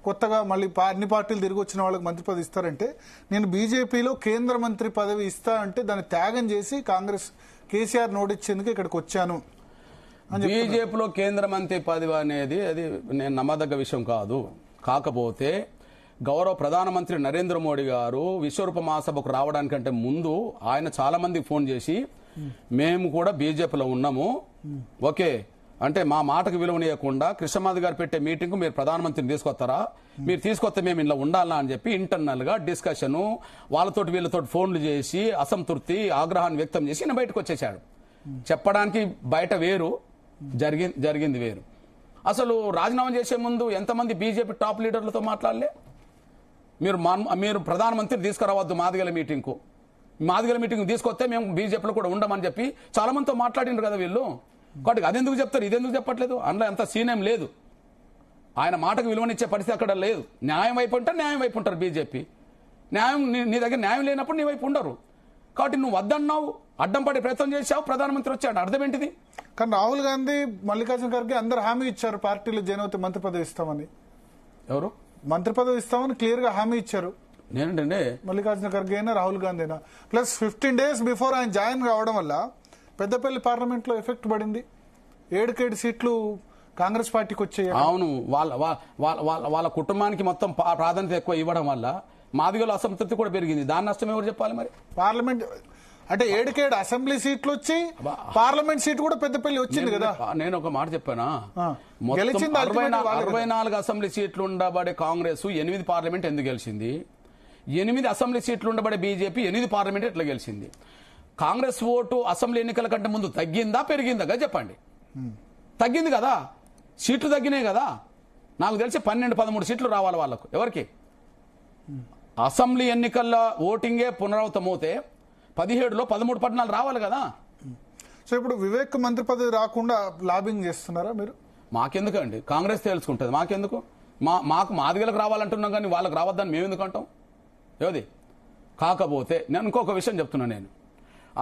కొత్తగా మళ్ళీ అన్ని పార్టీలు తిరిగి వచ్చిన వాళ్ళకి మంత్రి పదవి ఇస్తారంటే, నేను బీజేపీలో కేంద్ర మంత్రి పదవి ఇస్తా అంటే దాన్ని త్యాగం చేసి కాంగ్రెస్ కేసీఆర్ నోటిచ్చేందుకు ఇక్కడికి వచ్చాను. బీజేపీలో కేంద్ర మంత్రి పదవి అనేది అది నేను నమ్మదగ్గ విషయం కాదు. కాకపోతే గౌరవ ప్రధానమంత్రి నరేంద్ర మోడీ గారు విశ్వరూప మహాసభకు రావడానికంటే ముందు ఆయన చాలా మందికి ఫోన్ చేసి మేము కూడా బీజేపీలో ఉన్నాము, ఓకే అంటే మా మాటకు విలువనీయకుండా కృష్ణమాధి గారు పెట్టే మీటింగ్ మీరు ప్రధానమంత్రిని తీసుకొస్తారా, మీరు తీసుకొస్తే మేము ఇలా ఉండాలా అని చెప్పి ఇంటర్నల్ గా డిస్కషన్ వాళ్ళతోటి వీళ్ళతోటి ఫోన్లు చేసి అసంతృప్తి ఆగ్రహాన్ని వ్యక్తం చేసి ఈయన బయటకు వచ్చేసాడు. చెప్పడానికి బయట వేరు, జరిగింది వేరు. అసలు రాజీనామా చేసే ముందు ఎంతమంది బీజేపీ టాప్ లీడర్లతో మాట్లాడలే? మీరు ప్రధానమంత్రి తీసుకురావద్దు మాదిగల మీటింగ్కు, మాదిగల మీటింగ్ తీసుకొస్తే మేము బీజేపీలో కూడా ఉండమని చెప్పి చాలా మందితో మాట్లాడిండ్రు కదా వీళ్ళు. కాబట్టి అదెందుకు చెప్తారు, ఇదెందుకు చెప్పట్లేదు? అందులో అంత సీన్ ఏం లేదు. ఆయన మాటకు విలువనిచ్చే పరిస్థితి అక్కడ లేదు. న్యాయం వైపు ఉంటారు, న్యాయం వైపు ఉంటారు బీజేపీ. న్యాయం నీ దగ్గర న్యాయం లేనప్పుడు నీ వైపు ఉండరు. కాబట్టి నువ్వు వద్దన్నావు, అడ్డం పడే ప్రయత్నం చేశావు, ప్రధానమంత్రి వచ్చాడు, అర్థం ఏంటిది? కానీ రాహుల్ గాంధీ, మల్లికార్జున ఖర్గే అందరు హామీ ఇచ్చారు పార్టీలో జాయిన్ అవుతే మంత్రి పదవి ఇస్తామని. ఎవరు? మంత్రి పదవి ఇస్తామని క్లియర్ గా హామీ ఇచ్చారు. నేనంటే మల్లికార్జున ఖర్గే అయినా రాహుల్ గాంధీ అయినా. ప్లస్ 15 days బిఫోర్ ఆయన జాయిన్ కావడం వల్ల పెద్దపల్లి పార్లమెంట్ లో ఎఫెక్ట్ పడింది. 7 సీట్లు కాంగ్రెస్ పార్టీకి వచ్చాయి. అవును, వాళ్ళ కుటుంబానికి మొత్తం ప్రాధాన్యత ఎక్కువ ఇవ్వడం వల్ల మాదిగల అసంతృప్తి కూడా పెరిగింది. దాని నష్టం ఎవరు చెప్పాలి మరి? పార్లమెంట్ అంటే 7 అసెంబ్లీ సీట్లు వచ్చి పార్లమెంట్ సీట్ కూడా పెద్దపల్లి వచ్చింది కదా. నేను ఒక మాట చెప్పానా, గెలిచింది 64 అసెంబ్లీ సీట్లు ఉండబడే కాంగ్రెస్ 8 పార్లమెంట్ ఎందుకు గెలిచింది? 8 అసెంబ్లీ సీట్లు ఉండబడే బీజేపీ 8 పార్లమెంట్ ఎట్లా గెలిచింది? కాంగ్రెస్ ఓటు అసెంబ్లీ ఎన్నికల కంటే ముందు తగ్గిందా పెరిగిందా చెప్పండి. తగ్గింది కదా, సీట్లు తగ్గినాయి కదా. నాకు తెలిసి 12-13 సీట్లు రావాలి వాళ్ళకు. ఎవరికి? అసెంబ్లీ ఎన్నికల్లో ఓటింగే పునరావృతమవుతే 17లో 13-14 రావాలి కదా. సో ఇప్పుడు వివేక్ మంత్రి పదవి రాకుండా లాబింగ్ చేస్తున్నారా మీరు? మాకెందుకండి, కాంగ్రెస్ తెలుసుకుంటుంది, మాకెందుకు? మాకు మాదిగలకు రావాలంటున్నాం కానీ వాళ్ళకి రావద్దని మేము ఎందుకు అంటాం? ఏది కాకపోతే నేను ఇంకొక విషయం చెప్తున్నా, నేను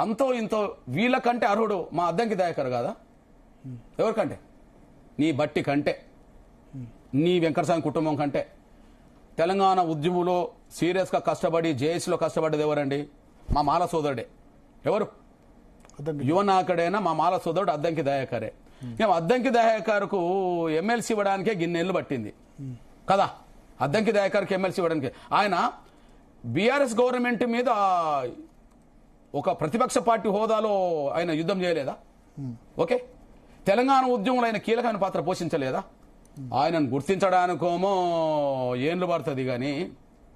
అంతో ఇంతో వీళ్ళకంటే అర్హుడు మా అద్దంకి దయాకర్ కాదా? ఎవరికంటే? నీ బట్టి కంటే, నీ వెంకటస్వామి కుటుంబం కంటే. తెలంగాణ ఉద్యమంలో సీరియస్గా కష్టపడి జేఏసీలో కష్టపడ్డది ఎవరండి? మా మాల సోదరుడే. ఎవరు? యువ నాయకుడైనా మా మాల సోదరుడు అద్దంకి దయాకరే. అద్దంకి దయాకర్కు ఎమ్మెల్సీ ఇవ్వడానికే గిన్నెళ్ళు పట్టింది కదా. అద్దంకి దయాకర్కి ఎమ్మెల్సీ ఇవ్వడానికి ఆయన బీఆర్ఎస్ గవర్నమెంట్ మీద ఒక ప్రతిపక్ష పార్టీ హోదాలో ఆయన యుద్ధం చేయలేదా? ఓకే, తెలంగాణ ఉద్యమంలో ఆయన కీలకమైన పాత్ర పోషించలేదా? ఆయనను గుర్తించడానికేమో ఏండ్లు పడుతుంది కానీ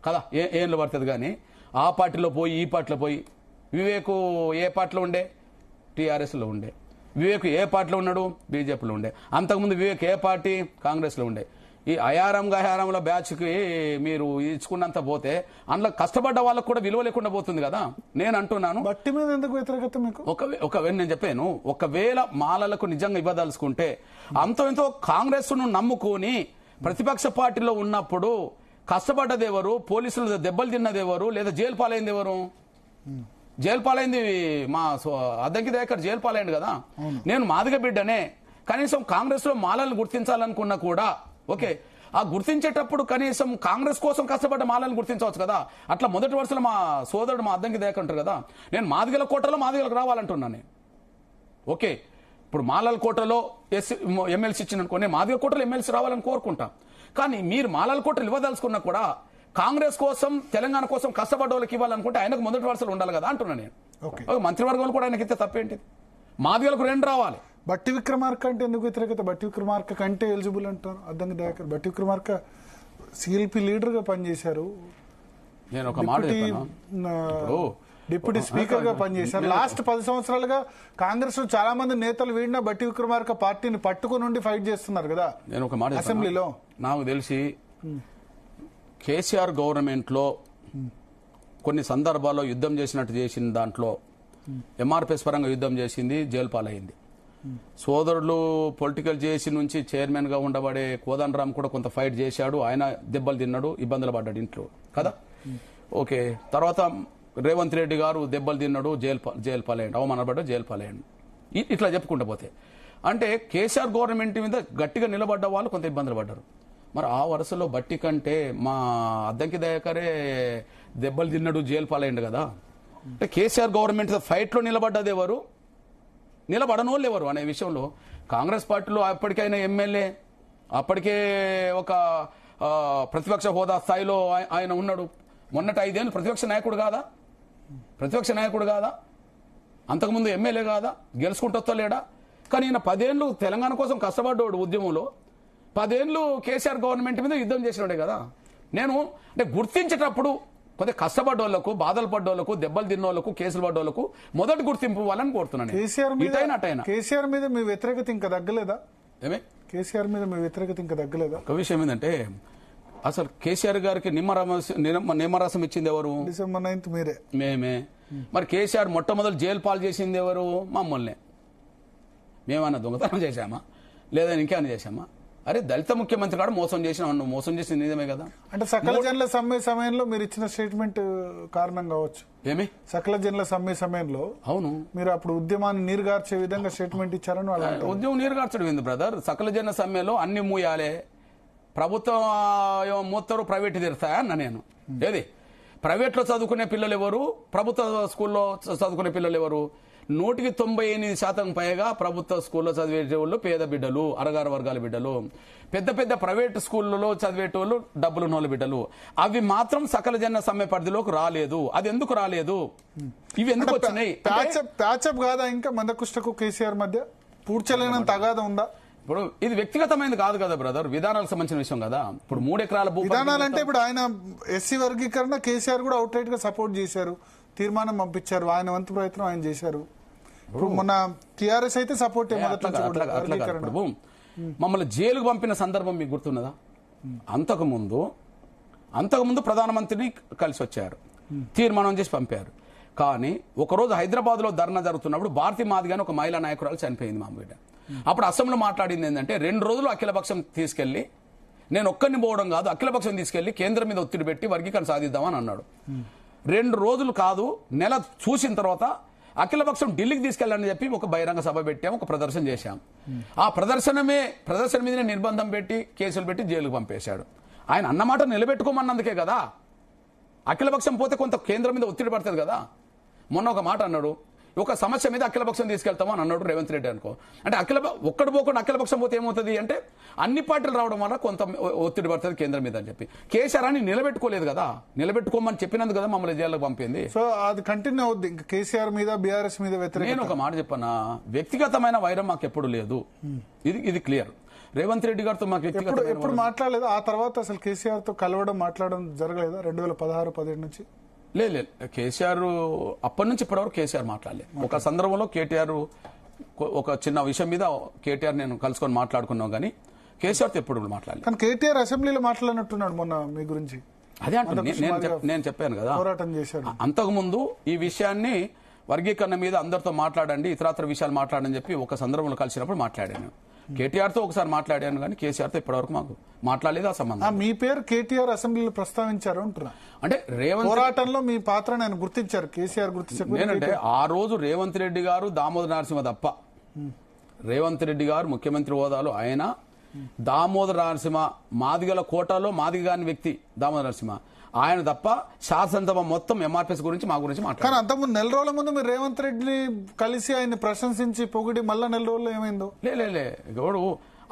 కదా, ఏండ్లు పడుతుంది కానీ ఆ పార్టీలో పోయి ఈ పార్టీలో పోయి. వివేకు ఏ పార్టీలో ఉండే? టీఆర్ఎస్లో ఉండే. వివేక్ ఏ పార్టీలో ఉన్నాడు? బీజేపీలో ఉండే. అంతకుముందు వివేక్ ఏ పార్టీ? కాంగ్రెస్లో ఉండే. ఈ అయారంలో బ్యాచ్కి మీరు ఇచ్చుకున్నంత పోతే అందులో కష్టపడ్డ వాళ్ళకు కూడా విలువ లేకుండా పోతుంది కదా. నేను అంటున్నాను, బట్టి మీద ఎందుకు వ్యతిరేకత మీకు? ఒకవేళ నేను చెప్పాను, ఒకవేళ మాలలకు నిజంగా ఇవ్వదలుచుకుంటే అంతో ఎంతో కాంగ్రెస్ ను నమ్ముకొని ప్రతిపక్ష పార్టీలో ఉన్నప్పుడు కష్టపడ్డది ఎవరు? పోలీసులు దెబ్బలు తిన్నది ఎవరు? లేదా జైలు పాలైంది ఎవరు? జైలు పాలైంది మా అద్దంకి దయాకర్ జైలు పాలైంది కదా. నేను మాదిగ బిడ్డనే, కనీసం కాంగ్రెస్ లో మాలలను గుర్తించాలనుకున్నా కూడా ఓకే, ఆ గుర్తించేటప్పుడు కనీసం కాంగ్రెస్ కోసం కష్టపడ్డ మాలను గుర్తించవచ్చు కదా. అట్లా మొదటి వరుసలో మా సోదరుడు మా అద్దంకి దయాకర్ ఉంటారు కదా. నేను మాదిగల కోటలో మాదిగలకు రావాలంటున్నాను నేను. ఓకే, ఇప్పుడు మాలల కోటలో ఎమ్మెల్సీ ఇచ్చిననుకో, నేను మాదిగల కోటలో ఎమ్మెల్సీ రావాలని కోరుకుంటా. కానీ మీరు మాలల కోటలు ఇవ్వదలుచుకున్నా కూడా కాంగ్రెస్ కోసం తెలంగాణ కోసం కష్టపడ్డ వాళ్ళకి ఇవ్వాలనుకుంటే ఆయనకు మొదటి వరుసలో ఉండాలి కదా అంటున్నాను నేను. మంత్రివర్గంలో కూడా ఆయనకి ఇస్తే తప్పేంటిది? మాదిగలకు 2 రావాలి. బట్టి విక్రమార్క అంటే ఎందుకు వ్యతిరేకత? బట్టి విక్రమార్క కంటే ఎలిజిబుల్ అంటారు అద్దంకి దయాకర్. బట్టి విక్రమార్క సిఎల్పి లీడర్ గా పనిచేశారు, నేను ఒక మాట డిప్యూటీ స్పీకర్ గా పనిచేశారు. లాస్ట్ 10 సంవత్సరాలుగా కాంగ్రెస్ లో చాలా మంది నేతలు వీడిన బట్టి విక్రమార్క పార్టీని పట్టుకుని ఉండి ఫైట్ చేస్తున్నారు కదా. నేను ఒక మాట అసెంబ్లీలో నాకు తెలిసి కేసీఆర్ గవర్నమెంట్ లో కొన్ని సందర్భాల్లో యుద్ధం చేసిన దాంట్లో ఎంఆర్పిఎస్ పరంగా యుద్ధం చేసింది, జైలు పాలైంది. సోదరులు పొలిటికల్ చేసి నుంచి చైర్మన్ గా ఉండబడే కోదండరామ్ కూడా కొంత ఫైట్ చేశాడు, ఆయన దెబ్బలు తిన్నాడు, ఇబ్బందులు పడ్డాడు ఇంట్లో కదా. ఓకే, తర్వాత రేవంత్ రెడ్డి గారు దెబ్బలు తిన్నాడు, జైలు పాలయ్యాడు, అవమానపడ్డాడు, జైలు పాలయ్యాడు. ఇట్లా చెప్పుకుంటూ పోతే అంటే కేసీఆర్ గవర్నమెంట్ మీద గట్టిగా నిలబడ్డ వాళ్ళు కొంత ఇబ్బందులు పడ్డారు. మరి ఆ వరుసలో బట్టి కంటే మా అద్దంకి దయాకరే దెబ్బలు తిన్నాడు, జైలు పాలయ్యాడు కదా. అంటే కేసీఆర్ గవర్నమెంట్ ఫైట్ లో నిలబడ్డది ఎవరు, నిలబడని వాళ్ళు ఎవరు అనే విషయంలో కాంగ్రెస్ పార్టీలో అప్పటికైనా ఎమ్మెల్యే, అప్పటికే ఒక ప్రతిపక్ష హోదా స్థాయిలో ఆయన ఉన్నాడు. మొన్నటి 5 ఏళ్ళు ప్రతిపక్ష నాయకుడు కాదా? ప్రతిపక్ష నాయకుడు కాదా? అంతకుముందు ఎమ్మెల్యే కాదా? గెలుచుకుంటూ లేడా? కానీ ఈయన 10 ఏళ్ళు తెలంగాణ కోసం కష్టపడ్డాడు ఉద్యమంలో. 10 ఏళ్ళు కేసీఆర్ గవర్నమెంట్ మీద యుద్ధం చేసినాడే కదా. నేను అంటే గుర్తించేటప్పుడు కొద్దిగా కష్టపడ్డోళ్లకు, బాధలు పడ్డోళ్లకు, దెబ్బలు తిన్నోళ్లకు, కేసులు పడ్డోళ్లకు మొదటి గుర్తింపు ఇవ్వాలని కోరుతున్నాను. కేసీఆర్ మీద మీ వ్యతిరేకత ఇంకా తగ్గలేదా? ఏమే కేసీఆర్ మీద మీ వ్యతిరేకత ఇంకా తగ్గలేదా? ఒక విషయం ఏంటంటే అసలు కేసీఆర్ గారికి నిమ్మరసం ఇచ్చింది ఎవరు? December 9th మీరే, మేమే. మరి కేసీఆర్ మొట్టమొదటి జైలు పాలు చేసింది ఎవరు? మమ్మల్ని. మేమన్నా దొంగతనం చేశామా లేదా ఇంకేమైనా చేశామా? అరే దళిత ముఖ్యమంత్రి కూడా మోసం చేసింది నిజమే కదా. అంటే సకల జనుల సమ్మె సమయంలో మీరు ఇచ్చిన స్టేట్మెంట్ కారణం కావచ్చు. ఏమి సకల జనుల సమ్మె సమయంలో అవును మీరు అప్పుడు ఉద్యమాన్ని నీరుగార్చే విధంగా స్టేట్మెంట్ ఇచ్చారని వాళ్ళు. ఉద్యమం నీరుగార్చడం ఏంది బ్రదర్? సకల జన సమ్మెలో అన్ని మూయాలే, ప్రభుత్వం ఏమో మూస్తారు, ప్రైవేట్ తీరుతాయా అన్న నేను. ఏది ప్రైవేట్లో చదువుకునే పిల్లలు ఎవరు, ప్రభుత్వ స్కూల్లో చదువుకునే పిల్లలు ఎవరు? 98% పైగా ప్రభుత్వ స్కూల్లో చదివేటోళ్ళు పేద బిడ్డలు, అరగార వర్గాల బిడ్డలు. పెద్ద పెద్ద ప్రైవేట్ స్కూళ్ళలో చదివేటోళ్ళు డబ్బులున్నోళ్ళ బిడ్డలు. అవి మాత్రం సకల జన సమ్మె పరిధిలోకి రాలేదు. అది ఎందుకు రాలేదు? ఇవి ఎందుకు వచ్చినాయి? ప్యాచప్ కాదా ఇంకా మందకృష్ణకు కేసీఆర్ మధ్య పూడ్చలేనంత అగాధం ఉందా? ఇప్పుడు ఇది వ్యక్తిగతమైనది కాదు కదా బ్రదర్, విధానాలకు సంబంధించిన విషయం కదా. ఇప్పుడు 3 ఎకరాల విధానాలంటే ఇప్పుడు ఆయన ఎస్సీ వర్గీకరణ కేసీఆర్ కూడా అవుట్ రైట్ గా సపోర్ట్ చేశారు, తీర్మానం పంపించారు, ఆయన వంతు ప్రయత్నం ఆయన చేశారు. ఇప్పుడు మొన్న టీఆర్ఎస్ అయితే సపోర్ట్ మమ్మల్ని జైలుకు పంపిన సందర్భం మీకు గుర్తున్నదా? అంతకుముందు ప్రధానమంత్రిని కలిసి వచ్చారు, తీర్మానం చేసి పంపారు. కానీ ఒకరోజు హైదరాబాద్ లో ధర్నా జరుగుతున్నప్పుడు భారతీ మాదిగాని ఒక మహిళా నాయకురాలు చనిపోయింది మా బిడ్డ. అప్పుడు అసెంబ్లీలో మాట్లాడింది ఏంటంటే 2 రోజులు అఖిలపక్షం తీసుకెళ్లి, నేను ఒక్కరిని పోవడం కాదు, అఖిలపక్షం తీసుకెళ్లి కేంద్రం మీద ఒత్తిడి పెట్టి వర్గీకరణ సాధిద్దామని అన్నాడు. 2 రోజులు కాదు, నెల చూసిన తర్వాత అఖిలపక్షం ఢిల్లీకి తీసుకెళ్ళాలని చెప్పి ఒక బహిరంగ సభ పెట్టాం, ఒక ప్రదర్శన చేశాం. ఆ ప్రదర్శన మీదనే నిర్బంధం పెట్టి కేసులు పెట్టి జైలుకు పంపేశాడు. ఆయన అన్నమాట నిలబెట్టుకోమన్నందుకే కదా. అఖిలపక్షం పోతే కొంత కేంద్రం మీద ఒత్తిడి పడుతుంది కదా. మొన్న ఒక మాట అన్నాడు, ఒక సమస్య మీద అఖిలపక్షం తీసుకెళ్తామో అని అన్నాడు రేవంత్ రెడ్డి అనుకో. అంటే ఒక్కడు పోకుండా అఖిలపక్షం పోతే ఏమవుతుంది అంటే అన్ని పార్టీలు రావడం వల్ల కొంత ఒత్తిడి పడుతుంది కేంద్రం మీద అని చెప్పి కేసీఆర్ అని నిలబెట్టుకోలేదు కదా. నిలబెట్టుకోమని చెప్పినందుకు కదా మమ్మల్ని జైల్లోకి పంపింది. సో అది కంటిన్యూ అవుద్ది ఇంకా కేసీఆర్ మీద బీఆర్ఎస్ మీద వ్యతిరేకత. నేను ఒక మాట చెప్పనా, వ్యక్తిగతమైన వైరం మాకు ఎప్పుడు లేదు, ఇది క్లియర్. రేవంత్ రెడ్డి గారితో మాకు ఎప్పుడు మాట్లాడలేదు. ఆ తర్వాత అసలు కేసీఆర్ తో మాట్లాడడం జరగలేదా 2016-17 నుంచి? లేదు, కేసీఆర్ అప్పటి నుంచి ఇప్పటివరకు కేసీఆర్ మాట్లాడలేదు. ఒక సందర్భంలో కేటీఆర్ ఒక చిన్న విషయం మీద కేటీఆర్ నేను కలుసుకొని మాట్లాడుకున్నాం, కానీ కేసీఆర్ తో ఎప్పుడు మాట్లాడలేదు. కానీ కేటీఆర్ అసెంబ్లీలో మాట్లాడినట్టున్నాడు మొన్న మీ గురించి. అదే అంటే నేను చెప్పాను కదా, పోరాటం చేశాడు. అంతకుముందు ఈ విషయాన్ని వర్గీకరణ మీద అందరితో మాట్లాడండి, ఇతరాతర విషయాలు మాట్లాడని చెప్పి ఒక సందర్భంలో కలిసినప్పుడు మాట్లాడాను. కేటీఆర్ తో ఒకసారి మాట్లాడాను, కానీ కేసీఆర్ తో ఇప్పటివరకు మాకు మాట్లాడలేదు ఆ సంబంధం. మీ పేరు కేటీఆర్ అసెంబ్లీలో ప్రస్తావించారు అంటున్నా. అంటే రేవంత్ పోరాటంలో మీ పాత్రను ఆయన గుర్తించారు, కేసీఆర్ గుర్తించారు. నేనంటే ఆ రోజు రేవంత్ రెడ్డి గారు, దామోదర నరసింహ తప్ప, రేవంత్ రెడ్డి గారు ముఖ్యమంత్రి హోదాలో ఆయన, దామోదర నరసింహ మాదిగల కోటాలో మాదిగాని వ్యక్తి దామోదర నరసింహ, ఆయన తప్ప శాసనసభ మొత్తం ఎంఆర్పీఎస్ గురించి మా గురించి మాట్లాడారు. కానీ అంతకుముందు 4 రోజుల ముందు మీరు రేవంత్ రెడ్డిని కలిసి ఆయన ప్రశంసించి పొగిడి మళ్ళా 4 రోజుల్లో ఏమైందో? ఎవడు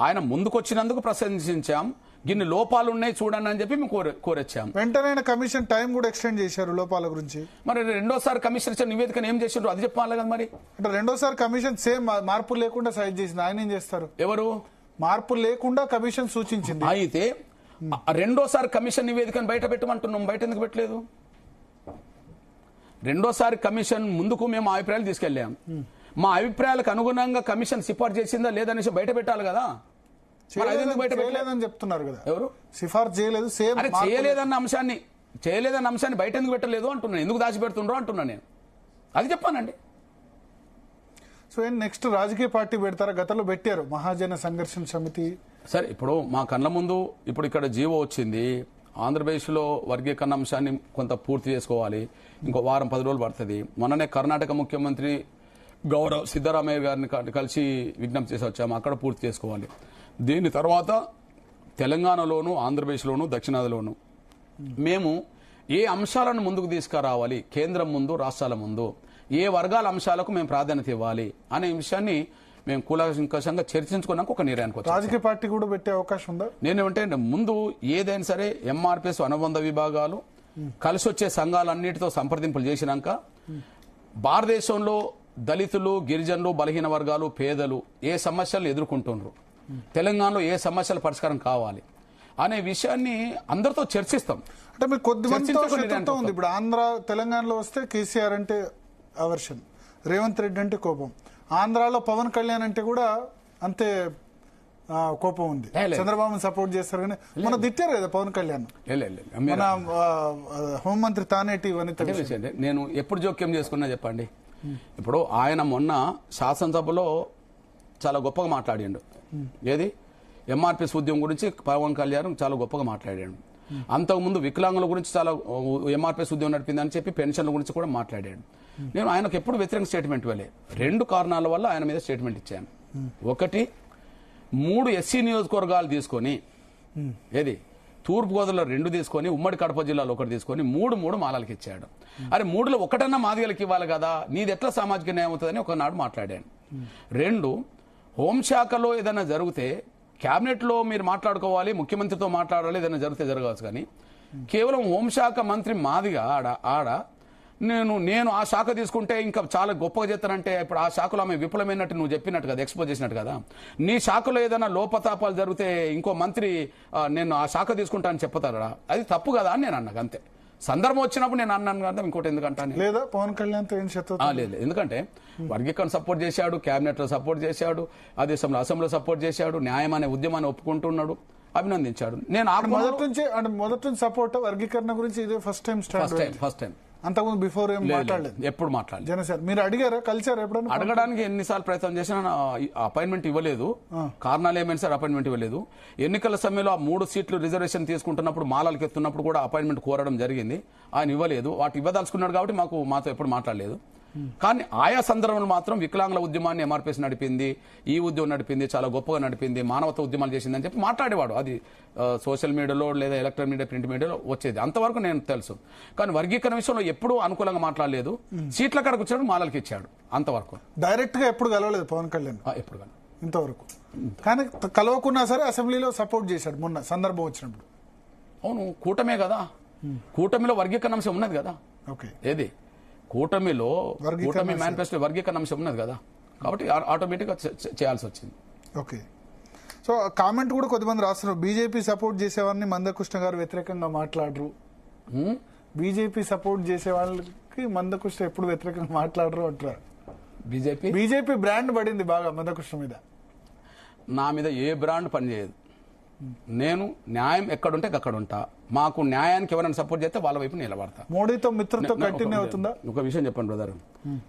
ఆయన ముందుకొచ్చినందుకు ప్రశంసించాం, గిన్ని లోపాలు ఉన్నాయి చూడండి అని చెప్పి మేము కోరొచ్చాం. వెంటనే కమిషన్ టైం కూడా ఎక్స్టెండ్ చేశారు లోపాల గురించి. మరి రెండోసారి కమిషన్ ఇచ్చిన నివేదికను ఏం చేసిండ్రు అది చెప్పాలి కదా. మరి అంటే రెండోసారి కమిషన్ సేమ్ మార్పులు లేకుండా సైజ్ చేసింది, ఆయన ఏం చేస్తారు? ఎవరు మార్పులు లేకుండా కమిషన్ సూచించింది. అయితే రెండోసారి కమిషన్ నివేదికను బయట పెట్టమంటున్నాం, బయట ఎందుకు పెట్టలేదు? రెండోసారి కమిషన్ ముందుకు మేము అభిప్రాయాలు తీసుకెళ్లాం, మా అభిప్రాయాలకు అనుగుణంగా కమిషన్ సిఫార్సు చేసిందా లేదనేసి బయట పెట్టాలి కదా. చేయలేదని చెప్తున్నారు కదా. ఎవరు సిఫార్సు చేయలేదు? చేయలేదన్న అంశాన్ని బయట ఎందుకు పెట్టలేదు అంటున్నాను, ఎందుకు దాచిపెడుతుండ్రో అంటున్నా నేను, అది చెప్పానండి. సో నెక్స్ట్ రాజకీయ పార్టీ పెడతారా? గతంలో పెట్టారు మహాజన సంఘర్షణ సమితి. సరే, ఇప్పుడు మా కళ్ళ ముందు ఇప్పుడు ఇక్కడ జీవో వచ్చింది, ఆంధ్రప్రదేశ్లో వర్గీకరణ అంశాన్ని కొంత పూర్తి చేసుకోవాలి, ఇంకో వారం 10 రోజులు పడుతుంది. మొన్ననే కర్ణాటక ముఖ్యమంత్రి గౌరవ్ సిద్ధరామయ్య గారిని కలిసి విజ్ఞప్తి చేసి వచ్చాము, అక్కడ పూర్తి చేసుకోవాలి. దీని తర్వాత తెలంగాణలోను, ఆంధ్రప్రదేశ్లోను, దక్షిణాదిలోను మేము ఏ అంశాలను ముందుకు తీసుకురావాలి, కేంద్రం ముందు, రాష్ట్రాల ముందు ఏ వర్గాల అంశాలకు మేము ప్రాధాన్యత ఇవ్వాలి అనే విషయాన్ని మేము కూలంకషంగా చర్చించుకున్నాక ఒక నిర్ణయానికి వచ్చాం. రాజకీయ పార్టీ కూడా పెట్టే అవకాశం ఉందా? నేనేమంటే ముందు ఏదైనా సరే ఎంఆర్పీఎస్ అనుబంధ విభాగాలు కలిసి వచ్చే సంఘాలన్నిటితో సంప్రదింపులు చేసినాక భారతదేశంలో దళితులు, గిరిజనులు, బలహీన వర్గాలు, పేదలు ఏ సమస్యలు ఎదుర్కొంటున్నారు, తెలంగాణలో ఏ సమస్యల పరిష్కారం కావాలి అనే విషయాన్ని అందరితో చర్చిస్తాం. అంటే మీకు కొద్దిమందితో ఉంది. ఇప్పుడు ఆంధ్ర తెలంగాణలో వస్తే కేసీఆర్ అంటే అవర్షన్, రేవంత్ రెడ్డి అంటే కోపం, ఆంధ్రాలో పవన్ కళ్యాణ్ అంటే కూడా అంతే కోపం ఉంది. చంద్రబాబుని సపోర్ట్ చేస్తారు, కానీ మన తిట్టారు కదా పవన్ కళ్యాణ్, మన హోంమంత్రి తానేటి వనిత. నేను ఎప్పుడు జోక్యం చేసుకున్నా చెప్పండి. ఇప్పుడు ఆయన మొన్న శాసనసభలో చాలా గొప్పగా మాట్లాడిండు, ఏది ఎంఆర్పీఎస్ ఉద్యమం గురించి పవన్ కళ్యాణ్ చాలా గొప్పగా మాట్లాడాడు. అంతకుముందు వికలాంగుల గురించి చాలా ఎంఆర్పీఎస్ ఉద్యమం నడిపిందని చెప్పి పెన్షన్ల గురించి కూడా మాట్లాడాడు. నేను ఆయనకు ఎప్పుడు వ్యతిరేక స్టేట్మెంట్ ఇవ్వలే. 2 కారణాల వల్ల ఆయన మీద స్టేట్మెంట్ ఇచ్చాను. ఒకటి, 3 ఎస్సీ నియోజకవర్గాలు తీసుకొని ఏది తూర్పు గోదావరిలో 2 తీసుకొని ఉమ్మడి కడప జిల్లాలో 1 తీసుకొని 3 మాలలకు ఇచ్చాడు. అరే 3లో ఒకటన్నా మాదిగలకు ఇవ్వాలి కదా, నీది ఎట్లా సామాజిక న్యాయం అవుతుందని ఒకనాడు మాట్లాడాను. 2 హోంశాఖలో ఏదైనా జరిగితే క్యాబినెట్ లో మీరు మాట్లాడుకోవాలి, ముఖ్యమంత్రితో మాట్లాడాలి, ఏదైనా జరిగితే జరగవచ్చు. కానీ కేవలం హోంశాఖ మంత్రి మాదిగా ఆడ నేను ఆ శాఖ తీసుకుంటే ఇంకా చాలా గొప్పగా చేస్తానంటే ఇప్పుడు ఆ శాఖలో ఆమె విఫలమైనట్టు నువ్వు చెప్పినట్టు కదా, ఎక్స్పోజ్ చేసినట్టు కదా. నీ శాఖలో ఏదైనా లోపతాపాలు జరిగితే ఇంకో మంత్రి నేను ఆ శాఖ తీసుకుంటానని చెప్తారా? అది తప్పు కదా అని నేను అన్నాను. అంతే, సందర్భం వచ్చినప్పుడు నేను అన్నాను కదా, ఇంకోటి ఎందుకంటాను లేదా పవన్ కళ్యాణ్ లేదు. ఎందుకంటే వర్గీకరణ సపోర్ట్ చేశాడు, కేబినెట్ లో సపోర్ట్ చేశాడు, ఆ దేశంలో అసెంబ్లీలో సపోర్ట్ చేశాడు, న్యాయం అనే ఉద్యమాన్ని ఒప్పుకుంటున్నాడు, అభినందించాడు. నేను మొదటి నుంచి సపోర్ట్ వర్గీకరణ గురించి ఇదే ఫస్ట్ టైం అంతకుముందు బిఫోర్ ఏం మాట్లాడలేదు, ఎప్పుడు మాట్లాడలేదు. జనసేన మీరు అడిగారా, కలిసారా ఎప్పుడైనా? అడగడానికి ఎన్నిసార్లు ప్రయత్నం చేసినా అపాయింట్మెంట్ ఇవ్వలేదు. కారణాలు ఏమైనా సార్ అపాయింట్మెంట్ ఇవ్వలేదు. ఎన్నికల సమయంలో ఆ 3 సీట్లు రిజర్వేషన్ తీసుకుంటున్నప్పుడు మాలలకు ఎత్తున్నప్పుడు కూడా అపాయింట్మెంట్ కోరడం జరిగింది, ఆయన ఇవ్వలేదు. వాటి ఇవ్వదలుచుకున్నాడు కాబట్టి మాతో ఎప్పుడు మాట్లాడలేదు. కానీ ఆయా సందర్భంలో మాత్రం వికలాంగుల ఉద్యమాన్ని ఎంఆర్పీఎస్ నడిపింది, ఈ ఉద్యమం నడిపింది, చాలా గొప్పగా నడిపింది, మానవత ఉద్యమాలు చేసిందని చెప్పి మాట్లాడేవాడు. అది సోషల్ మీడియాలో లేదా ఎలక్ట్రానిక్ మీడియా, ప్రింట్ మీడియాలో వచ్చేది. అంతవరకు నేను తెలుసు. కానీ వర్గీకరణ విషయంలో ఎప్పుడూ అనుకూలంగా మాట్లాడలేదు. సీట్ల కాడకు వచ్చాడు, మాలకి ఇచ్చాడు, అంతవరకు. డైరెక్ట్ గా ఎప్పుడు కలవలేదు పవన్ కళ్యాణ్ ఎప్పుడు కానీ ఇంతవరకు. కానీ కలవకున్నా సరే అసెంబ్లీలో సపోర్ట్ చేశాడు మొన్న సందర్భం వచ్చినప్పుడు. అవును, కూటమే కదా, కూటమిలో వర్గీకరణ అంశం ఉన్నది కదా. ఓకే, ఏది కూటమి మేనిఫెస్టో వర్గీకరణ అంశం ఉన్నది కదా, కాబట్టి ఆటోమేటిక్ గా చేయాల్సి వచ్చింది. ఓకే, సో కామెంట్ కూడా కొద్దిమంది రాస్తున్నారు, బీజేపీ సపోర్ట్ చేసేవారిని మందకృష్ణ గారు వ్యతిరేకంగా మాట్లాడరు. బీజేపీ సపోర్ట్ చేసే వాళ్ళకి మందకృష్ణ ఎప్పుడు వ్యతిరేకంగా మాట్లాడరు అంటారు. బీజేపీ బ్రాండ్ పడింది బాగా మందకృష్ణ మీద. నా మీద ఏ బ్రాండ్ పనిచేయదు. నేను న్యాయం ఎక్కడుంటే అక్కడ ఉంటా. మాకు న్యాయానికి ఎవరైనా సపోర్ట్ చేస్తే వాళ్ళ వైపు నిలబడతా. మోడీతో మిత్రత్వం కంటిన్యూ అవుతుందా? ఒక విషయం చెప్పండి బ్రదర్,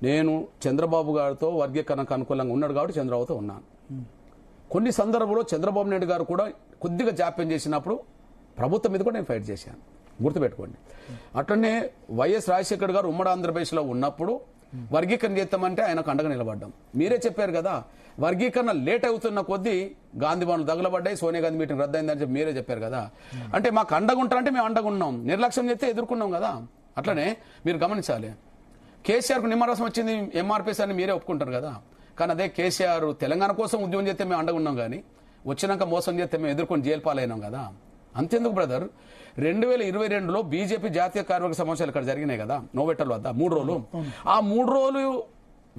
నేను చంద్రబాబు గారితో వర్గీకరణకు అనుకూలంగా ఉన్నాడు కాబట్టి చంద్రబాబుతో ఉన్నాను. కొన్ని సందర్భంలో చంద్రబాబు నాయుడు గారు కూడా కొద్దిగా జాప్యం చేసినప్పుడు ప్రభుత్వం మీద కూడా నేను ఫైట్ చేశాను, గుర్తుపెట్టుకోండి. అట్లనే వైఎస్ రాజశేఖర్ గారు ఉమ్మడి ఆంధ్రప్రదేశ్లో ఉన్నప్పుడు వర్గీకరణ చేస్తామంటే ఆయనకు అండగా నిలబడ్డాం. మీరే చెప్పారు కదా, వర్గీకరణ లేట్ అవుతున్న కొద్దీ గాంధీ భవన్లు తగలబడ్డాయి, సోనియా గాంధీ మీటింగ్ రద్దయిందని చెప్పి మీరే చెప్పారు కదా. అంటే మాకు అండగా ఉంటారంటే మేము అండగా ఉన్నాం, నిర్లక్ష్యం చేస్తే ఎదుర్కొన్నాం కదా. అట్లనే మీరు గమనించాలి, కేసీఆర్కు నిమ్మరసం వచ్చింది ఎంఆర్పీఎస్ అని మీరే ఒప్పుకుంటారు కదా. కానీ అదే కేసీఆర్ తెలంగాణ కోసం ఉద్యమం చేస్తే మేము అండగా ఉన్నాం, కానీ వచ్చినాక మోసం చేస్తే మేము ఎదుర్కొని జైలు పాలైనాం కదా. అంతేందుకు బ్రదర్, 2022లో బీజేపీ జాతీయ కార్యవర్గ సమావేశాలు ఇక్కడ జరిగినాయి కదా, నోవెట్టల్ వద్ద 3 రోజులు. ఆ 3 రోజులు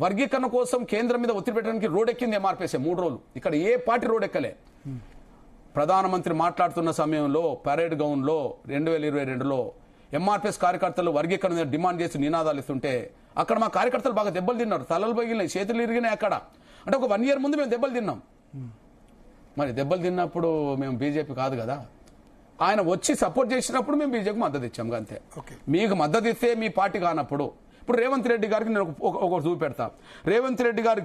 వర్గీకరణ కోసం కేంద్రం మీద ఒత్తిడి పెట్టడానికి రోడ్ ఎక్కింది ఎంఆర్పీఎస్. 3 రోజులు ఇక్కడ ఏ పార్టీ రోడ్ ఎక్కలే. ప్రధానమంత్రి మాట్లాడుతున్న సమయంలో పరేడ్ గౌన్ లో 2022లో ఎంఆర్పీఎస్ కార్యకర్తలు వర్గీకరణ మీద డిమాండ్ చేసి నినాదాలు ఇస్తుంటే అక్కడ మా కార్యకర్తలు బాగా దెబ్బలు తిన్నారు, తలలు పగిలినాయి, చేతులు ఇరిగినాయి. అక్కడ అంటే ఒక 1 year ముందు మేము దెబ్బలు తిన్నాం. మరి దెబ్బలు తిన్నప్పుడు మేము బీజేపీ కాదు కదా. ఆయన వచ్చి సపోర్ట్ చేసినప్పుడు మేము బీజేపీకి మద్దతు ఇచ్చాం అంతే. మీకు మద్దతు ఇస్తే మీ పార్టీ కానప్పుడు, ఇప్పుడు రేవంత్ రెడ్డి గారికి నేను ఒకటి చూపెడతా. రేవంత్ రెడ్డి గారి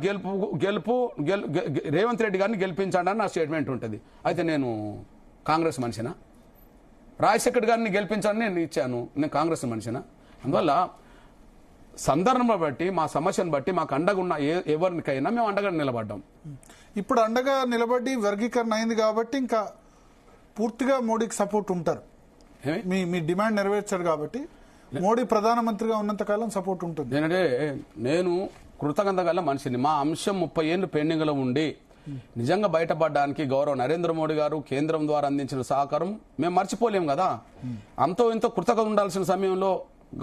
రేవంత్ రెడ్డి గారిని గెలిపించండి అని నా స్టేట్మెంట్ ఉంటుంది. అయితే నేను కాంగ్రెస్ మనిషినా? రాజశేఖర్ గారిని గెలిపించాలని నేను ఇచ్చాను, నేను కాంగ్రెస్ మనిషినా? అందువల్ల సందర్భం బట్టి, మా సమస్యను బట్టి మాకు అండగా ఉన్న ఎవరికైనా మేము అండగా నిలబడ్డాం. ఇప్పుడు అండగా నిలబడి వర్గీకరణ అయింది కాబట్టి ఇంకా పూర్తిగా మోడీకి సపోర్ట్ ఉంటారు. మీ డిమాండ్ నెరవేర్చారు కాబట్టి మోడీ ప్రధానమంత్రిగా ఉన్నంత కాలం సపోర్ట్ ఉంటుంది. ఏంటంటే నేను కృతజ్ఞత గల మనిషిని. మా అంశం 30 ఏళ్ళు పెండింగ్ లో ఉండి నిజంగా బయటపడడానికి గౌరవ నరేంద్ర మోడీ గారు కేంద్రం ద్వారా అందించిన సహకారం మేము మర్చిపోలేం కదా. అంతో ఎంతో కృతజ్ఞత ఉండాల్సిన సమయంలో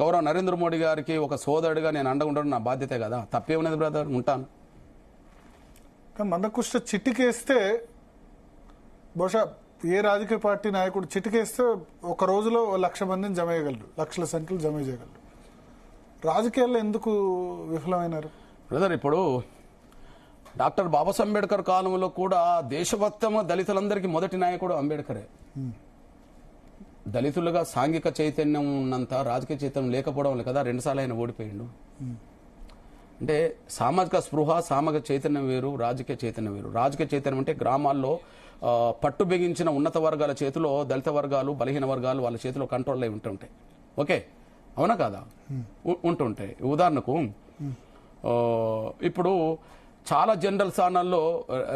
గౌరవ నరేంద్ర మోడీ గారికి ఒక సోదరుడిగా నేను అండగా ఉండడం నా బాధ్యతే కదా. తప్పే ఉన్నది బ్రదర్, ఉంటాను. కానీ మందకృష్ణ చిట్టికేస్తే బహుశా ఏ రాజకీయ పార్టీ నాయకుడు చిటికేస్తే ఒక రోజులో 1,00,000 మందిని జమ చేయగలరు, లక్షల సంఖ్యలు జమ చేయగలరు. రాజకీయాల్లో ఎందుకు విఫలమైనారు బ్రదర్? ఇప్పుడు డాక్టర్ బాబాసాహెబ్ అంబేద్కర్ కాలంలో కూడా దేశవ్యాప్తంగా దళితులందరికీ మొదటి నాయకుడు అంబేద్కరే. దళితులుగా సాంఘిక చైతన్యం ఉన్నంత రాజకీయ చైతన్యం లేకపోవడం వల్ల కదా 2 సార్లు ఆయన ఓడిపోయిండు. అంటే సామాజిక స్పృహ, సామాజిక చైతన్యం వేరు, రాజకీయ చైతన్యం వేరు. రాజకీయ చైతన్యం అంటే గ్రామాల్లో పట్టు బిగించిన ఉన్నత వర్గాల చేతిలో దళిత వర్గాలు, బలహీన వర్గాలు వాళ్ళ చేతిలో కంట్రోల్ అయి ఉంటుంటాయి. ఓకే, అవునా కాదా? ఉంటుంటాయి. ఉదాహరణకు ఇప్పుడు చాలా జనరల్ స్థానాల్లో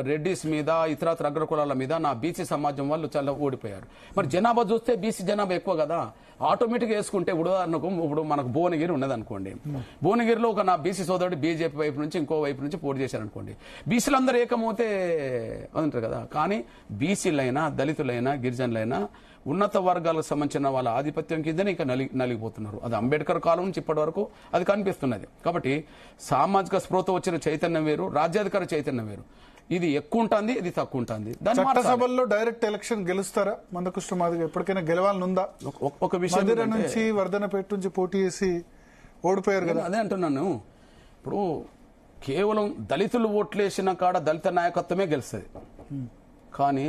రెడ్డిస్ మీద ఇతరత్ర అగ్రకులాల మీద నా బీసీ సమాజం వాళ్ళు చాలా ఓడిపోయారు. మరి జనాభా చూస్తే బీసీ జనాభా ఎక్కువ కదా, ఆటోమేటిక్ వేసుకుంటే ఉదాహరణకు ఇప్పుడు మనకు భువనగిరి ఉన్నది అనుకోండి, భువనగిరిలో ఒక నా బీసీ సోదరుడు బీజేపీ వైపు నుంచి ఇంకో వైపు నుంచి పోటీ చేశారనుకోండి, బీసీలందరూ ఏకమవుతే అంటారు కదా. కానీ బీసీలైనా దళితులైనా గిరిజనులైనా ఉన్నత వర్గాలకు సంబంధించిన వాళ్ళ ఆధిపత్యం కిందనే ఇంకా నలిగిపోతున్నారు. అది అంబేద్కర్ కాలం నుంచి ఇప్పటి వరకు అది కనిపిస్తున్నది. కాబట్టి సామాజిక స్పృహతో వచ్చిన చైతన్యం వేరు, రాజ్యాధికార చైతన్యం వేరు. ఇది ఎక్కువ ఉంటుంది, ఇది తక్కువ ఉంటుంది. చట్టసభల్లో డైరెక్ట్ ఎలక్షన్ గెలుస్తారా మందకృష్ణ మాదిగ? ఎప్పటికైనా గెలవాలనుందా? ఒక విషయం నుంచి వర్ధనపేట నుంచి పోటీ చేసి ఓడిపోయారు కదా. అదే అంటున్నాను, ఇప్పుడు కేవలం దళితులు ఓట్లేసిన కాడ దళిత నాయకత్వమే గెలుస్తుంది. కానీ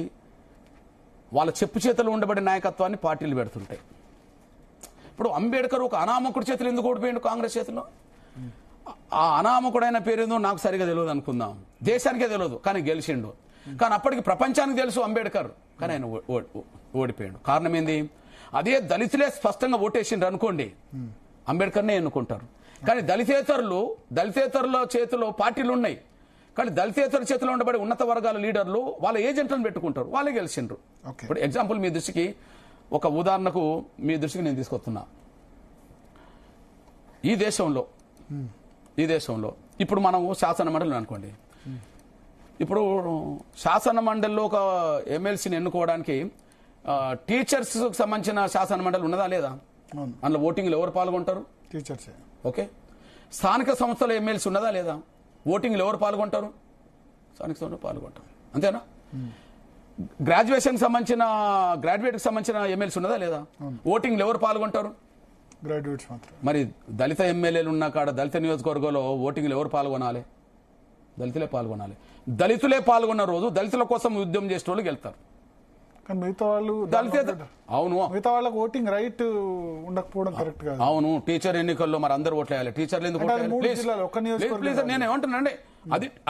వాళ్ళ చెప్పు చేతులు ఉండబడే నాయకత్వాన్ని పార్టీలు పెడుతుంటాయి. ఇప్పుడు అంబేద్కర్ ఒక అనామకుడి చేతులు ఎందుకు ఓడిపోయిండు కాంగ్రెస్ చేతిలో? ఆ అనామకుడైన పేరేందో నాకు సరిగా తెలియదు అనుకుందాం, దేశానికే తెలియదు, కానీ గెలిచిండు. కానీ అప్పటికి ప్రపంచానికి తెలుసు అంబేద్కర్, కానీ ఆయన ఓడిపోయాడు. కారణం ఏంది? అదే దళితులే స్పష్టంగా ఓటేసిండ్రు అనుకోండి, అంబేద్కర్నే ఎన్నుకుంటారు. కానీ దళితేతరుల చేతిలో పార్టీలు ఉన్నాయి, కానీ దళితేతర చేతిలో ఉండబడే ఉన్నత వర్గాల లీడర్లు వాళ్ళ ఏజెంట్లను పెట్టుకుంటారు, వాళ్ళే గెలిచిండ్రు. ఇప్పుడు ఎగ్జాంపుల్ మీ దృష్టికి ఒక ఉదాహరణకు మీ దృష్టికి నేను తీసుకొస్తున్నా. ఈ దేశంలో ఇప్పుడు మనం శాసన మండలి అనుకోండి, ఇప్పుడు శాసన మండలిలో ఒక ఎమ్మెల్సీని ఎన్నుకోవడానికి టీచర్స్ సంబంధించిన శాసన మండలి ఉన్నదా లేదా? అందులో ఓటింగ్లో ఎవరు పాల్గొంటారు? టీచర్స్. ఓకే. స్థానిక సంస్థల ఎమ్మెల్సీ ఉన్నదా లేదా? ఓటింగ్లో ఎవరు పాల్గొంటారు? స్థానిక సంస్థలు పాల్గొంటారు, అంతేనా? గ్రాడ్యుయేట్కి సంబంధించిన ఎమ్మెల్సీ ఉన్నదా లేదా? ఓటింగ్లో ఎవరు పాల్గొంటారు? గ్రాడ్యుయేట్స్ మాత్రం. మరి దళిత ఎమ్మెల్యేలు ఉన్న కాడ దళిత నియోజకవర్గంలో ఓటింగ్లో ఎవరు పాల్గొనాలి? దళితులే పాల్గొనాలి. దళితులే పాల్గొన్న రోజు దళితుల కోసం ఉద్యమం చేసే వాళ్ళు గెలుస్తారు. కానీ మిగతా వాళ్ళు అవును, మిగతా వాళ్ళకి ఓటింగ్ రైట్ ఉండకపోవడం కరెక్ట్ కాదు. అవును, టీచర్ ఎన్నికల్లో మరి అందరూ ఓట్లేయాలి. టీచర్లు ఎందుకు? ప్లీజ్ నేను ఏమంటున్నానండి,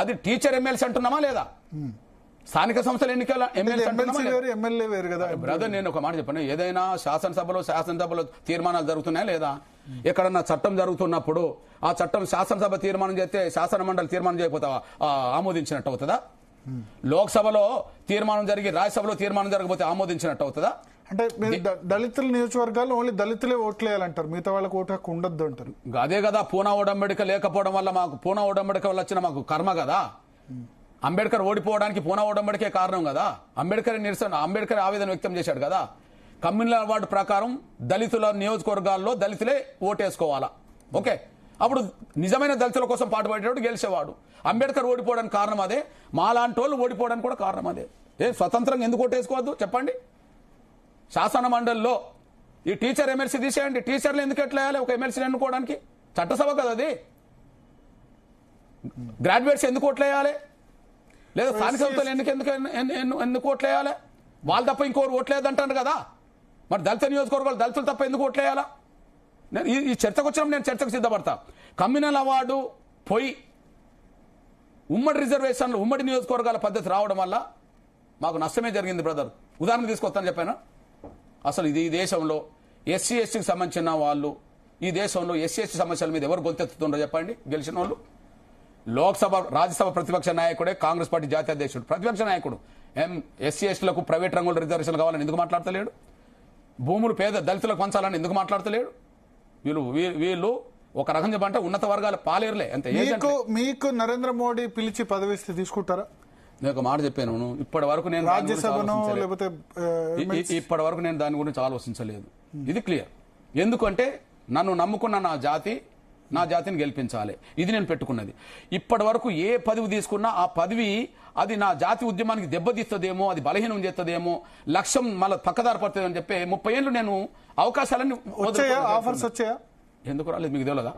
అది టీచర్ ఎమ్మెల్సీ అంటున్నామా లేదా? స్థానిక సంస్థల ఎన్నికల ఎమ్మెల్యే వేరు కదా బ్రదర్. నేను ఒక మాట చెప్పాను, ఏదైనా శాసనసభలో తీర్మానాలు జరుగుతున్నాయా లేదా? ఎక్కడన్నా చట్టం జరుగుతున్నప్పుడు ఆ చట్టం శాసనసభ తీర్మానం చేస్తే శాసన మండలి తీర్మానం చేయకపోతే ఆమోదించినట్టు అవుతుందా? లోక్సభలో తీర్మానం జరిగి రాజ్యసభలో తీర్మానం జరగకపోతే ఆమోదించినట్టు అవుతుందా? అంటే దళితుల నియోజకవర్గాల్లో ఓన్లీ దళితులే ఓట్లేయాలంటారు, మిగతా వాళ్ళకి ఓటు హక్కు ఉండద్దు అంటారు. అదే కదా పూనా ఉడంబడిక లేకపోవడం వల్ల పూనా ఉడంబడిక వల్ల వచ్చిన మాకు కర్మ కదా. అంబేద్కర్ ఓడిపోవడానికి పూనా ఉడంబడికే కారణం కదా. అంబేద్కర్ ఆవేదన వ్యక్తం చేశాడు కదా. కమ్యూనల్ అవార్డు ప్రకారం దళితుల నియోజకవర్గాల్లో దళితులే ఓటేసుకోవాలా. ఓకే, అప్పుడు నిజమైన దళితుల కోసం పాటుపడేవాడు గెలిచేవాడు. అంబేద్కర్ ఓడిపోవడానికి కారణం అదే, మాలాంటి వాళ్ళు ఓడిపోవడానికి కూడా కారణం అదే. స్వతంత్రంగా ఎందుకు ఓటేసుకోవద్దు చెప్పండి? శాసన మండలిలో ఈ టీచర్ ఎమ్మెల్సీ తీసేయండి, టీచర్లు ఎందుకు ఎట్లా వేయాలి ఒక ఎమ్మెల్సీని ఎన్నుకోవడానికి? చట్టసభ కదా అది. గ్రాడ్యుయేట్స్ ఎందుకు ఓట్లేయాలి? లేదా స్థానిక సంస్థలు ఎందుకు ఓట్లేయాలి? వాళ్ళు తప్ప ఇంకోరు ఓట్లేదంటారు కదా. మరి దళిత నియోజకవర్గాలు దళితులు తప్ప ఎందుకు ఓట్లేయాలా? ఈ చర్చకు వచ్చినప్పుడు నేను చర్చకు సిద్ధపడతా. కమ్యూనల్ అవార్డు పోయి ఉమ్మడి రిజర్వేషన్లు ఉమ్మడి నియోజకవర్గాల పద్ధతి రావడం వల్ల మాకు నష్టమే జరిగింది బ్రదర్. ఉదాహరణ తీసుకొస్తాను చెప్పాను. అసలు ఈ దేశంలో ఎస్సీ ఎస్టీకి సంబంధించిన వాళ్ళు, ఈ దేశంలో ఎస్సీ ఎస్టీ సమస్యల మీద ఎవరు గొంతెత్తుతుండో చెప్పండి? గెలిచిన వాళ్ళు లోక్సభ రాజ్యసభ ప్రతిపక్ష నాయకుడే కాంగ్రెస్ పార్టీ జాతీయ అధ్యక్షుడు, ప్రతిపక్ష నాయకుడు. ఎస్సీ ఎస్టీలకు ప్రైవేట్ రంగుల రిజర్వేషన్లు కావాలని ఎందుకు మాట్లాడతలేడు? భూములు పేద దళితులకు పంచాలని ఎందుకు మాట్లాడతలేడు? వీళ్ళు ఒక రకం చెప్పంటే ఉన్నత వర్గాల పాలేరులే అంతే. మీకు నరేంద్ర మోడీ పిలిచి పదవిస్తే తీసుకుంటారా? నేను ఒక మాట చెప్పాను, ఇప్పటి వరకు నేను దాని గురించి ఆలోచించలేదు. ఇది క్లియర్. ఎందుకంటే నన్ను నమ్ముకున్న నా జాతిని గెలిపించాలి, ఇది నేను పెట్టుకున్నది. ఇప్పటి వరకు ఏ పదవి తీసుకున్నా ఆ పదవి అది నా జాతి ఉద్యమానికి దెబ్బతీస్తుందేమో, అది బలహీనం చేస్తుందేమో, లక్ష్యం మళ్ళీ పక్కదారి పడుతుంది అని చెప్పి 30 ఏళ్ళు నేను అవకాశాలన్నీ ఆఫర్స్ వచ్చాయా? ఎందుకు రాలేదు మీకు తెలియదా?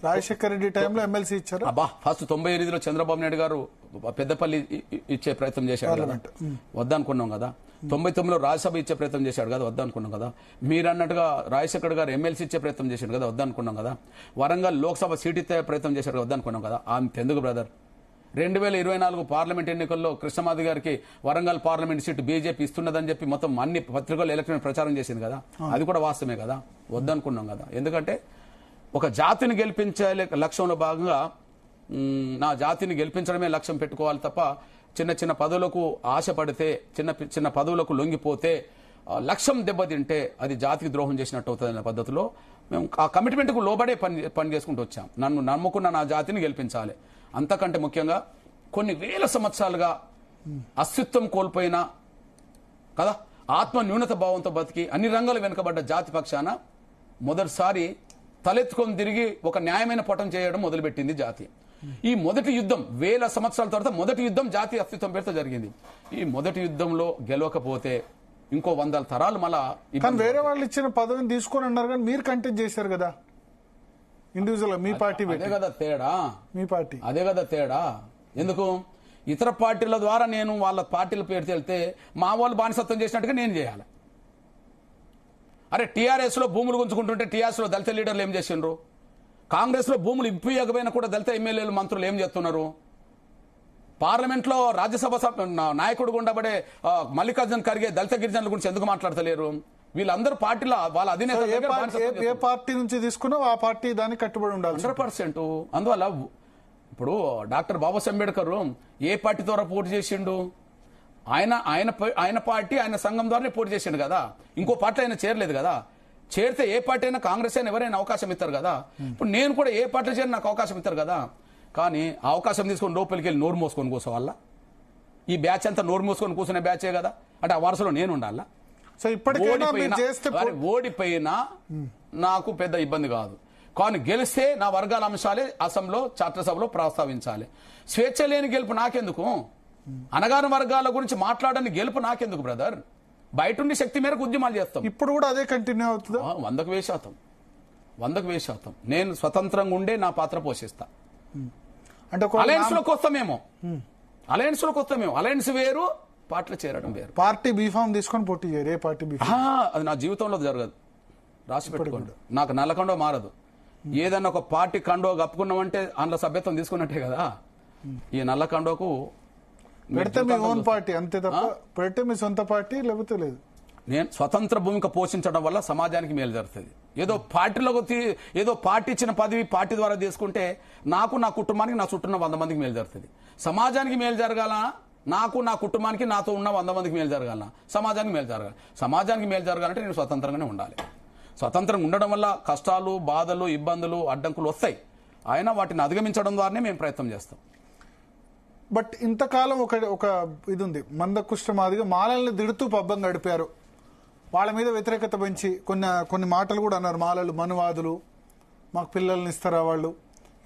రాజశేఖర రెడ్డి టైంలో ఎమ్మెల్సీ ఇచ్చారు. ఫస్ట్ 98లో చంద్రబాబు నాయుడు గారు పెద్దపల్లి ఇచ్చే ప్రయత్నం చేశాడు కదా, వద్దనుకున్నాం కదా. 99లో రాజ్యసభ ఇచ్చే ప్రయత్నం చేశాడు కదా, వద్దనుకున్నాం కదా. మీరు అన్నట్టుగా రాజశేఖర్ గారు ఎమ్మెల్సీ ఇచ్చే ప్రయత్నం చేశాడు కదా, వద్దనుకున్నాం కదా. వరంగల్ లోక్సభ సీట్ ఇచ్చే ప్రయత్నం చేశాడు కదా, వద్దనుకున్నాం కదా. అంతెందుకు బ్రదర్, 2024 పార్లమెంట్ ఎన్నికల్లో కృష్ణమాది గారికి వరంగల్ పార్లమెంట్ సీటు బీజేపీ ఇస్తున్నదని చెప్పి మొత్తం అన్ని పత్రికల్లో ఎలక్ట్రానిక్ ప్రచారం చేసింది కదా, అది కూడా వాస్తవమే కదా, వద్దనుకున్నాం కదా. ఎందుకంటే ఒక జాతిని గెలిపించే లక్ష్యంలో భాగంగా నా జాతిని గెలిపించడమే లక్ష్యం పెట్టుకోవాలి తప్ప చిన్న చిన్న పదవులకు ఆశపడితే చిన్న పదవులకు లొంగిపోతే లక్ష్యం దెబ్బతింటే అది జాతికి ద్రోహం చేసినట్టు అవుతుందనే పద్ధతిలో మేము ఆ కమిట్మెంట్కు లోబడే పని చేసుకుంటూ వచ్చాం. నన్ను నమ్ముకున్న నా జాతిని గెలిపించాలి. అంతకంటే ముఖ్యంగా కొన్ని వేల సంవత్సరాలుగా అస్తిత్వం కోల్పోయిన కదా ఆత్మ న్యూనత భావంతో బతికి అన్ని రంగాలు వెనుకబడ్డ జాతి పక్షాన మొదటిసారి తలెత్తుకొని తిరిగి ఒక న్యాయమైన పోటం చేయడం మొదలుపెట్టింది జాతి. ఈ మొదటి యుద్ధం వేల సంవత్సరాల తర్వాత మొదటి యుద్ధం జాతి అస్తిత్వం పేరుతో జరిగింది. ఈ మొదటి యుద్ధంలో గెలవకపోతే ఇంకో 100 తరాలు మళ్ళా కానీ వేరే వాళ్ళు ఇచ్చిన పదవిని తీసుకొని అన్నారు కానీ మీరు కంటెస్ట్ చేశారు కదా ఇండివిజువల్ మీ పార్టీ అదే కదా తేడా. మీ పార్టీ అదే కదా తేడా. ఎందుకు ఇతర పార్టీల ద్వారా నేను వాళ్ళ పార్టీల పేరు వెళ్తే మా వాళ్ళు బానిసత్వం చేసినట్టుగా నేను చేయాలి. అరే టీఆర్ఎస్ లో భూములు గుంజుకుంటుంటే టీఆర్ఎస్ లో దళిత లీడర్లు ఏం చేసిండ్రు? కాంగ్రెస్ లో భూములు ఇప్పియకపోయినా కూడా దళిత ఎమ్మెల్యేలు మంత్రులు ఏం చేస్తున్నారు? పార్లమెంట్ లో రాజ్యసభ నాయకుడు ఉండబడే మల్లికార్జున ఖర్గే దళిత గిరిజనుల గురించి ఎందుకు మాట్లాడతలేరు? వీళ్ళందరూ పార్టీల వాళ్ళ అధినేత ఏ పార్టీ నుంచి తీసుకున్నా ఆ పార్టీ దానికి కట్టుబడి ఉండాలి 100%. అందువల్ల ఇప్పుడు డాక్టర్ బాబాసాహెబ్ అంబేద్కర్ ఏ పార్టీ ద్వారా పోటీ చేసిండు? ఆయన పార్టీ ఆయన సంఘం ద్వారానే పోటీ చేసిండు కదా. ఇంకో పార్టీ ఆయన చేరలేదు కదా. చేరితే ఏ పార్టీ అయినా కాంగ్రెస్ అయినా ఎవరైనా అవకాశం ఇస్తారు కదా. ఇప్పుడు నేను కూడా ఏ పార్టీ చేరిన నాకు అవకాశం ఇస్తారు కదా. కానీ ఆ అవకాశం తీసుకొని లోపలికి వెళ్ళి నోరు మోసుకొని కూర్చోవాలా? ఈ బ్యాచ్ అంతా నోరు మోసుకొని కూర్చునే బ్యాచే కదా. అంటే ఆ వరుసలో నేను ఉండాలా? సో ఇప్పటికైనా ఓడిపోయినా నాకు పెద్ద ఇబ్బంది కాదు. కానీ గెలిస్తే నా వర్గాల అంశాలే అసెంబ్లీలో చట్టసభలో ప్రస్తావించాలి. స్వేచ్ఛ లేని గెలుపు నాకెందుకు? అనగాని వర్గాల గురించి మాట్లాడని గెలుపు నాకెందుకు బ్రదర్? బయటుండి శక్తి మేరకు ఉద్యమాలు చేస్తాం. ఇప్పుడు కూడా అదే కంటిన్యూ అవుతుంది. 100% నేను స్వతంత్రంగా ఉండే నా పాత్ర పోషిస్తా. అంటే అలయన్స్ లోకి వస్తామేమో. అలయన్స్ వేరు, పార్టీలో చేరడం వేరు. పార్టీ బీఫామ్ తీసుకొని పోటీ చేయరు. ఏ పార్టీ బీఫామ్? అది నా జీవితంలో జరగదు. రాసి పెట్టుకోండి. నాకు నల్లకండో మారదు. ఏదన్నా ఒక పార్టీ కండో కప్పుకున్నామంటే అందులో సభ్యత్వం తీసుకున్నట్టే కదా. ఈ నల్ల కండోకు పెడితే మీ ఓన్ పార్టీ అంతే తప్ప పెడితే మీ సొంత పార్టీ లేకపోతే లేదు. నేను స్వతంత్ర భూమిక పోషించడం వల్ల సమాజానికి మేలు జరుగుతుంది. ఏదో పార్టీ ఇచ్చిన పదవి పార్టీ ద్వారా తీసుకుంటే నాకు, నా కుటుంబానికి, నా చుట్టూ ఉన్న 100 మందికి మేలు జరుగుతుంది. సమాజానికి మేలు జరగాల, నాకు, నా కుటుంబానికి, నాతో ఉన్న 100 మందికి మేలు జరగాల, సమాజానికి మేలు జరగాలి. సమాజానికి మేలు జరగాలంటే నేను స్వతంత్రంగానే ఉండాలి. స్వతంత్రంగా ఉండడం వల్ల కష్టాలు, బాధలు, ఇబ్బందులు, అడ్డంకులు వస్తాయి. అయినా వాటిని అధిగమించడం ద్వారానే మేము ప్రయత్నం చేస్తాం. బట్ ఇంతకాలం ఒక ఇది ఉంది, మందకృష్ణ మాదిగా మాలల్ని దిడుతూ పబ్బం గడిపారు. వాళ్ళ మీద వ్యతిరేకత పెంచి కొన్ని మాటలు కూడా అన్నారు. మాలలు మనువాదులు, మాకు పిల్లల్ని ఇస్తారా వాళ్ళు,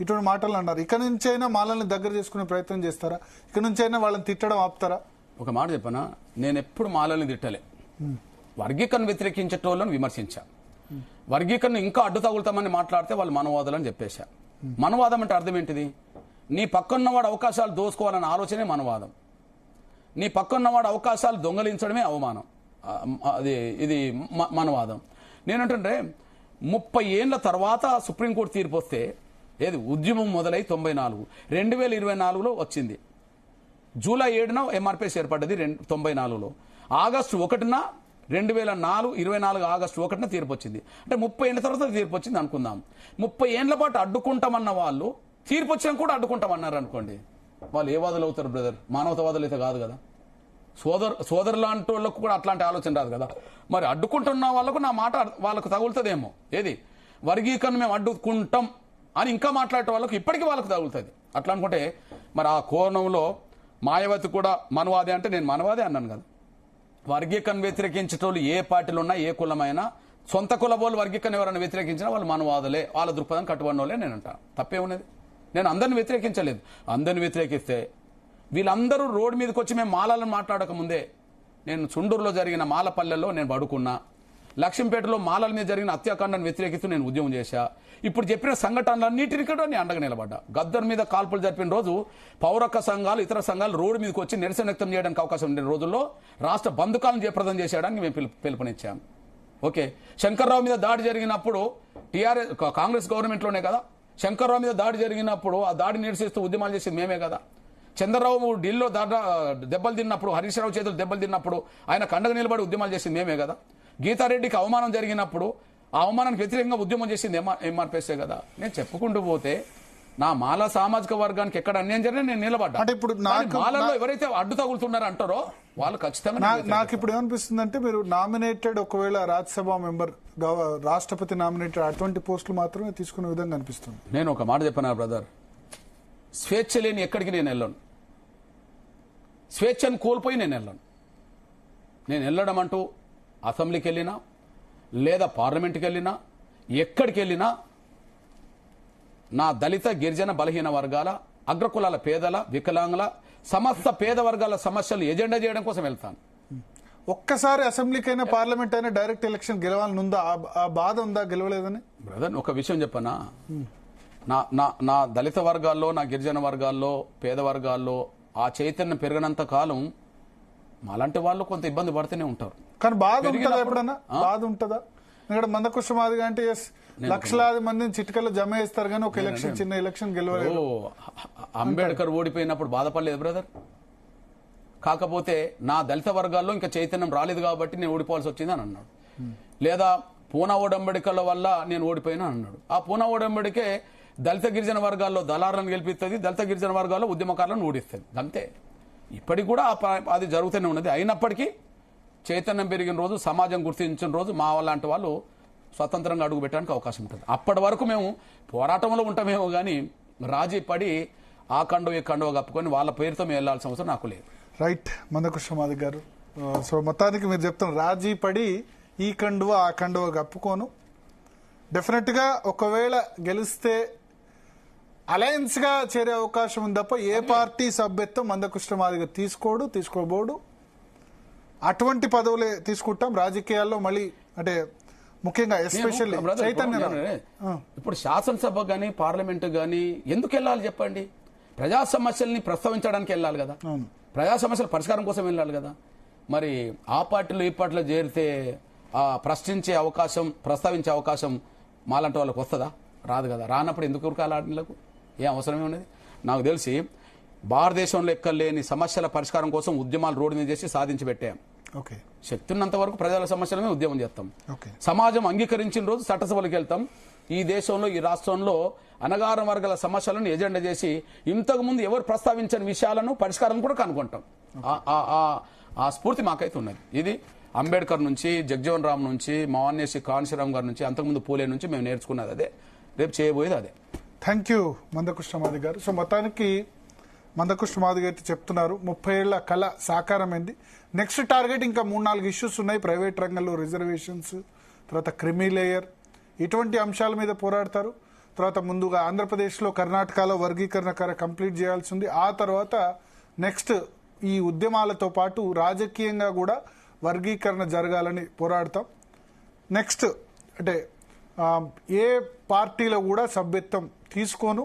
ఇటువంటి మాటలు అన్నారు. ఇక నుంచైనా మాలల్ని దగ్గర చేసుకునే ప్రయత్నం చేస్తారా? ఇక నుంచైనా వాళ్ళని తిట్టడం ఆపుతారా? ఒక మాట చెప్పనా, నేను ఎప్పుడు మాలల్ని తిట్టలే. వర్గీకరణ వ్యతిరేకించేటోళ్ళని విమర్శించా. వర్గీకరణ ఇంకా అడ్డు తగులుతామని మాట్లాడితే వాళ్ళు మనవాదులు అని చెప్పేశా. మనవాదం అంటే అర్థం ఏంటిది? నీ పక్కన్నవాడు అవకాశాలు దోసుకోవాలన్న ఆలోచనే మనవాదం. నీ పక్కన్నవాడు అవకాశాలు దొంగలించడమే అవమానం. ఇది మనవాదం. నేనంటే 30 ఏళ్ల తర్వాత సుప్రీంకోర్టు తీర్పు వస్తే ఏది ఉద్యమం మొదలై 94 2024లో వచ్చింది. జూలై 7న ఎంఆర్పీఎస్ ఏర్పడ్డది 94లో. ఆగస్టు 1న 2024 ఆగస్టు 1న తీర్పు వచ్చింది. అంటే 30 ఏళ్ల తర్వాత తీర్పు వచ్చింది అనుకుందాం. 30 ఏళ్ల పాటు అడ్డుకుంటామన్న వాళ్ళు తీర్పు వచ్చినా కూడా అడ్డుకుంటామన్నారు అనుకోండి, వాళ్ళు ఏ వాదులు అవుతారు బ్రదర్? మానవతావాదులు అయితే కాదు కదా. సోదరు లాంటి వాళ్ళకు కూడా అట్లాంటి ఆలోచన రాదు కదా. మరి అడ్డుకుంటున్న వాళ్ళకు నా మాట వాళ్ళకు తగులుతుందేమో. ఏది వర్గీకరణ మేము అడ్డుకుంటాం అని ఇంకా మాట్లాడే వాళ్ళకు ఇప్పటికీ వాళ్ళకు తగులుతుంది. అట్లా అనుకుంటే మరి ఆ కోణంలో మాయావతి కూడా మనవాదే అంటే నేను మనవాదే అన్నాను కదా. వర్గీకరణ వ్యతిరేకించేటోళ్ళు ఏ పార్టీలు ఉన్నా, ఏ కులమైనా, సొంత కులబోళ్ళు వర్గీకరణ ఎవరైనా వ్యతిరేకించినా వాళ్ళు మనవాదులే, వాళ్ళ దృక్పథం కట్టుబడిన వాళ్ళే నేను అంటా. తప్పే ఉన్నది. నేను అందరిని వ్యతిరేకించలేదు. అందరిని వ్యతిరేకిస్తే వీళ్ళందరూ రోడ్డు మీదకి వచ్చి మేము మాలలను మాట్లాడక ముందే నేను చుండూరులో జరిగిన మాలపల్లెల్లో నేను పడుకున్నా. లక్ష్మీపేటలో మాలల మీద జరిగిన హత్యాకాండాన్ని వ్యతిరేకిస్తూ నేను ఉద్యమం చేశా. ఇప్పుడు చెప్పిన సంఘటనలన్నిటిని కూడా నేను అండగా నిలబడ్డా. గద్దర్ మీద కాల్పులు జరిపిన రోజు పౌరక సంఘాలు, ఇతర సంఘాలు రోడ్డు మీదకి వచ్చి నిరసన వ్యక్తం చేయడానికి అవకాశం ఉండే రోజుల్లో రాష్ట్ర బంధుకాలను జయప్రదం చేసేయడానికి మేము పిలుపునిచ్చాం. ఓకే, శంకర్రావు మీద దాడి జరిగినప్పుడు టీఆర్ఎస్ కాంగ్రెస్ గవర్నమెంట్లోనే కదా. శంకర్రావు మీద దాడి జరిగినప్పుడు ఆ దాడి నిరసిస్తూ ఉద్యమాలు చేసేది మేమే కదా. చంద్రరావు ఢిల్లీలో దెబ్బలు తిన్నప్పుడు, హరీష్ రావు చేతులు దెబ్బలు తిన్నప్పుడు ఆయన కండగ నిలబడి ఉద్యమాలు చేసింది మేమే కదా. గీతారెడ్డికి అవమానం జరిగినప్పుడు ఆ అవమానానికి వ్యతిరేకంగా ఉద్యమం చేసింది ఎంఆర్పీఎస్ఏ కదా. నేను చెప్పుకుంటూ పోతే నా మాల సామాజిక వర్గానికి ఎక్కడ అన్యాయం జరిగినా నేను నిలబడ్డా. అంటే ఇప్పుడు కానీ మాలలో ఎవరైతే అడ్డు తగులుతున్నారో అంటారో వాళ్ళు ఖచ్చితంగా నాకు ఇప్పుడు ఏమనిపిస్తుంది అంటే మీరు నామినేటెడ్ ఒకవేళ రాజ్యసభ మెంబర్ రాష్ట్రపతి నామినేటెడ్ అటువంటి పోస్టులు మాత్రమే తీసుకునే విధంగా అనిపిస్తుంది. నేను ఒక మాట చెప్పనా బ్రదర్, స్వేచ్ఛ లేని ఎక్కడికి నేను వెళ్ళను, స్వేచ్ఛను కోల్పోయి నేను వెళ్ళను. నేను వెళ్ళడం అంటూ అసెంబ్లీకి వెళ్ళినా లేదా పార్లమెంట్కి వెళ్ళినా ఎక్కడికి వెళ్ళినా నా దళిత గిరిజన బలహీన వర్గాల అగ్రకులాల పేదల వికలాంగుల సమస్త పేద వర్గాల సమస్యలు ఎజెండా చేయడం కోసం వెళ్తాను. ఒక్కసారి అసెంబ్లీకైనా పార్లమెంట్ అయినా డైరెక్ట్ ఎలక్షన్ గెలవాలని ఉందా? ఆ బాధ ఉందా గెలవలేదని? బ్రదర్ ఒక విషయం చెప్పనా, నా దళిత వర్గాల్లో నా గిరిజన వర్గాల్లో పేద వర్గాల్లో ఆ చైతన్యం పెరిగినంత కాలం అలాంటి వాళ్ళు కొంత ఇబ్బంది పడుతూనే ఉంటారు. కానీ బాధ ఉంటుందా ఎప్పుడన్నా? బాధ ఉంటుందా? ఇక్కడ మందకృష్ణ మాదిగ అంటే లక్షలాది మందిని చిటికల్లో జమ చేస్తారు కానీ ఒక ఎలక్షన్ చిన్న ఎలక్షన్ గెలవలేదు. అంబేద్కర్ ఓడిపోయినప్పుడు బాధపడలేదు బ్రదర్. కాకపోతే నా దళిత వర్గాల్లో ఇంకా చైతన్యం రాలేదు కాబట్టి నేను ఓడిపోవాల్సి వచ్చింది అని అన్నాడు. లేదా పూనా ఓడంబడికల వల్ల నేను ఓడిపోయినా అన్నాడు. ఆ పూనా ఓడంబడికే దళిత గిరిజన వర్గాల్లో దళారులను గెలిపిస్తుంది, దళిత గిరిజన వర్గాల్లో ఉద్యమకారులను ఓడిస్తుంది. అంతే. ఇప్పటికి కూడా అది జరుగుతూనే ఉన్నది. అయినప్పటికీ చైతన్యం పెరిగిన రోజు, సమాజం గుర్తించిన రోజు మా లాంటి వాళ్ళు స్వతంత్రంగా అడుగు పెట్టడానికి అవకాశం ఉంటుంది. అప్పటి వరకు మేము పోరాటంలో ఉంటామేమో కానీ రాజీ పడి ఆ కండువ ఈ కండువ కప్పుకొని వాళ్ళ పేరుతో మేము వెళ్లాల్సిన అవసరం నాకు లేదు. రైట్ మందకృష్ణ మాదిగ గారు, సో మొత్తానికి మీరు చెప్తున్నారు రాజీ పడి ఈ కండువ ఆ కండువ కప్పుకోను, డెఫినెట్ గా ఒకవేళ గెలిస్తే అలయన్స్ గా చేరే అవకాశం ఉంది తప్ప ఏ పార్టీ సభ్యత్వం మందకృష్ణ మాదిగ తీసుకోబోడు. అటువంటి పదవులే తీసుకుంటాం రాజకీయాల్లో. మళ్ళీ అంటే ముఖ్యంగా ఎస్పెషల్లీ చైతన్య ఇప్పుడు శాసనసభ గానీ పార్లమెంట్ గానీ ఎందుకు వెళ్ళాలి చెప్పండి? ప్రజా సమస్యల్ని ప్రస్తావించడానికి వెళ్ళాలి కదా, ప్రజా సమస్యల పరిష్కారం కోసం వెళ్ళాలి కదా. మరి ఆ పార్టీలో ఈ పార్టీలో చేరితే ప్రస్తావించే అవకాశం మాలాంటి వాళ్ళకి వస్తుందా? రాదు కదా. రానప్పుడు ఎందుకు ఉరకాలకు ఏం అవసరమే ఉన్నది? నాకు తెలిసి భారతదేశంలో ఎక్కలేని సమస్యల పరిష్కారం కోసం ఉద్యమాలు రోడ్డు మీద చేసి సాధించి పెట్టాం. శక్తి ఉన్నంత వరకు ప్రజల సమస్యల మీద ఉద్యమం చేస్తాం. సమాజం అంగీకరించిన రోజు చట్టసభలకు వెళ్తాం. ఈ దేశంలో ఈ రాష్ట్రంలో అణగారిన వర్గాల సమస్యలను ఎజెండా చేసి ఇంతకు ముందు ఎవరు ప్రస్తావించని విషయాలను పరిష్కారం కూడా కనుగొంటాం. ఆ స్ఫూర్తి మాకైతే ఉన్నది. ఇది అంబేద్కర్ నుంచి, జగ్జీవన్ రామ్ నుంచి, మావన్యశ్రీ కాన్శీరామ్ గారి నుంచి, అంతకుముందు పూలే నుంచి మేము నేర్చుకున్నది అదే, రేపు చేయబోయేది అదే. థ్యాంక్ యూ మందకృష్ణ మాదిగ గారు. సో మొత్తానికి మందకృష్ణ మాదిగ అయితే చెప్తున్నారు 30 ఏళ్ల కళ సాకారమైంది. నెక్స్ట్ టార్గెట్ ఇంకా 3-4 ఇష్యూస్ ఉన్నాయి. ప్రైవేట్ రంగంలో రిజర్వేషన్స్, తర్వాత క్రిమీ లేయర్, ఇటువంటి అంశాల మీద పోరాడతారు. తర్వాత ముందుగా ఆంధ్రప్రదేశ్లో కర్ణాటకలో వర్గీకరణ కంప్లీట్ చేయాల్సి ఉంది. ఆ తర్వాత నెక్స్ట్ ఈ ఉద్యమాలతో పాటు రాజకీయంగా కూడా వర్గీకరణ జరగాలని పోరాడతాం. నెక్స్ట్ అంటే ఏ పార్టీలో కూడా సభ్యత్వం తీసుకోను,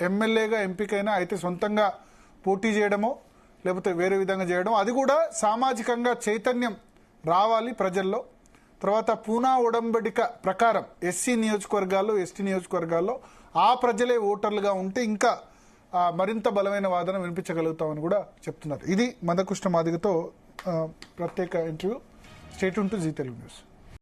ఎమ్మెల్యేగా ఎంపికైనా అయితే సొంతంగా పోటీ చేయడమో లేకపోతే వేరే విధంగా చేయడం, అది కూడా సామాజికంగా చైతన్యం రావాలి ప్రజల్లో. తర్వాత పూనా ఒడంబడిక ప్రకారం ఎస్సీ నియోజకవర్గాల్లో, ఎస్టీ నియోజకవర్గాల్లో ఆ ప్రజలే ఓటర్లుగా ఉంటే ఇంకా మరింత బలమైన వాదన వినిపించగలుగుతామని కూడా చెప్తున్నారు. ఇది మందకృష్ణ మాదిగతో ప్రత్యేక interview. Stay tune to Zee Telugu news.